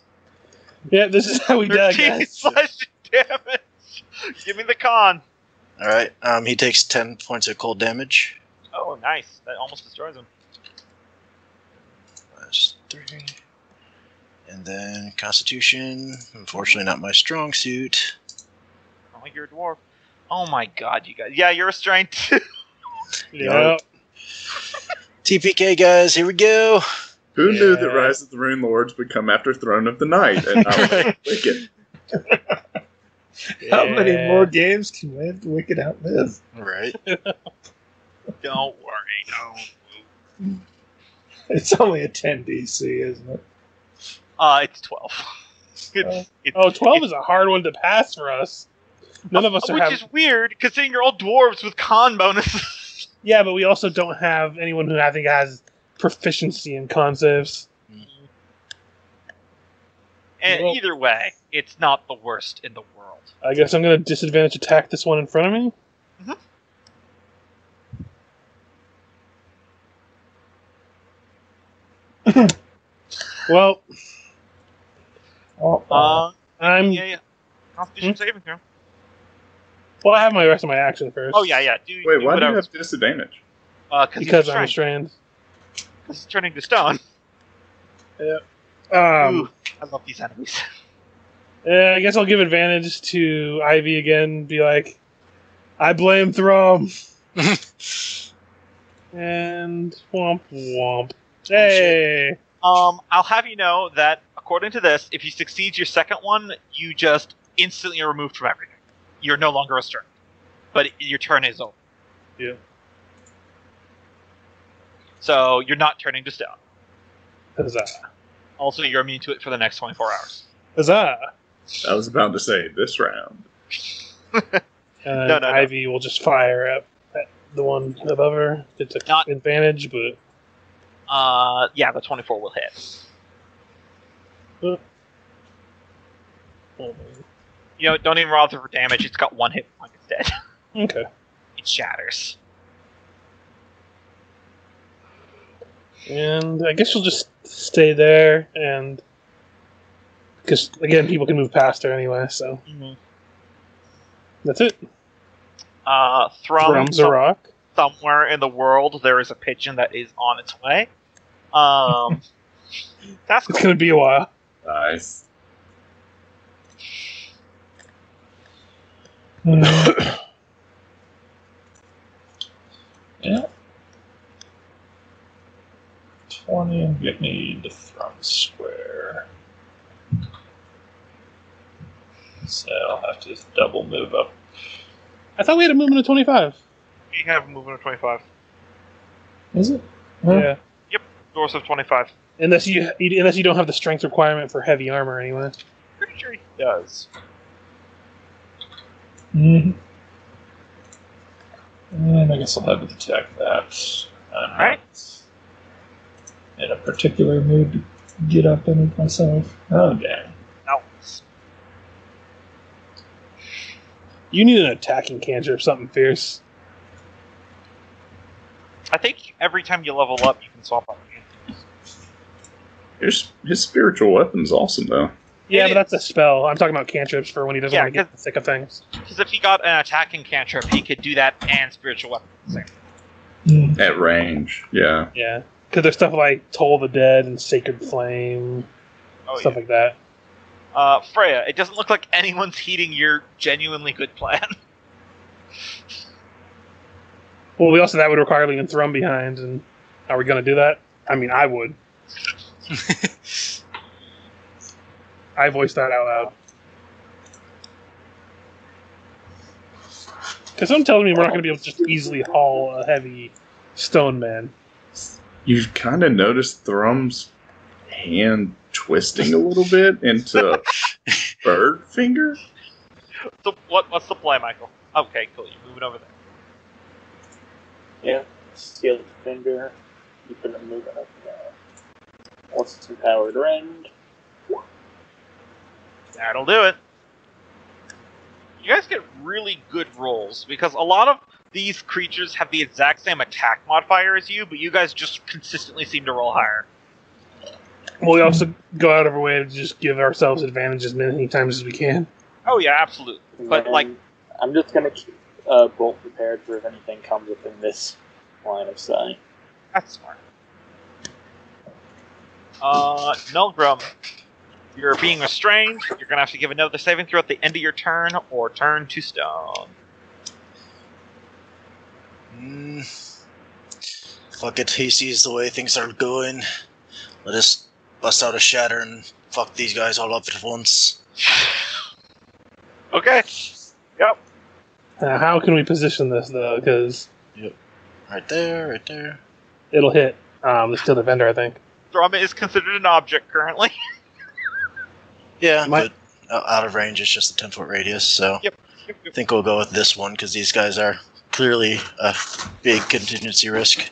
Yeah, this is how we die, 13 guys. slashing damage. Give me the con. All right. He takes 10 points of cold damage. Oh, nice. That almost destroys him. Plus 3. And then Constitution. Unfortunately, not my strong suit. Oh, you're a dwarf. Oh my god, you guys. Yeah, you're restrained too. Yeah. TPK, guys. Here we go. Who knew that Rise of the Rune Lords would come after Throne of the Night and not Wicked? How many more games can Wicked outlive? Right. Don't worry, don't. It's only a 10 DC, isn't it? It's 12. It's 12 is a hard one to pass for us. None of us are which is weird, considering you're all dwarves with con bonuses. Yeah, but we also don't have anyone who I think has proficiency in con saves. And either way, it's not the worst in the world. I guess I'm going to disadvantage attack this one in front of me. Well, I'm. Yeah. Constitution saving throw. Well, I have my rest of my action first. Oh, yeah. Wait, why do you have disadvantage? Because I'm restrained. Because it's turning to stone. Yeah. Ooh, I love these enemies. Yeah, I guess I'll give advantage to Ivy again. Be like, I blame Thrum. And womp womp. Hey. I'll have you know that according to this, if you succeed your second one, you just instantly are removed from everything. You're no longer restrained. But your turn is over. Yeah. So you're not turning to stone. Huzzah. Also, you're immune to it for the next 24 hours. Huzzah. I was about to say this round. No. Ivy will just fire at the one above her. It's an advantage, but... yeah, the 24 will hit. You know, don't even roll for damage. It's got one hit point instead. Okay. It shatters. And I guess she'll just stay there, and... Because, again, people can move past her anyway, so... Mm-hmm. That's it. Thrum's a rock. Somewhere in the world, there is a pigeon that is on its way. That's cool. It's going to be a while. Nice. Yeah. 20 and get me to Thrum Square. So I'll have to double move up. I thought we had a movement of 25. You have a movement of 25. Is it? Yeah. Yep, doors of 25. Unless you don't have the strength requirement for heavy armor anyway. Pretty sure he does. Mm-hmm. And I guess I'll have to check that. I'm Alright. not in a particular mood to get up in it myself. Oh, damn. No. You need an attacking cantrip, something fierce. I think every time you level up, you can swap out His spiritual weapon's awesome, though. Yeah, but that's a spell. I'm talking about cantrips for when he doesn't want to get in the thick of things. Because if he got an attacking cantrip, he could do that and spiritual weapon at the same time. At range, yeah. Yeah. Because there's stuff like Toll the Dead and Sacred Flame, stuff like that. Freya, it doesn't look like anyone's heeding your genuinely good plan. Well, we also that would require leaving Thrum behind, and are we going to do that? I mean, I would. I voiced that out loud. Because someone tells me we're not going to be able to just easily haul a heavy stone man. You kind of notice Thrum's hand twisting a little bit into bird finger. So what's the play, Michael? Okay, cool. You're moving over there. Yeah, Steel Defender. Keeping them moving up now. What's the powered rend? That'll do it. You guys get really good rolls because a lot of these creatures have the exact same attack modifier as you, but you guys just consistently seem to roll higher. Well, we also go out of our way to just give ourselves advantage as many times as we can. Oh yeah, absolutely. But And like, I'm just gonna keep bolt prepared for if anything comes within this line of sight. that's smart. Nolgrim, you're being restrained. You're gonna have to give another saving throw at the end of your turn, or turn to stone. Fuck it, he sees the way things are going. Let us bust out a shatter and fuck these guys all up at once. Okay. Yep. How can we position this, though? Because Right there. it'll hit the Steel Defender, I think. Thrum is considered an object currently. Yeah, but out of range, it's just a 10-foot radius, so Yep. I think we'll go with this one, because these guys are clearly a big contingency risk.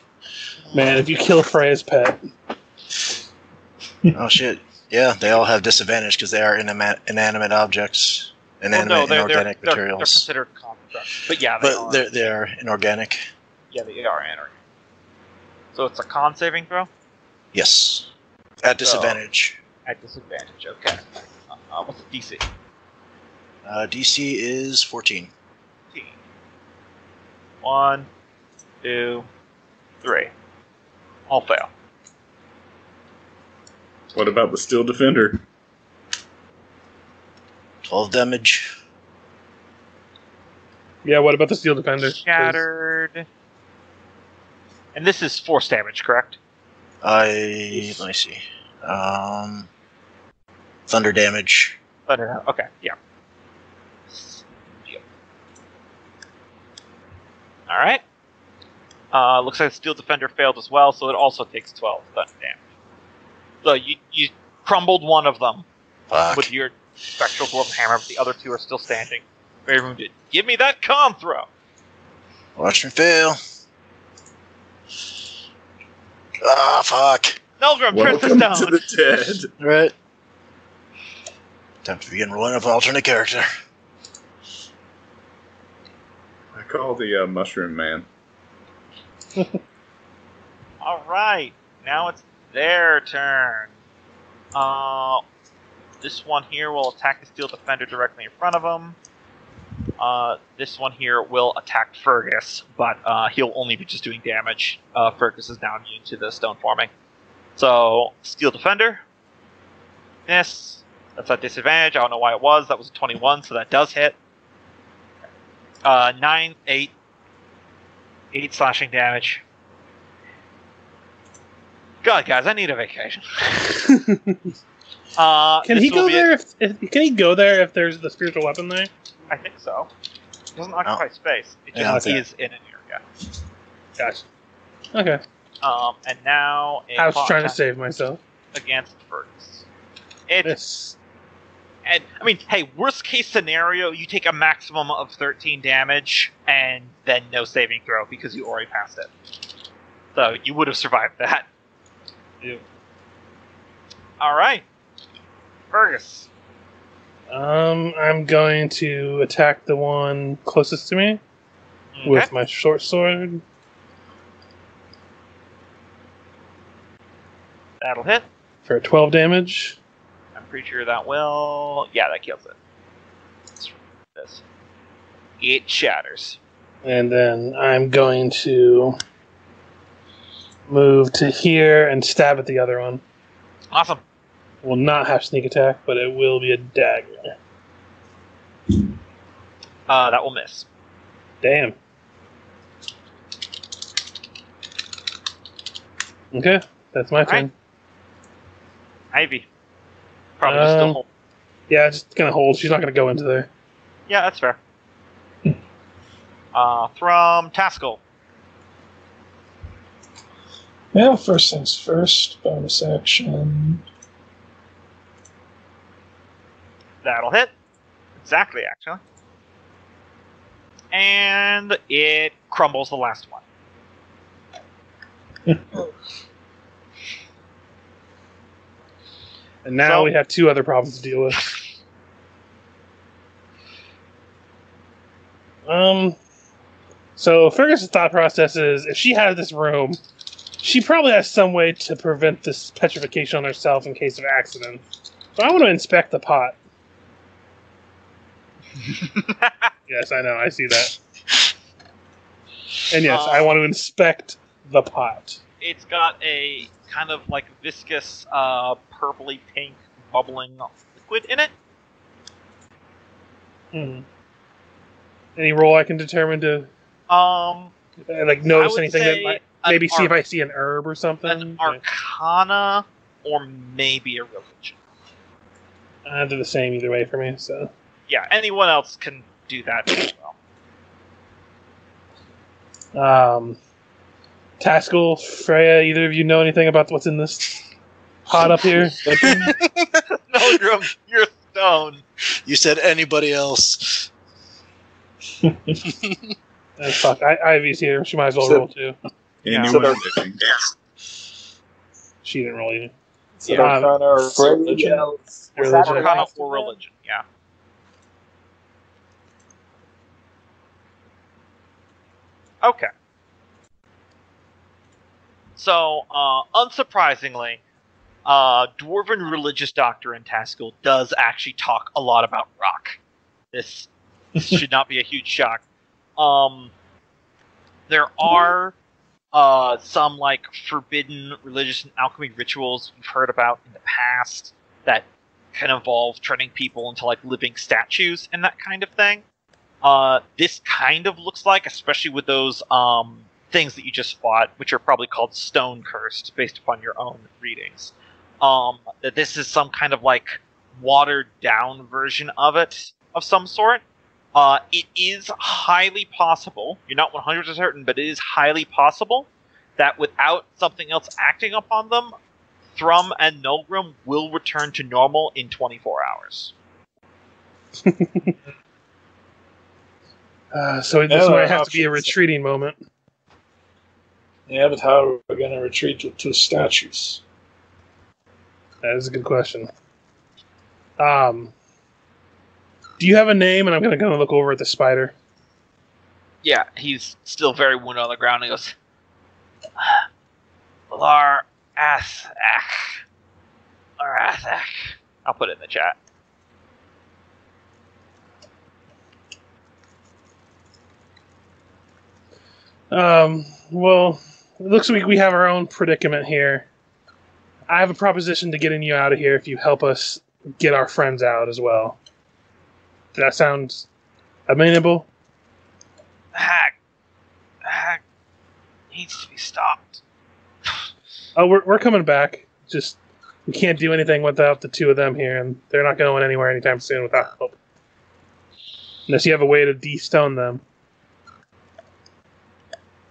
Man, if you kill Freya's pet... Oh shit. Yeah, they all have disadvantage because they are inanimate objects. Inanimate inorganic they're materials. considered constructs. But yeah, But they are inorganic. Yeah, they are inorganic. So it's a con saving throw? Yes. At disadvantage. At disadvantage, okay. What's the DC? DC is 14. 1, 2, 3. All fail. What about the Steel Defender? 12 damage. Yeah, what about the Steel Defender? Shattered. And this is force damage, correct? Let me see. Thunder damage. Thunder. Okay, yeah. All right. Looks like the Steel Defender failed as well, so it also takes 12 thunder damage. So you crumbled one of them with your Spectral Dwarf Hammer, but the other two are still standing. Very wounded. Give me that con throw! Watch me fail. Ah, fuck. Nolgrim turns to Welcome stone. to the dead. Right. Time to begin rolling up an alternate character. I call the Mushroom Man. All right, now it's their turn. This one here will attack the Steel Defender directly in front of him. This one here will attack Fergis, but he'll only be just doing damage. Fergis is now immune to the stone forming. So, Steel Defender. Yes, that's at disadvantage. I don't know why it was. That was a 21, so that does hit. 9, 8 slashing damage. God, guys, I need a vacation. Can he go there? Can he go there if there's the spiritual weapon there? I think so. It doesn't occupy space. It Yeah, just okay. is in an area. Gotcha. Okay. And now I was trying to save myself. against Fergus. It's Yes. and I mean, hey, worst case scenario, you take a maximum of 13 damage and then no saving throw because you already passed it. So you would have survived that. Yeah. All right, Fergus. I'm going to attack the one closest to me with my short sword. That'll hit. For 12 damage. I'm pretty sure that will. Yeah, that kills it. Let's try this. It shatters. And then I'm going to move to here and stab at the other one. Awesome. Will not have sneak attack, but it will be a dagger. That will miss. Damn. Okay, that's my turn. Ivy. Probably just still hold. Yeah, just gonna hold. She's not gonna go into there. Yeah, that's fair. Thrum, Taskill. Yeah, first things first. Bonus action. That'll hit. Exactly, actually. And it crumbles the last one. And now we have 2 other problems to deal with. So Fergus' thought process is, if she has this room, she probably has some way to prevent this petrification on herself in case of accident. So I want to inspect the pot. Yes, I know, I see that. And yes, I want to inspect the pot. It's got a kind of like viscous, purpley pink bubbling liquid in it. Any role I can determine to notice anything that might maybe see if I see an herb or something? An arcana or maybe a religion. They're the same either way for me, so. Yeah, anyone else can do that as well. Taskill, Freya, either of you know anything about what's in this pot up here? Nolgrim, you're stoned. You said anybody else. Fuck, Ivy's here. She might as well roll too. Anyone She didn't roll either. So Arcana or religion? Arcana or religion, yeah. Okay. So, unsurprisingly, Dwarven religious doctor in Taskill does actually talk a lot about rock. This should not be a huge shock. There are some like forbidden religious and alchemy rituals we've heard about in the past that can involve turning people into like living statues and that kind of thing. This kind of looks like, especially with those things that you just fought, which are probably called stone cursed based upon your own readings, that this is some kind of like watered down version of it of some sort. It is highly possible, you're not 100% certain, but it is highly possible that without something else acting upon them, Thrum and Nolgrim will return to normal in 24 hours. So this might have to be a retreating moment. Yeah, but how are we going to retreat to statues? That is a good question. Do you have a name? And I'm going to go look over at the spider. Yeah, he's still very wounded on the ground. He goes, Lar Athak. I'll put it in the chat. Well, it looks like we have our own predicament here. I have a proposition to getting you out of here if you help us get our friends out as well. Does that sound amenable? Hag needs to be stopped. Oh, we're coming back. Just, we can't do anything without the 2 of them here, and they're not going anywhere anytime soon without help. Unless you have a way to de-stone them.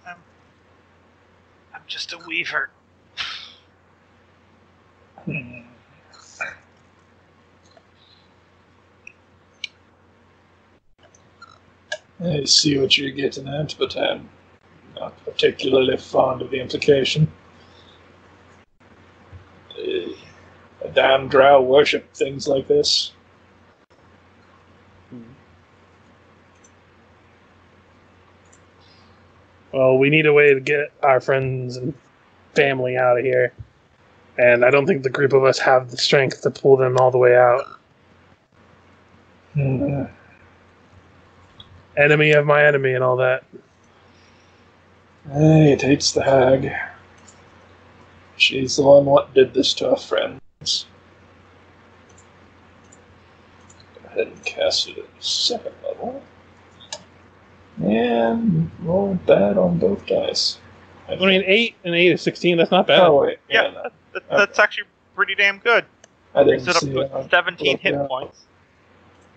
I'm just a weaver. I see what you're getting at, but I'm not particularly fond of the implication. A damn drow worship things like this. Well, we need a way to get our friends and family out of here. And I don't think the group of us have the strength to pull them all the way out. Enemy of my enemy and all that. It hates the hag. She's the one what did this to our friends. Go ahead and cast it at 2nd level. And roll bad on both dice. I mean, 8 and 8 is 16. That's not bad. Oh, wait. Yeah, that's actually pretty damn good. I didn't Brings it up see to 17 hit points.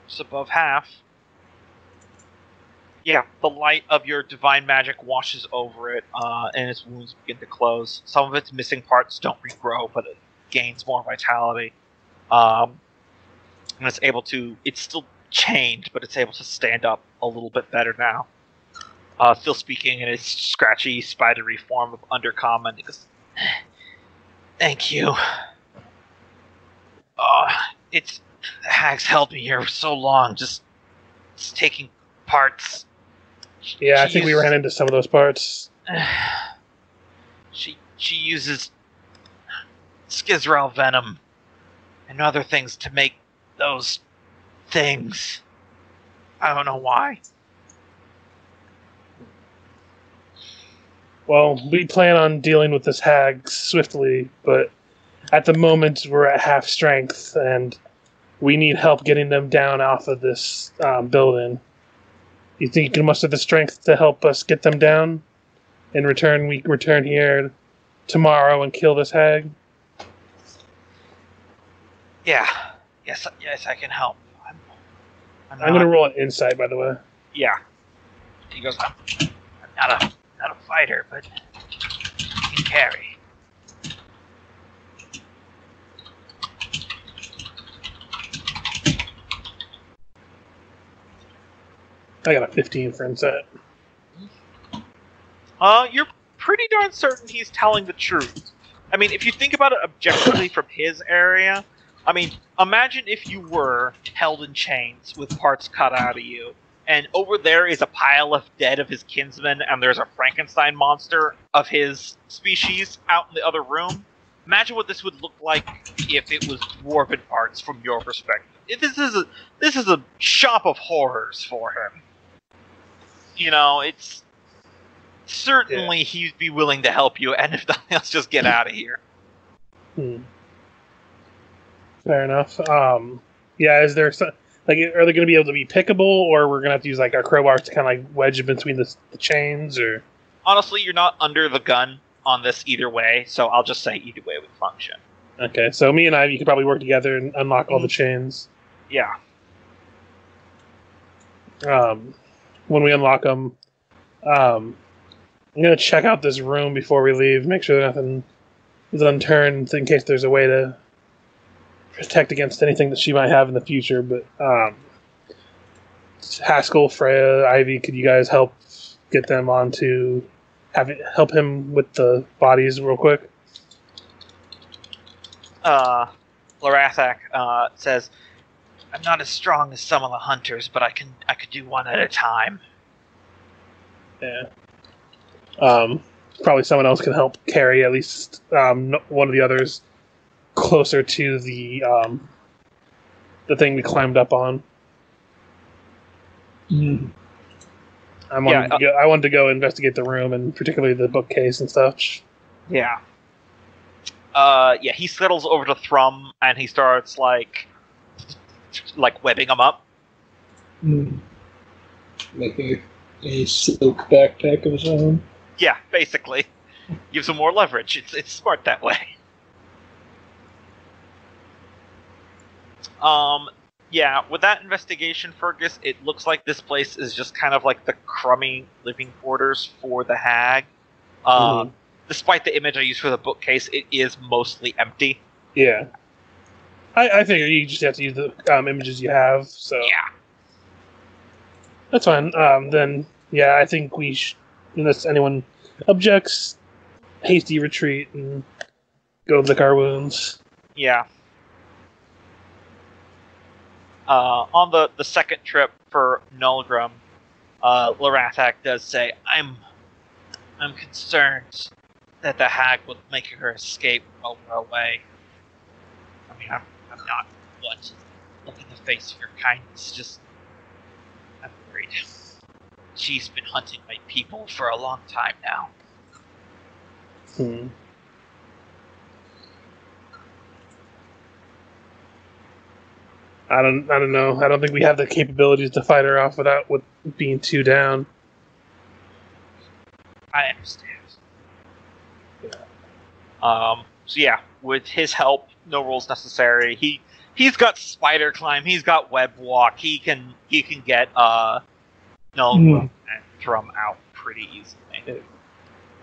Just above half. Yeah, the light of your divine magic washes over it, and its wounds begin to close. Some of its missing parts don't regrow, but it gains more vitality. And it's able to... It's still chained, but it's able to stand up a little bit better now. Still speaking in its scratchy, spidery form of Undercommon. It goes, "Thank you. The hag's held me here for so long, just taking parts." Yeah, I think we ran into some of those parts. She uses Skizrel venom and other things to make those things. I don't know why. Well, we plan on dealing with this hag swiftly, but at the moment we're at half strength, and we need help getting them down off of this building. You think you can muster the strength to help us get them down? In return, we return here tomorrow and kill this hag? Yeah. Yes, I can help. I'm going to roll an insight, by the way. Yeah. He goes, I'm not a fighter, but I can carry. I got a 15 for insight. You're pretty darn certain he's telling the truth. I mean, if you think about it objectively from his area, I mean, imagine if you were held in chains with parts cut out of you, and over there is a pile of dead of his kinsmen, and there's a Frankenstein monster of his species out in the other room. Imagine what this would look like if it was dwarven parts from your perspective. This is a shop of horrors for him. You know, it's certainly he'd be willing to help you, and if nothing else, just get out of here. Fair enough. Yeah, is there some, like, are they going to be able to be pickable, or we're going to have to use like our crowbars to kind of like wedge in between the chains, or? Honestly, you're not under the gun on this either way, so I'll just say either way would function. Okay, so me and you could probably work together and unlock all the chains. Yeah. When we unlock them, I'm going to check out this room before we leave, make sure nothing is unturned in case there's a way to protect against anything that she might have in the future. But Haskell, Freya, Ivy, could you guys help get them onto... help him with the bodies real quick? Lorathak says, "I'm not as strong as some of the hunters, but I could do one at a time." Yeah. Probably someone else can help carry at least one of the others closer to the thing we climbed up on. I wanted to go investigate the room, and particularly the bookcase and stuff. Yeah. He settles over to Thrum, and he starts, like webbing them up. Making a silk backpack of his own. Yeah, basically. Gives him more leverage. It's smart that way. Yeah, with that investigation, Fergus, it looks like this place is just kind of like the crummy living quarters for the hag. Despite the image I used for the bookcase, it is mostly empty. Yeah. I figure you just have to use the images you have, so... Yeah. That's fine. Then, yeah, I think we unless anyone objects, hasty retreat and go lick our wounds. Yeah. On the second trip for Nolgrim, Lorathak does say, I'm concerned that the hag will make her escape while we're away. I mean, I'm not one to look in the face of your kindness, just I'm worried. She's been hunting my people for a long time now. I don't know. I don't think we have the capabilities to fight her off without being two down. I understand. So yeah, with his help, no rules necessary. He's got spider climb. He's got web walk. He can get Nolgrim and Thrum out pretty easily.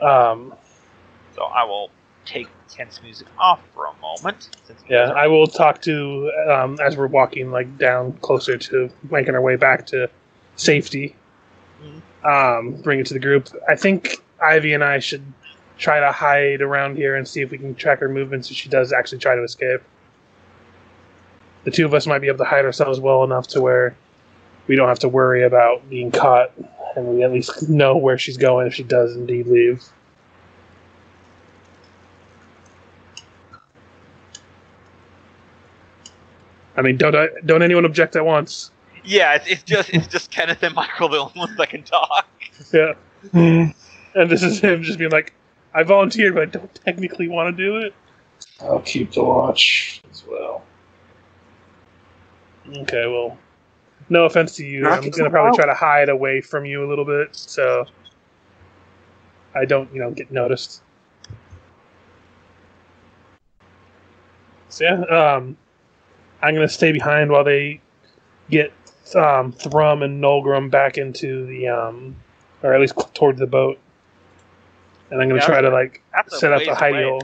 So I will take tense music off for a moment. Yeah, I will talk to, as we're walking down closer to making our way back to safety, bring it to the group. I think Ivy and I should try to hide around here and see if we can track her movements if she does actually try to escape. The two of us might be able to hide ourselves well enough to where we don't have to worry about being caught, and we at least know where she's going if she does indeed leave. I mean, don't anyone object at once? Yeah, it's just Kenneth and Michael the only ones that can talk. Yeah, and this is him just being like, "I volunteered, but I don't technically want to do it." I'll keep the watch as well. Okay, well, no offense to you, I'm gonna probably try to hide away from you a little bit, so I don't, get noticed. So yeah, I'm going to stay behind while they get Thrum and Nolgrim back into the, or at least toward the boat. And I'm going to try to, set up a hidey hole.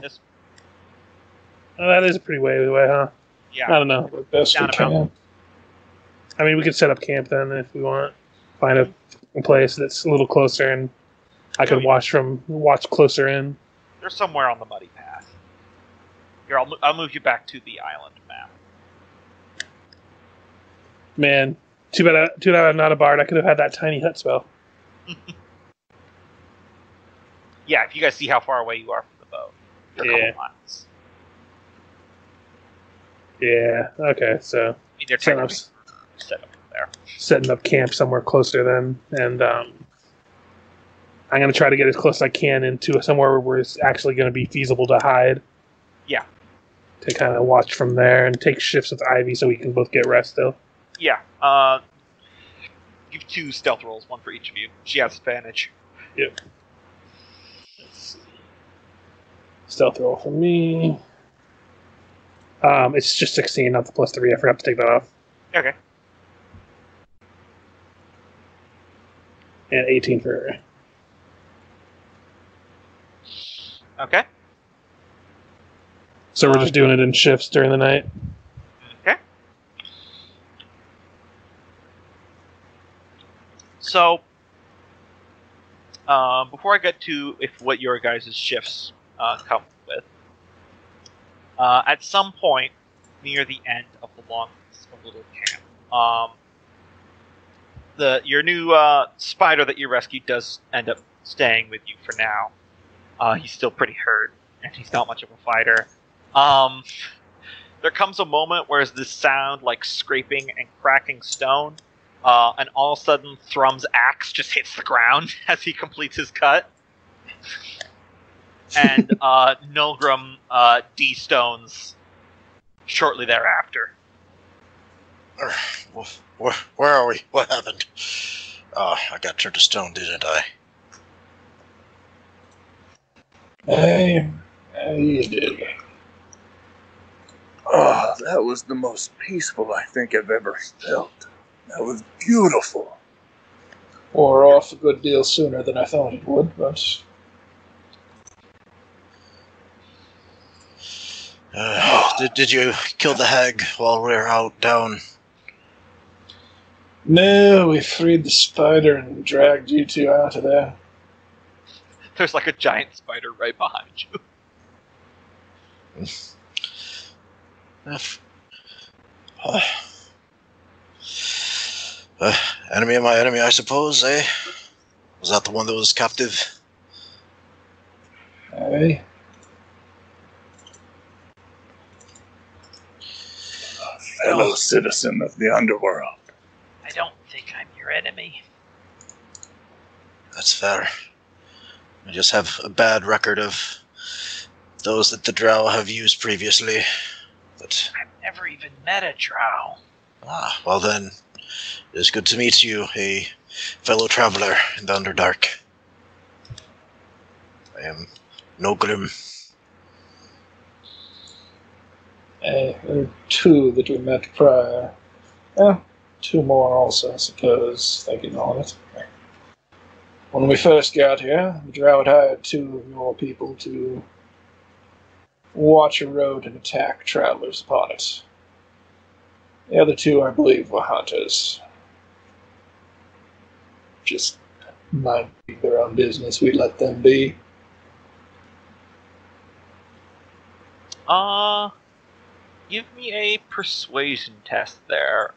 Oh, that is a pretty way away, huh? Yeah. I don't know. Best we can. I mean, we could set up camp then if we want. Find a place that's a little closer, and I could watch closer in. They're somewhere on the muddy path. Here, I'll move you back to the island map. Man, too bad I'm not a bard. I could have had that tiny hut spell. Yeah, if you guys see how far away you are from the boat. You're a couple miles. Yeah, okay, so... They're technically set up there. Setting up camp somewhere closer then, and I'm going to try to get as close as I can into somewhere where it's actually going to be feasible to hide. Yeah. To kind of watch from there and take shifts with Ivy so we can both get rest still. Yeah. Give 2 stealth rolls, 1 for each of you. She has advantage. Yep. Let's see. Stealth roll for me. It's just 16, not the +3. I forgot to take that off. Okay. And 18 for her. Okay. So we're just doing it in shifts during the night. Okay. So, before I get to what your guys' shifts come with, at some point near the end of the long little camp, your new spider that you rescued does end up staying with you for now. He's still pretty hurt, and he's not much of a fighter. There comes a moment where there's this sound like scraping and cracking stone, and all of a sudden Thrum's axe just hits the ground as he completes his cut. And Nolgrim de-stones shortly thereafter. Where are we? What happened? I got turned to stone, didn't I? You did. Oh, that was the most peaceful I think I've ever felt. That was beautiful. Wore off a good deal sooner than I thought it would, but... Did you kill the hag while we were out down? No, we freed the spider and dragged you two out of there. There's like a giant spider right behind you. Enemy of my enemy, I suppose, eh? Was that the one that was captive? Aye. Fellow citizen of the underworld. I don't think I'm your enemy. That's fair. I just have a bad record of those that the drow have used previously. But I've never even met a drow. Well then, it is good to meet you, a fellow traveler in the Underdark. I am Nolgrim. There were two that we met prior. Well, 2 more also, I suppose, thinking on it. When we first got here, the Drought hired 2 of your people to watch a road and attack travelers upon it. The other 2, I believe, were hunters. Just minding their own business, we let them be. Give me a persuasion test there,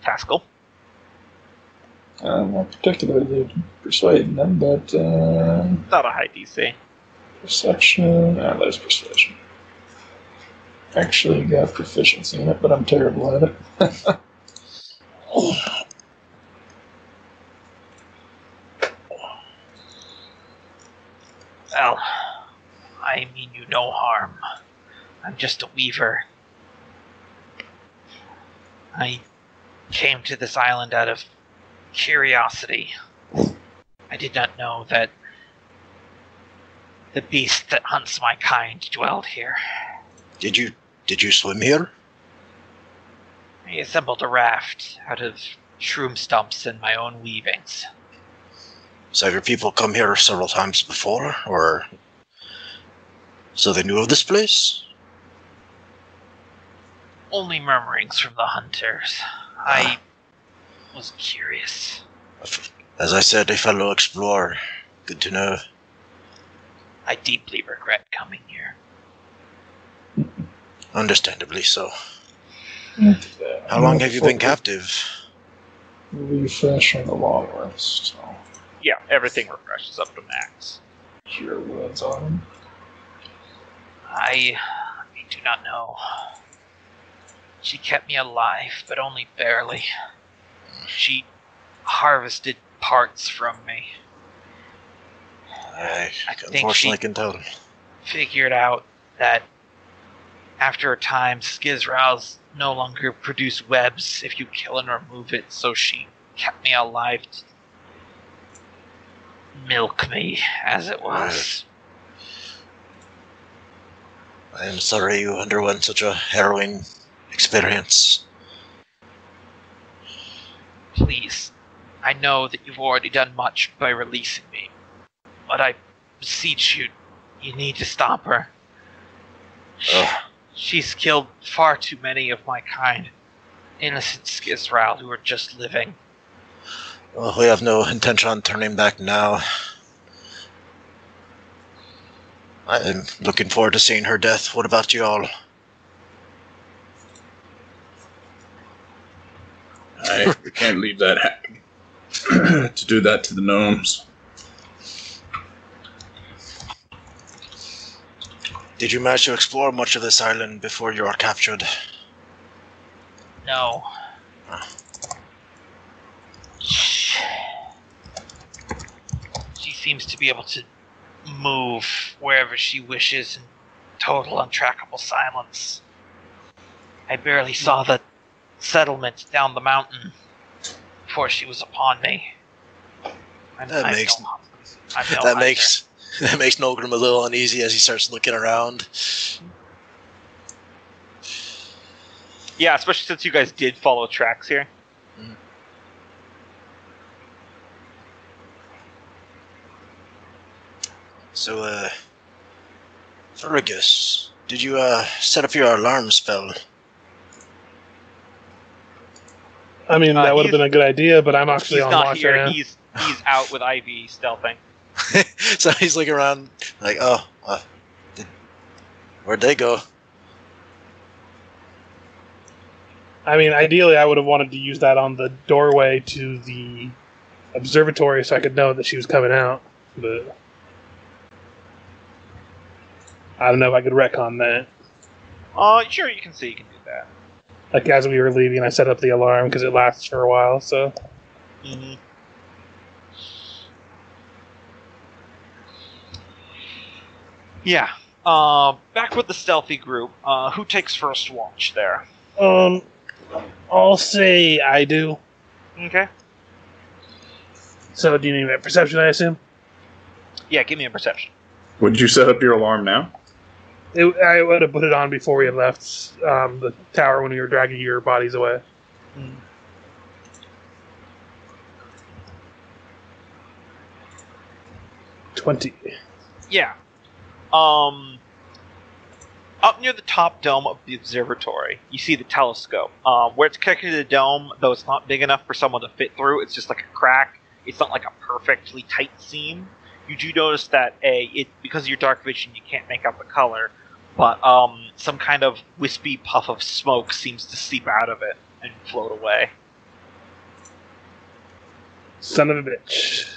Taskill. I'm not particularly persuading them, but Not a high DC. perception. There's persuasion. Actually got proficiency in it, but I'm terrible at it. Well, I mean you no harm. I'm just a weaver. I came to this island out of curiosity. I did not know that the beast that hunts my kind dwelled here. Did you swim here? I assembled a raft out of shroom stumps and my own weavings. So have your people come here several times before, or so they knew of this place? Only murmurings from the hunters. I was curious. As I said, a fellow explorer. Good to know. I deeply regret coming here. Understandably so. How long have you been captive? Refresh on the long rest. So. Yeah, everything refreshes up to max. Cure wounds on him. I do not know. She kept me alive, but only barely. She harvested parts from me. I think unfortunately she can tell. figured out that after a time, Skizrals no longer produce webs if you kill and remove it, so she kept me alive to milk me, as it was. I am sorry you underwent such a harrowing experience. Please, I know that you've already done much by releasing me, but I beseech you, you need to stop her. She's killed far too many of my kind. Innocent Skizral who are just living. Well, we have no intention on turning back now. I am looking forward to seeing her death. What about you all? We can't leave that happen. To do that to the gnomes. Did you manage to explore much of this island before you were captured? No. She seems to be able to move wherever she wishes in total untrackable silence. I barely saw the settlement down the mountain before she was upon me. That makes Nolgrim a little uneasy as he starts looking around. Yeah, especially since you guys did follow tracks here. Mm. So, Fergis, did you set up your alarm spell? I mean, that would have been a good idea, but I'm actually on not watch here. right now. He's out with Ivy stealthing. So he's looking around like, where'd they go? I mean, ideally, I would have wanted to use that on the doorway to the observatory so I could know that she was coming out, but I don't know if I could retcon that. Sure, you can see you can do that. Like, as we were leaving, I set up the alarm because it lasts for a while, so... Mm-hmm. Yeah. Back with the stealthy group. Who takes first watch there? I'll say I do. Okay. So, do you need a perception, I assume? Yeah, give me a perception. Would you set up your alarm now? I would have put it on before we had left the tower when we were dragging your bodies away. 20. Yeah. Up near the top dome of the observatory, you see the telescope. Where it's connected to the dome, though it's not big enough for someone to fit through, it's just like a crack. It's not like a perfectly tight seam. You do notice that because of your dark vision, you can't make out the color, but some kind of wispy puff of smoke seems to seep out of it and float away. Son of a bitch.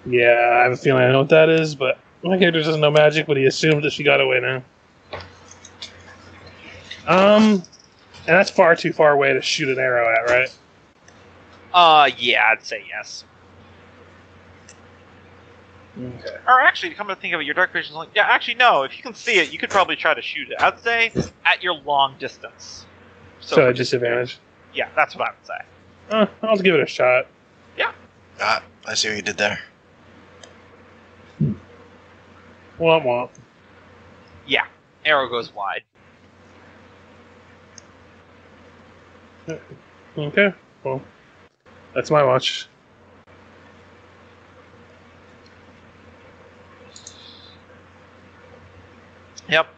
Yeah, I have a feeling I know what that is, but my character doesn't know magic, but he assumed that she got away now. And that's far too far away to shoot an arrow at, right? Yeah, I'd say yes. Okay. Or actually, to come to think of it, your dark vision is like, yeah, actually, no, if you can see it, you could probably try to shoot it. I'd say at your long distance. So a disadvantage? Yeah, that's what I would say. I'll give it a shot. Yeah. I see what you did there. Womp womp. Yeah, arrow goes wide. Okay, well, that's my watch. Yep.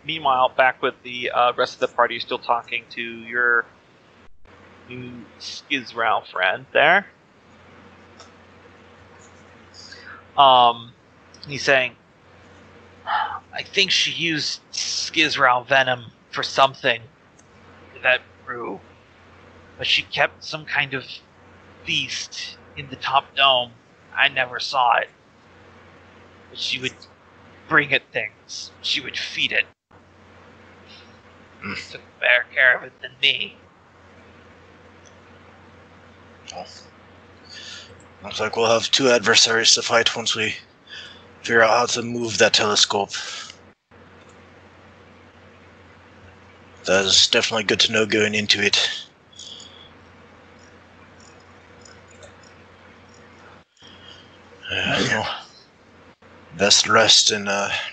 Meanwhile, back with the rest of the party, you're still talking to your new Skizral friend there. He's saying, I think she used Skizral venom for something that grew, but she kept some kind of beast in the top dome. I never saw it. But she would bring it things. She would feed it. Took better care of it than me. Oh. Looks like we'll have two adversaries to fight once we figure out how to move that telescope. That is definitely good to know going into it. Well, best rest and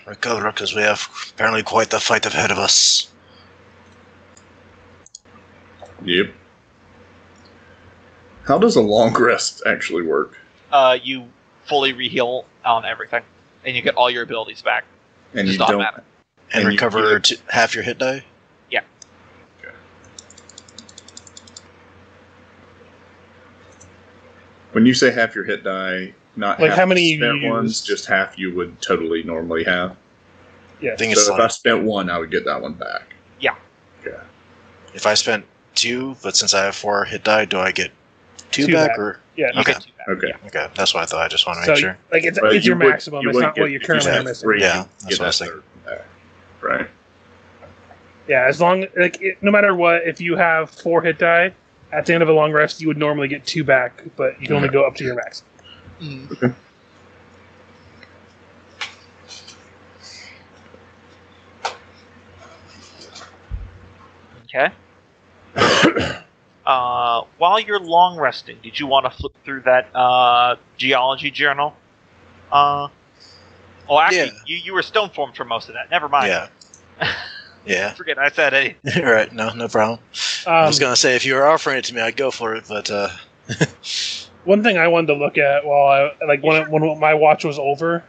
recover, because we have apparently quite the fight ahead of us. Yep. How does a long rest actually work? You fully reheal on everything, and you get all your abilities back. And Just you don't. automatic. And recover half your hit die? Yeah. Okay. When you say half your hit die, not Like half how many the spent you ones, used? just half you would totally normally have. Yeah. I think it's So if like, I spent one, I would get that one back. Yeah. Okay. if I spent 2, but since I have 4 hit die, do I get 2 2 back, back. or? Yeah. You Okay. get 2 back. Okay. Yeah. Okay, that's what I thought. I just want to So, make sure. like, it's But your you would- maximum. you It's would not get- what you if you currently have are missing. 3, Yeah, you that's get what I was that thinking. third back. Right. Yeah, as long no matter what, if you have 4 hit die at the end of a long rest, you would normally get 2 back, but you can only go up to your max. Mm. Okay. While you're long resting, did you want to flip through that geology journal? Actually, Yeah. you were stone formed for most of that. Never mind. Yeah. Yeah. Forget I said anything. Right, no problem. I was going to say, if you were offering it to me, I'd go for it, but... One thing I wanted to look at while when my watch was over,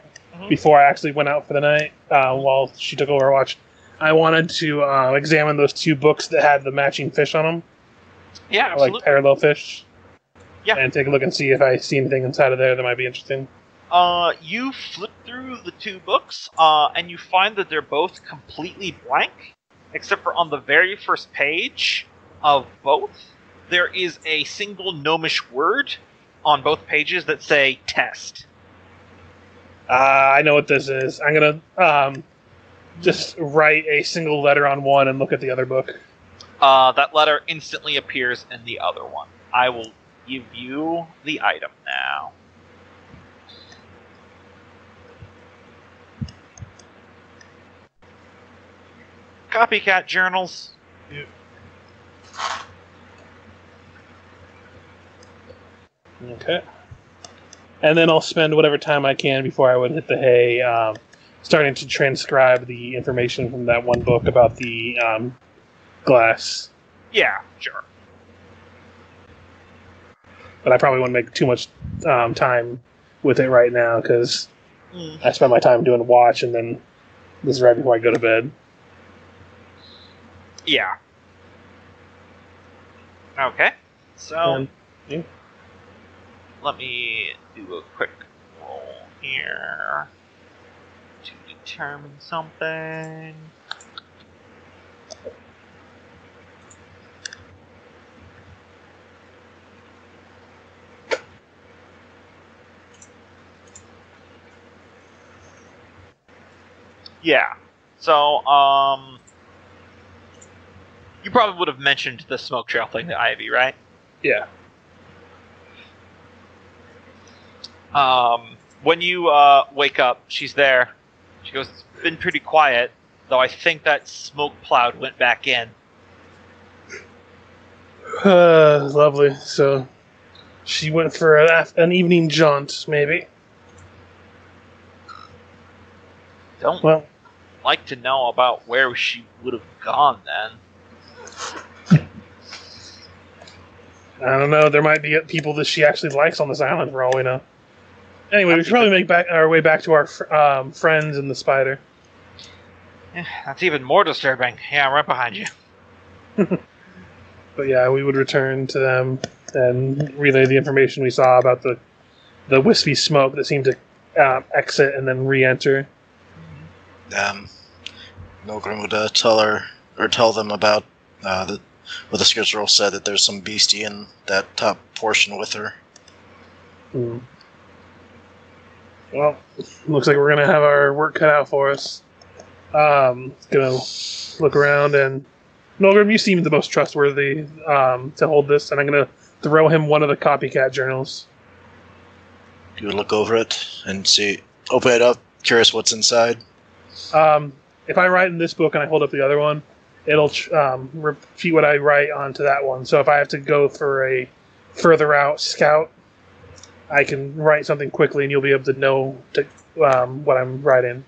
before I actually went out for the night, while she took over our watch, I wanted to examine those 2 books that had the matching fish on them. Yeah, Or, absolutely. like parallel fish. Yeah. And take a look and see if I see anything inside of there that might be interesting. You flip through the 2 books, and you find that they're both completely blank, except for on the very first page of both, there is a single gnomish word on both pages that say test. I know what this is. I'm gonna just write a single letter on one and look at the other book. That letter instantly appears in the other one. I will give you the item now. Copycat journals. Okay. And then I'll spend whatever time I can before I would hit the hay, starting to transcribe the information from that one book about the glass. Yeah, sure. But I probably wouldn't make too much time with it right now, because I spend my time doing watch, and then this is right before I go to bed. Yeah. Okay. So, yeah. Let me do a quick roll here to determine something. Yeah. So, you probably would have mentioned the smoke trail thing to Ivy, right? Yeah. When you wake up, she's there. She goes, "It's been pretty quiet, though I think that smoke cloud went back in." Lovely. So, she went for an evening jaunt, maybe. Don't like to know about where she would have gone then. I don't know. There might be people that she actually likes on this island, for all we know. Anyway, we should probably make our way back to our friends in the spider. Yeah, that's even more disturbing. Yeah, I'm right behind you. But yeah, we would return to them and relay the information we saw about the wispy smoke that seemed to exit and then re-enter. Nolgrim would tell them about what the scriptural said, that there's some beastie in that top portion with her. Well, looks like we're gonna have our work cut out for us. Gonna look around, and Nolgrim, you seem the most trustworthy to hold this, and I'm gonna throw him one of the copycat journals. You would look over it and see, open it up, curious what's inside. If I write in this book and I hold up the other one, it'll repeat what I write onto that one. So if I have to go for a further out scout, I can write something quickly, and you'll be able to know what I'm writing.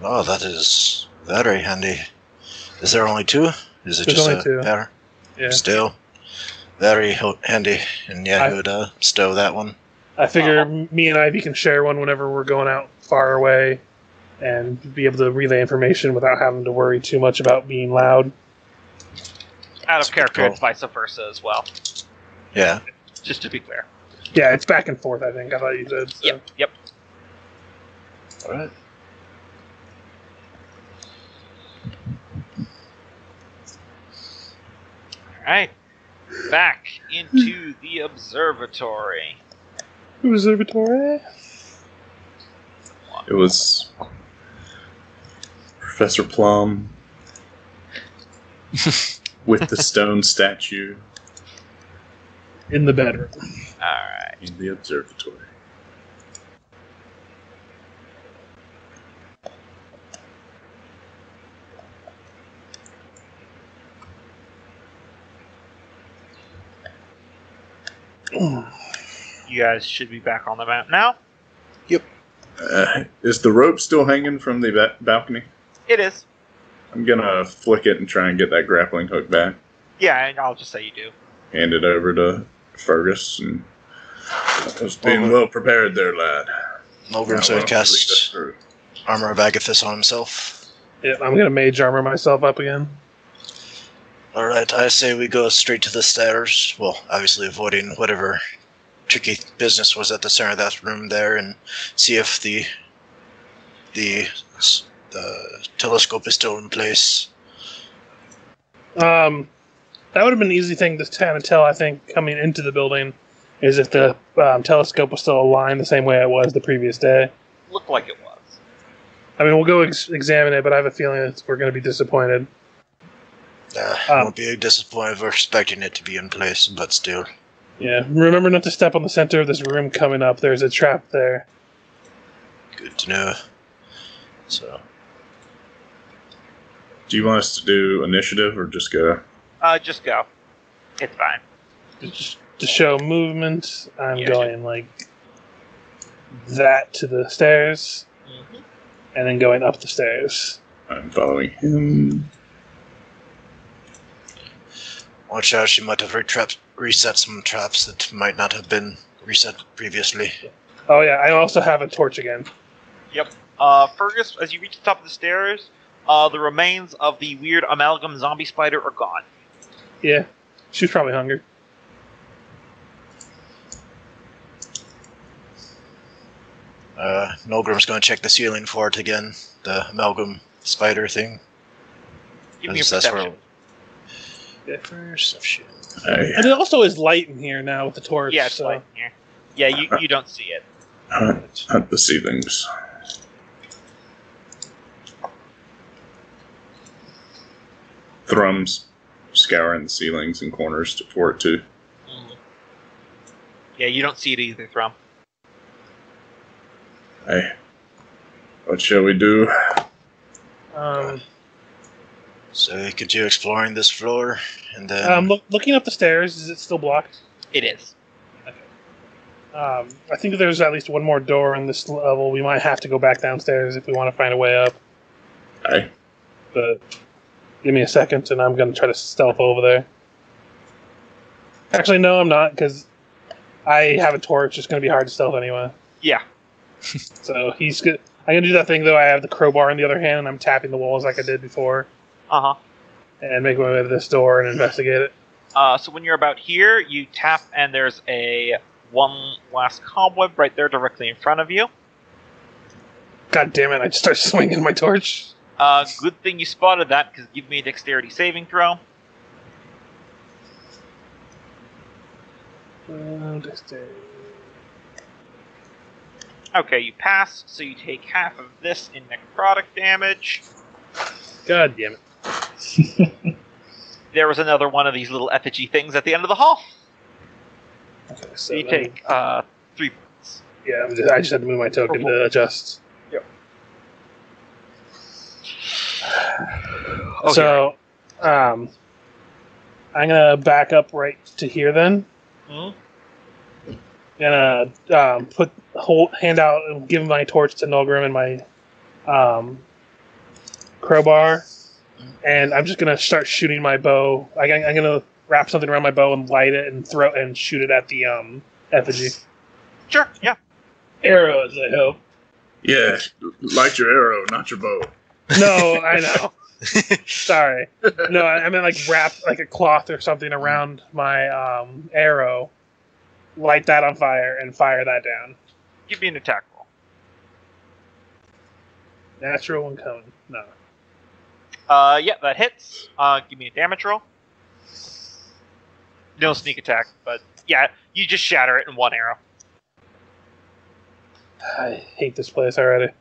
Oh, that is very handy. Is there only two? Is it There's just only two. Heir? Yeah. Still, very handy. And yeah, he would stow that one. I figure me and Ivy can share one whenever we're going out far away, and be able to relay information without having to worry too much about being loud. Out of character, it's vice versa as well. Yeah. Just to be clear. Yeah, it's back and forth, I think. I thought you said. So. Yep. All right. Alright. Back into the observatory. Observatory? It was Professor Plum with the stone statue In the bedroom. Alright. in the observatory. You guys should be back on the map now. Is the rope still hanging from the balcony? It is. I'm gonna flick it and try and get that grappling hook back. Yeah, and I'll just say you do. Hand it over to Fergis, and I was being well prepared there, lad. Nolgrim so casts Armor of Agathis on himself. Yep, I'm gonna mage armor myself up again. Alright, I say we go straight to the stairs. Well, obviously avoiding whatever tricky business was at the center of that room there, and see if the telescope is still in place. That would have been an easy thing to kind of tell, I think, coming into the building, is if the telescope was still aligned the same way it was the previous day. Looked like it was. I mean, we'll go examine it, but I have a feeling that we're going to be disappointed. Won't be disappointed. We're expecting it to be in place, but still. Yeah, remember not to step on the center of this room coming up. There's a trap there. Good to know. So, Do you want us to do initiative or just go? Just go. It's fine. Just to show movement, I'm going like that to the stairs, and then going up the stairs. I'm following him. Watch out, she might have reset some traps that might not have been reset previously. Oh yeah, I also have a torch again. Yep. Fergus, as you reach the top of the stairs, the remains of the weird amalgam zombie spider are gone. Yeah, she was probably hungry. Nolgrim's going to check the ceiling for it again. The amalgam spider thing. Give me a perception. Perception. And it also is light in here now with the torch. Yeah, it's light in here. Yeah, you don't see it. Hunt the ceilings. Thrum's scouring the ceilings and corners for it too. Yeah, you don't see it either, Thrum. Hey, what shall we do? So we continue exploring this floor, and then... looking up the stairs, is it still blocked? It is. Okay. I think there's at least one more door in this level. We might have to go back downstairs if we want to find a way up. Hey. But give me a second, and I'm going to try to stealth over there. Actually, no, I'm not, because I have a torch. It's going to be hard to stealth anyway. Yeah. So he's good. I'm going to do that thing, though. I have the crowbar in the other hand, and I'm tapping the walls like I did before. Uh-huh. And make my way to this door and investigate it. So when you're about here, you tap, and there's one last cobweb right there directly in front of you. God damn it, I just started swinging my torch. Good thing you spotted that, because give me a dexterity saving throw. Dexterity. Okay, you pass, so you take half of this in necrotic damage. God damn it. There was another one of these little effigy things at the end of the hall. Okay, so you take 3 points. Yeah, I just had to move my token to adjust. Yep. So, I'm gonna back up right to here then. Mm-hmm. Gonna hand out and give my torch to Nolgrim and my crowbar, and I'm just gonna start shooting my bow. I'm gonna wrap something around my bow and light it and shoot it at the effigy. Sure. Yeah. Arrows, I hope. Yeah, light your arrow, not your bow. No, I know. Sorry. No, I meant like wrap like a cloth or something around my arrow, light that on fire, and fire that down. Give me an attack roll. Natural one coming. No. Yeah, that hits. Give me a damage roll. No sneak attack, but yeah, you just shatter it in one arrow. I hate this place already.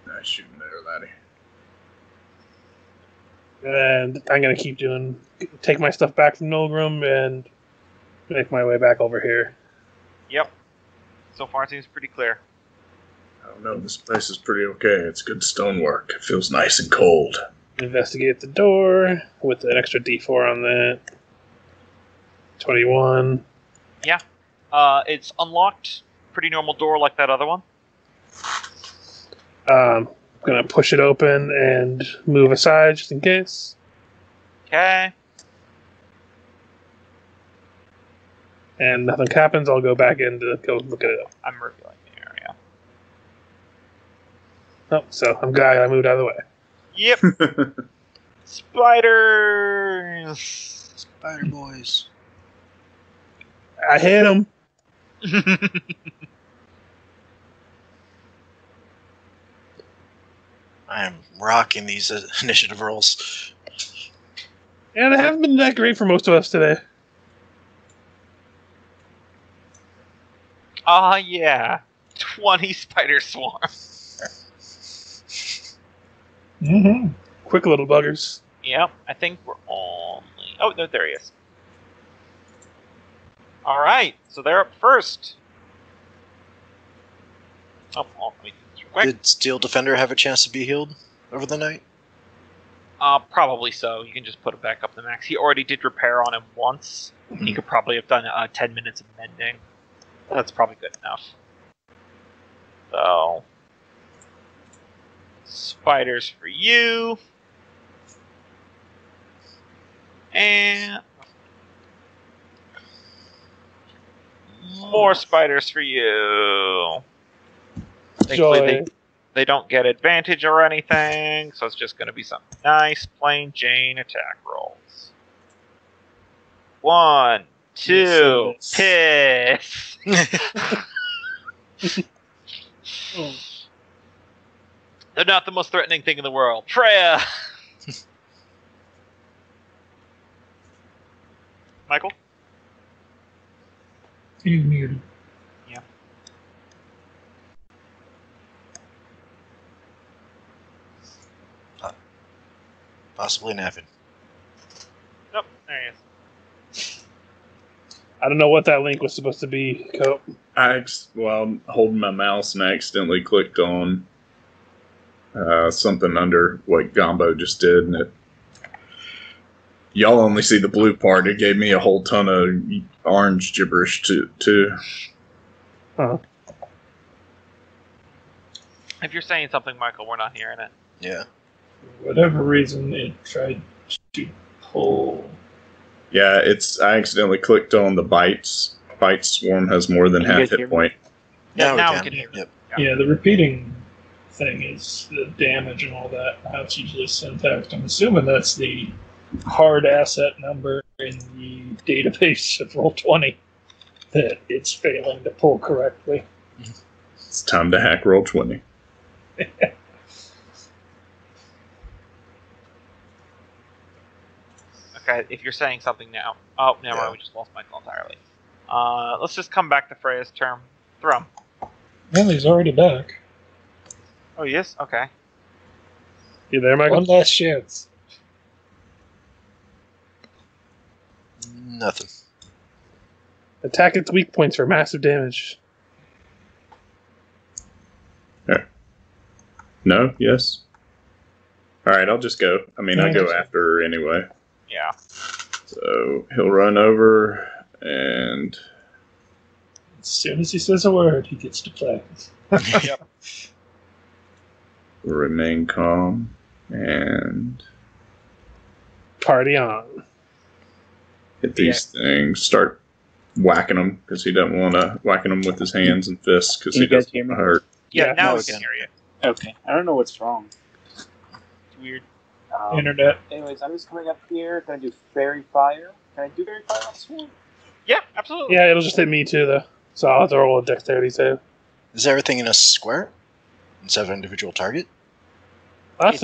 Nice shooting there, laddie. And I'm gonna take my stuff back from Nolgrim and make my way back over here. Yep. So far it seems pretty clear. I don't know, this place is pretty okay. It's good stonework. It feels nice and cold. Investigate the door with an extra D4 on that. 21. Yeah. It's unlocked. Pretty normal door like that other one. I'm going to push it open and move aside just in case. Okay. And nothing happens, I'll go back in to go look at it. I'm revealing the area. Oh, so I'm glad I moved out of the way. Yep. Spiders! Spider boys. I hit him. I am rocking these initiative rolls. Yeah, they haven't been that great for most of us today. Yeah. 20 spider swarm. Mm-hmm. Quick little buggers. Yep, I think we're only... Oh, no, there he is. Alright, so they're up first. Oh, let me do this real quick. Did Steel Defender have a chance to be healed over the night? Probably so. You can just put it back up to max. He already did repair on him once. He could probably have done 10 minutes of mending. That's probably good enough. So, spiders for you. And more spiders for you. Thankfully, they don't get advantage or anything, so it's just going to be some nice plain Jane attack rolls. 1, 2, piss. They're not the most threatening thing in the world. Freya! Michael? He's muted. Yeah. Possibly napping. Nope, there he is. I don't know what that link was supposed to be, Cope. I'm holding my mouse and I accidentally clicked on something under what Gombo just did, and y'all only see the blue part. It gave me a whole ton of orange gibberish too. Huh. If you're saying something, Michael, we're not hearing it. Yeah. For whatever reason, it tried to pull. Yeah, I accidentally clicked on the bites. Bite swarm has more than Can you half guys hear hit me? point. Yeah, now we can. can hear Yep. Yeah, the repeating thing is the damage and all that, how it's usually syntaxed. I'm assuming that's the hard asset number in the database of Roll20 that it's failing to pull correctly. It's time to hack Roll20. Okay, if you're saying something now. Oh, never mind, we just lost Michael entirely. Let's just come back to Freya's term. Thrum. Well, he's already back. Oh, yes? Okay. You there, Michael? One last chance. Nothing. Attack its weak points for massive damage. No? Yes? Alright, I'll just go. I mean, I go after her anyway. Yeah. So, he'll run over, and... As soon as he says a word, he gets to play. Yep. Remain calm, and... Party on. hit these things, start whacking them, because he doesn't want to whacking them with his hands and fists, because Can he you guys doesn't hear me? hurt. Yeah, Yeah, now no, we we can can. hear you. Okay, I don't know what's wrong. It's weird. Internet. Anyways, I'm just coming up here. Gonna do Fairy Fire. Can I do Fairy Fire on Swarm? Yeah, absolutely. Yeah, it'll just hit me too, though. So I'll have to roll a dexterity save. Is everything in a square instead of an individual target? That's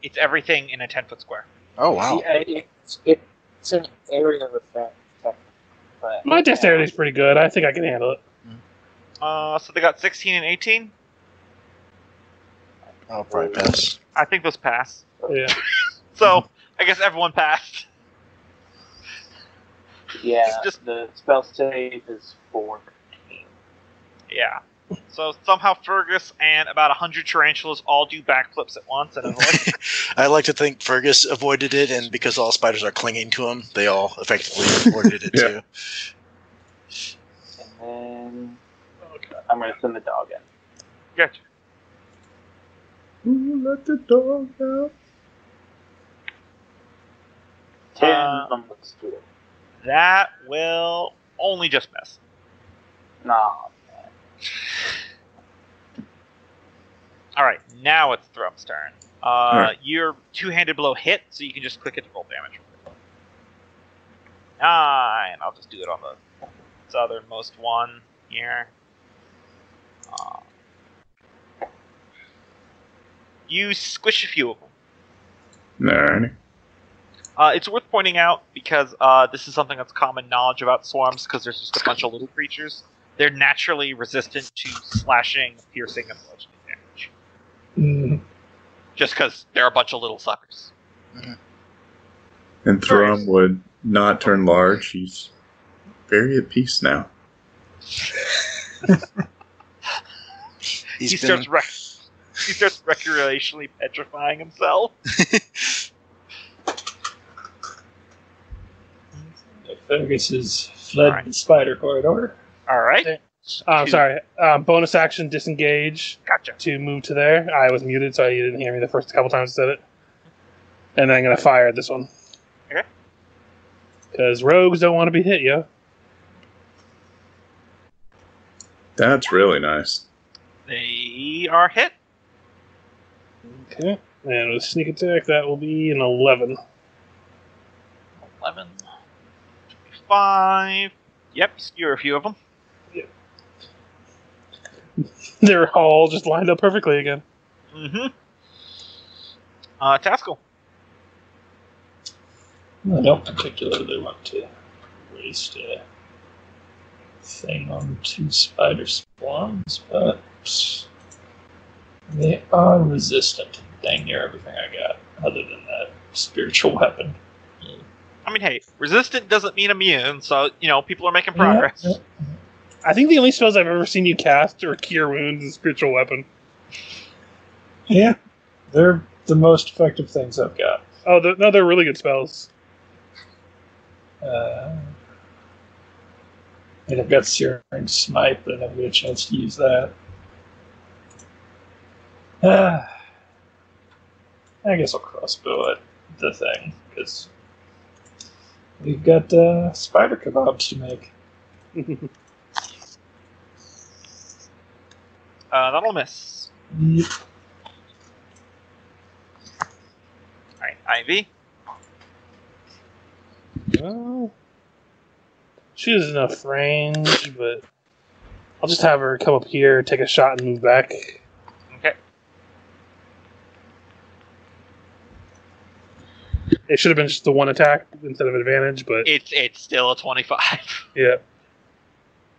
It's everything in a 10-foot square. Oh wow! Yeah, it's an area of effect. But My dexterity's pretty good. I think I can handle it. So they got 16 and 18. I'll probably pass. I think those pass. Yeah. So I guess everyone passed. Yeah, Just- the spell save is 14. Yeah. So somehow Fergus and about 100 tarantulas all do backflips at once and avoid. I like to think Fergus avoided it, and because all spiders are clinging to him, they all effectively avoided it Yeah. too. And then I'm gonna send the dog in. Gotcha. Ooh, let the dog out. 10 Uh, on the stool. That will only just miss. Nah. Alright, now it's Thrum's turn. Alright. Your two-handed blow hit, so you can just click it to roll damage. 9. I'll just do it on the southernmost one here. You squish a few of them. Alrighty. It's worth pointing out, because this is something that's common knowledge about swarms, because there's just a bunch of little creatures. They're naturally resistant to slashing, piercing, and bludgeoning damage. Mm. Just because they're a bunch of little suckers. And Thrum would not turn large. He's very at peace now. He starts recreationally petrifying himself. Fergus has fled Alright. the spider corridor. Alright. Sorry. Bonus action, disengage. Gotcha. To move to there. I was muted, so you didn't hear me the first couple times I said it. And then I'm going to fire at this one. Okay. Because rogues don't want to be hit, yo. That's really nice. They are hit. Okay. And with sneak attack, that will be an 11. 11. 5. Yep, you skewer a few of them. Yep. They're all just lined up perfectly again. Mm-hmm. Taskill. I don't particularly want to waste a thing on 2 spider swarms, but they are resistant to dang near everything I got, other than that spiritual weapon. I mean, hey, resistant doesn't mean immune, so, people are making progress. Yeah. I think the only spells I've ever seen you cast are Cure Wounds and Spiritual Weapon. Yeah, they're the most effective things I've got. Oh, they're really good spells. And I've got Searing Smite, but I never get a chance to use that. I guess I'll crossbow at the thing, because we've got spider kebabs to make. That'll miss. Yep. Alright, Ivy. Well, she has enough range, but I'll just have her come up here, take a shot, and move back. Okay. It should have been just the one attack instead of advantage, but It's still a 25. yeah.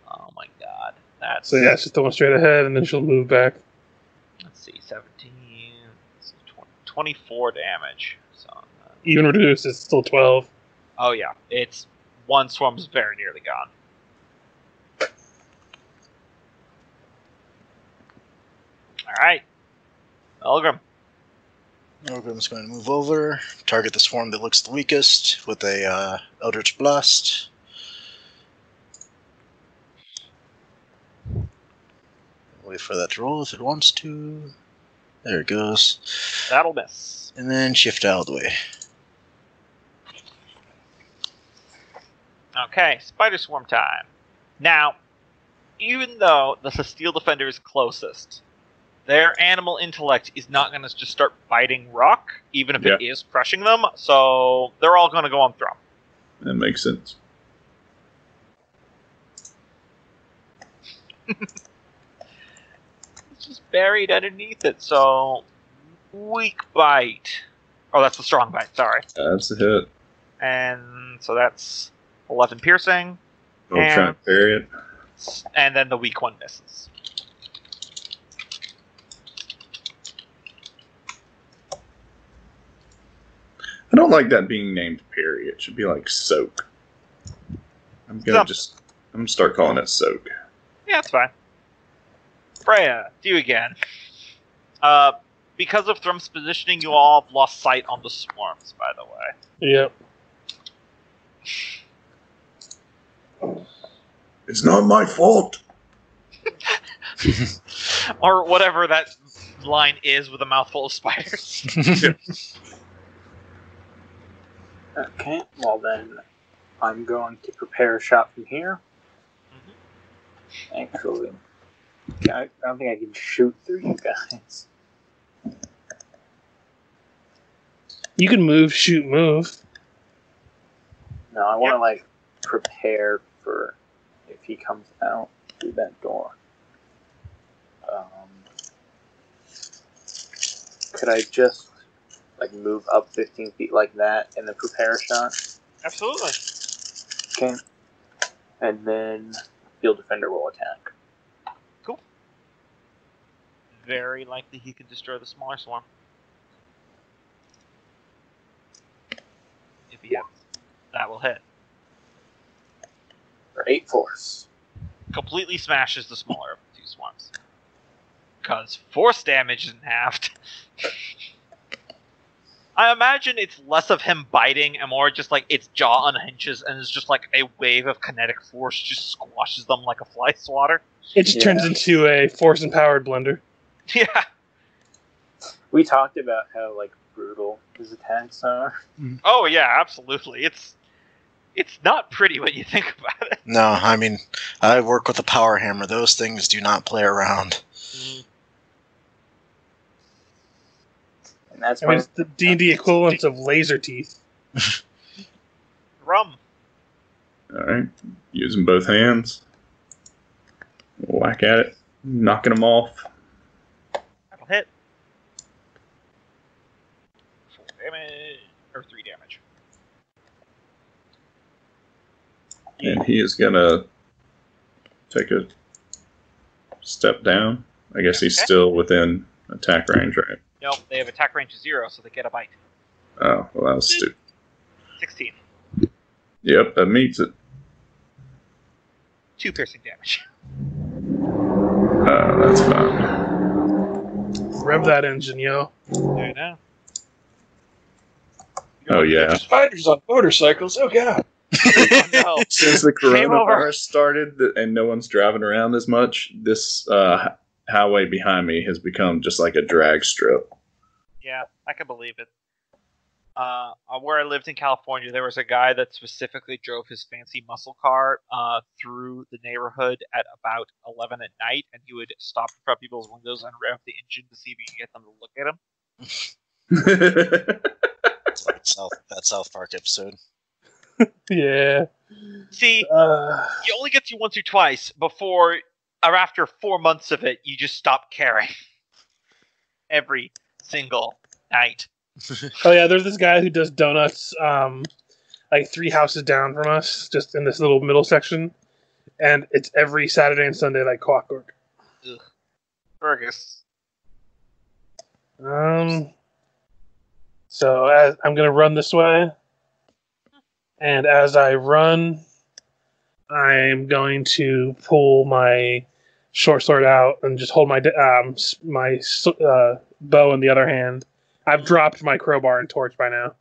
Oh my god. That's... So yeah, it's just the one straight ahead, and then she'll move back. Let's see, 17... 24 damage. So, Even reduced, it's still 12. oh yeah, it's... One swarm's very nearly gone. Alright. Nolgrim. Nolgrim's going to move over, target the swarm that looks the weakest with a Eldritch Blast. Wait for that to roll if it wants to. There it goes. That'll miss. And then shift out of the way. Okay, Spider Swarm time. Now, even though the Steel Defender is closest, their animal intellect is not going to just start biting rock, even if it is crushing them, so they're all going to go on Thrum. That makes sense. It's just buried underneath it, so... Weak bite. Oh, that's the strong bite, sorry. That's a hit. And so that's 11 piercing. I'll try and parry it. And then the weak one misses. I don't like that being named parry. It should be like soak. I'm gonna start calling it soak. Yeah, that's fine. Freya, do you again. Because of Thrum's positioning, you all have lost sight on the swarms, by the way. Yep. It's not my fault. Or whatever that line is with a mouthful of spiders. Okay, well then, I'm going to prepare a shot from here. Actually, I don't think I can shoot through you guys. You can move, shoot, move. No, I want to prepare for if he comes out through that door. Could I just move up 15 feet like that and then prepare a shot? Absolutely. Okay. And then Field Defender will attack. Cool. Very likely he could destroy the smaller swarm. If he hits, that will hit. For 8 force. Completely smashes the smaller of the two swarms. Because force damage isn't halved. I imagine it's less of him biting and more just like its jaw unhinges and it's just like a wave of kinetic force just squashes them like a fly swatter. It just turns into a force-empowered blender. Yeah. We talked about how like brutal his attacks are. Oh yeah, absolutely. It's not pretty when you think about it. No, I mean, I work with a power hammer. Those things do not play around. And that's it's the D&D equivalent of laser teeth. Thrum. Alright. Using both hands. Whack at it. Knocking them off. That'll hit. 4 damage. Or 3 damage. And he is gonna take a step down. I guess he's still within attack range, right? Nope, they have attack range of 0, so they get a bite. Oh, well, that was stupid. 16. Yep, that meets it. 2 piercing damage. That's fine. Rev that engine, yo. There you know. Oh, yeah. Spiders on motorcycles. Oh, God. Oh, no. Since the Game over. coronavirus started and no one's driving around as much, this highway behind me has become just like a drag strip. Yeah, I can believe it. Where I lived in California, there was a guy that specifically drove his fancy muscle car through the neighborhood at about 11 at night, and he would stop in front of people's windows and rev the engine to see if he could get them to look at him. It's like that South Park episode. Yeah. See, he only gets you once or twice before, or after 4 months of it, you just stop caring. Every single night. Oh yeah, there's this guy who does donuts, like 3 houses down from us, just in this little middle section, and it's every Saturday and Sunday like clockwork. Ugh. Fergis. So I'm gonna run this way, and as I run, I'm going to pull my short sword out and just hold my bow in the other hand. I've dropped my crowbar and torch by now.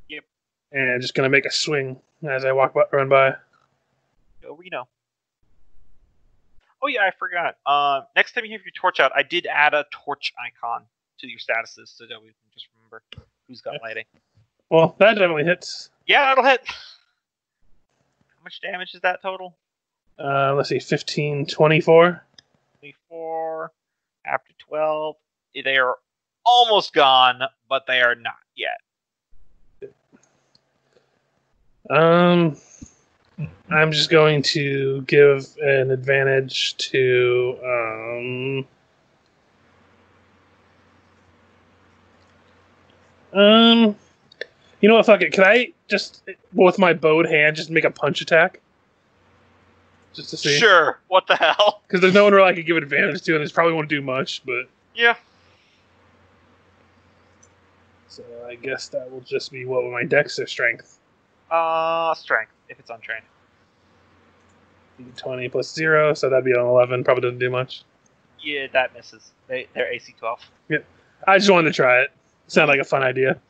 Yep. And just gonna make a swing as I run by. Oh, we know. Oh yeah, I forgot. Next time you have your torch out, I did add a torch icon to your statuses so that we can just remember who's got lighting. Well, that definitely hits. Yeah, that'll hit. How much damage is that total? Let's see, 15, 24. 24. After 12, they are almost gone, but they are not yet. I'm just going to give an advantage to you know what, fuck it. Can I just, with my bowed hand, just make a punch attack? Just to see? Sure. What the hell? Because there's no one really I could give advantage to, and this probably won't do much, but... Yeah. So I guess that will just be, what, with my dex or strength? Strength, if it's untrained. 20 plus 0, so that'd be an 11. Probably doesn't do much. Yeah, that misses. They're AC 12. Yeah. I just wanted to try it. Sounded like a fun idea.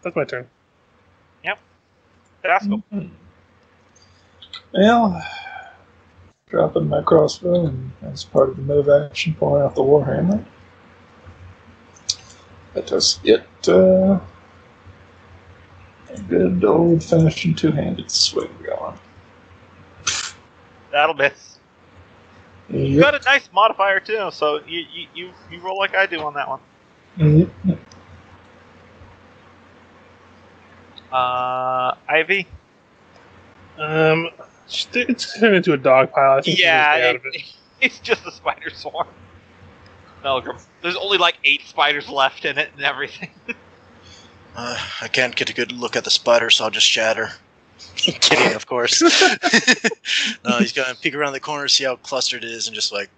That's my turn. Yep. Taskill. Well, dropping my crossbow and as part of the move action, pulling out the warhammer. Let us get a good old-fashioned two-handed swing going. That'll miss. Yep. You got a nice modifier too, so you roll like I do on that one. Yep. Ivy. It's turned into a dog pile. I think Yeah, it's just a spider swarm. Nolgrim. There's only like 8 spiders left in it and everything. I can't get a good look at the spider, so I'll just shatter. Kidding, of course. No, he's gonna peek around the corner, see how clustered it is, and just like,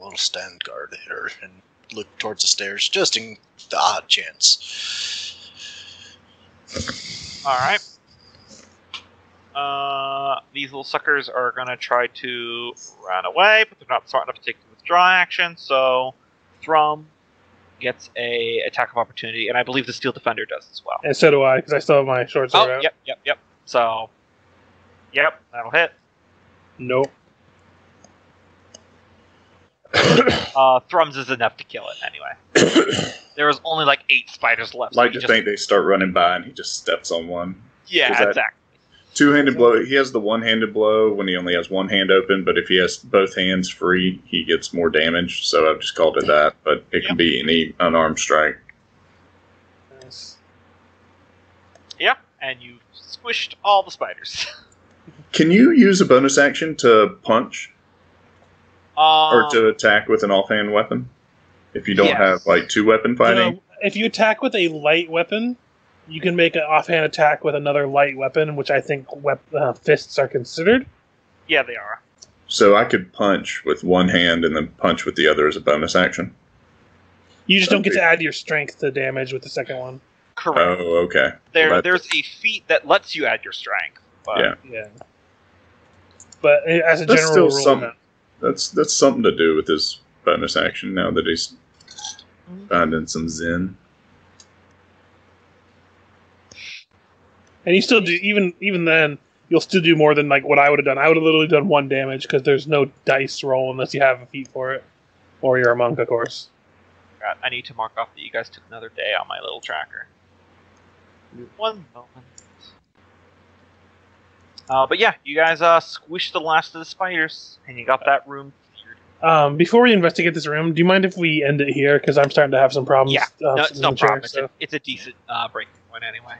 we'll stand guard here and look towards the stairs, just in the odd chance. Alright. These little suckers are gonna try to run away, but they're not smart enough to take the withdraw action, so Thrum, gets a attack of opportunity, and I believe the Steel Defender does as well. And so do I, because I still have my short sword out. Yep. So, that'll hit. Nope. Thrums is enough to kill it anyway. There was only like 8 spiders left. Like to think they start running by and he just steps on one. Yeah, exactly. Two-handed blow. He has the one-handed blow when he only has one hand open, but if he has both hands free, he gets more damage. So I've just called it that. But it can be any unarmed strike. Nice. Yeah, and you squished all the spiders. Can you use a bonus action to punch or to attack with an offhand weapon if you don't have like 2-weapon fighting? If you attack with a light weapon, you can make an offhand attack with another light weapon, which I think fists are considered. Yeah, they are. So I could punch with one hand and then punch with the other as a bonus action? You just don't get to add your strength to damage with the second one. Correct. Oh, okay. There's a feat that lets you add your strength. But yeah. But as a general rule, that's something to do with his bonus action now that he's finding some zen. And you still do, even then, you'll still do more than like what I would have done. I would have literally done 1 damage because there's no dice roll unless you have a feat for it. Or you're a monk, of course. I need to mark off that you guys took another day on my little tracker. 1 moment. But yeah, you guys squished the last of the spiders, and you got that room cleared. Before we investigate this room, do you mind if we end it here? Because I'm starting to have some problems. Yeah, no, it's no problem. So. It's a decent breaking point anyway.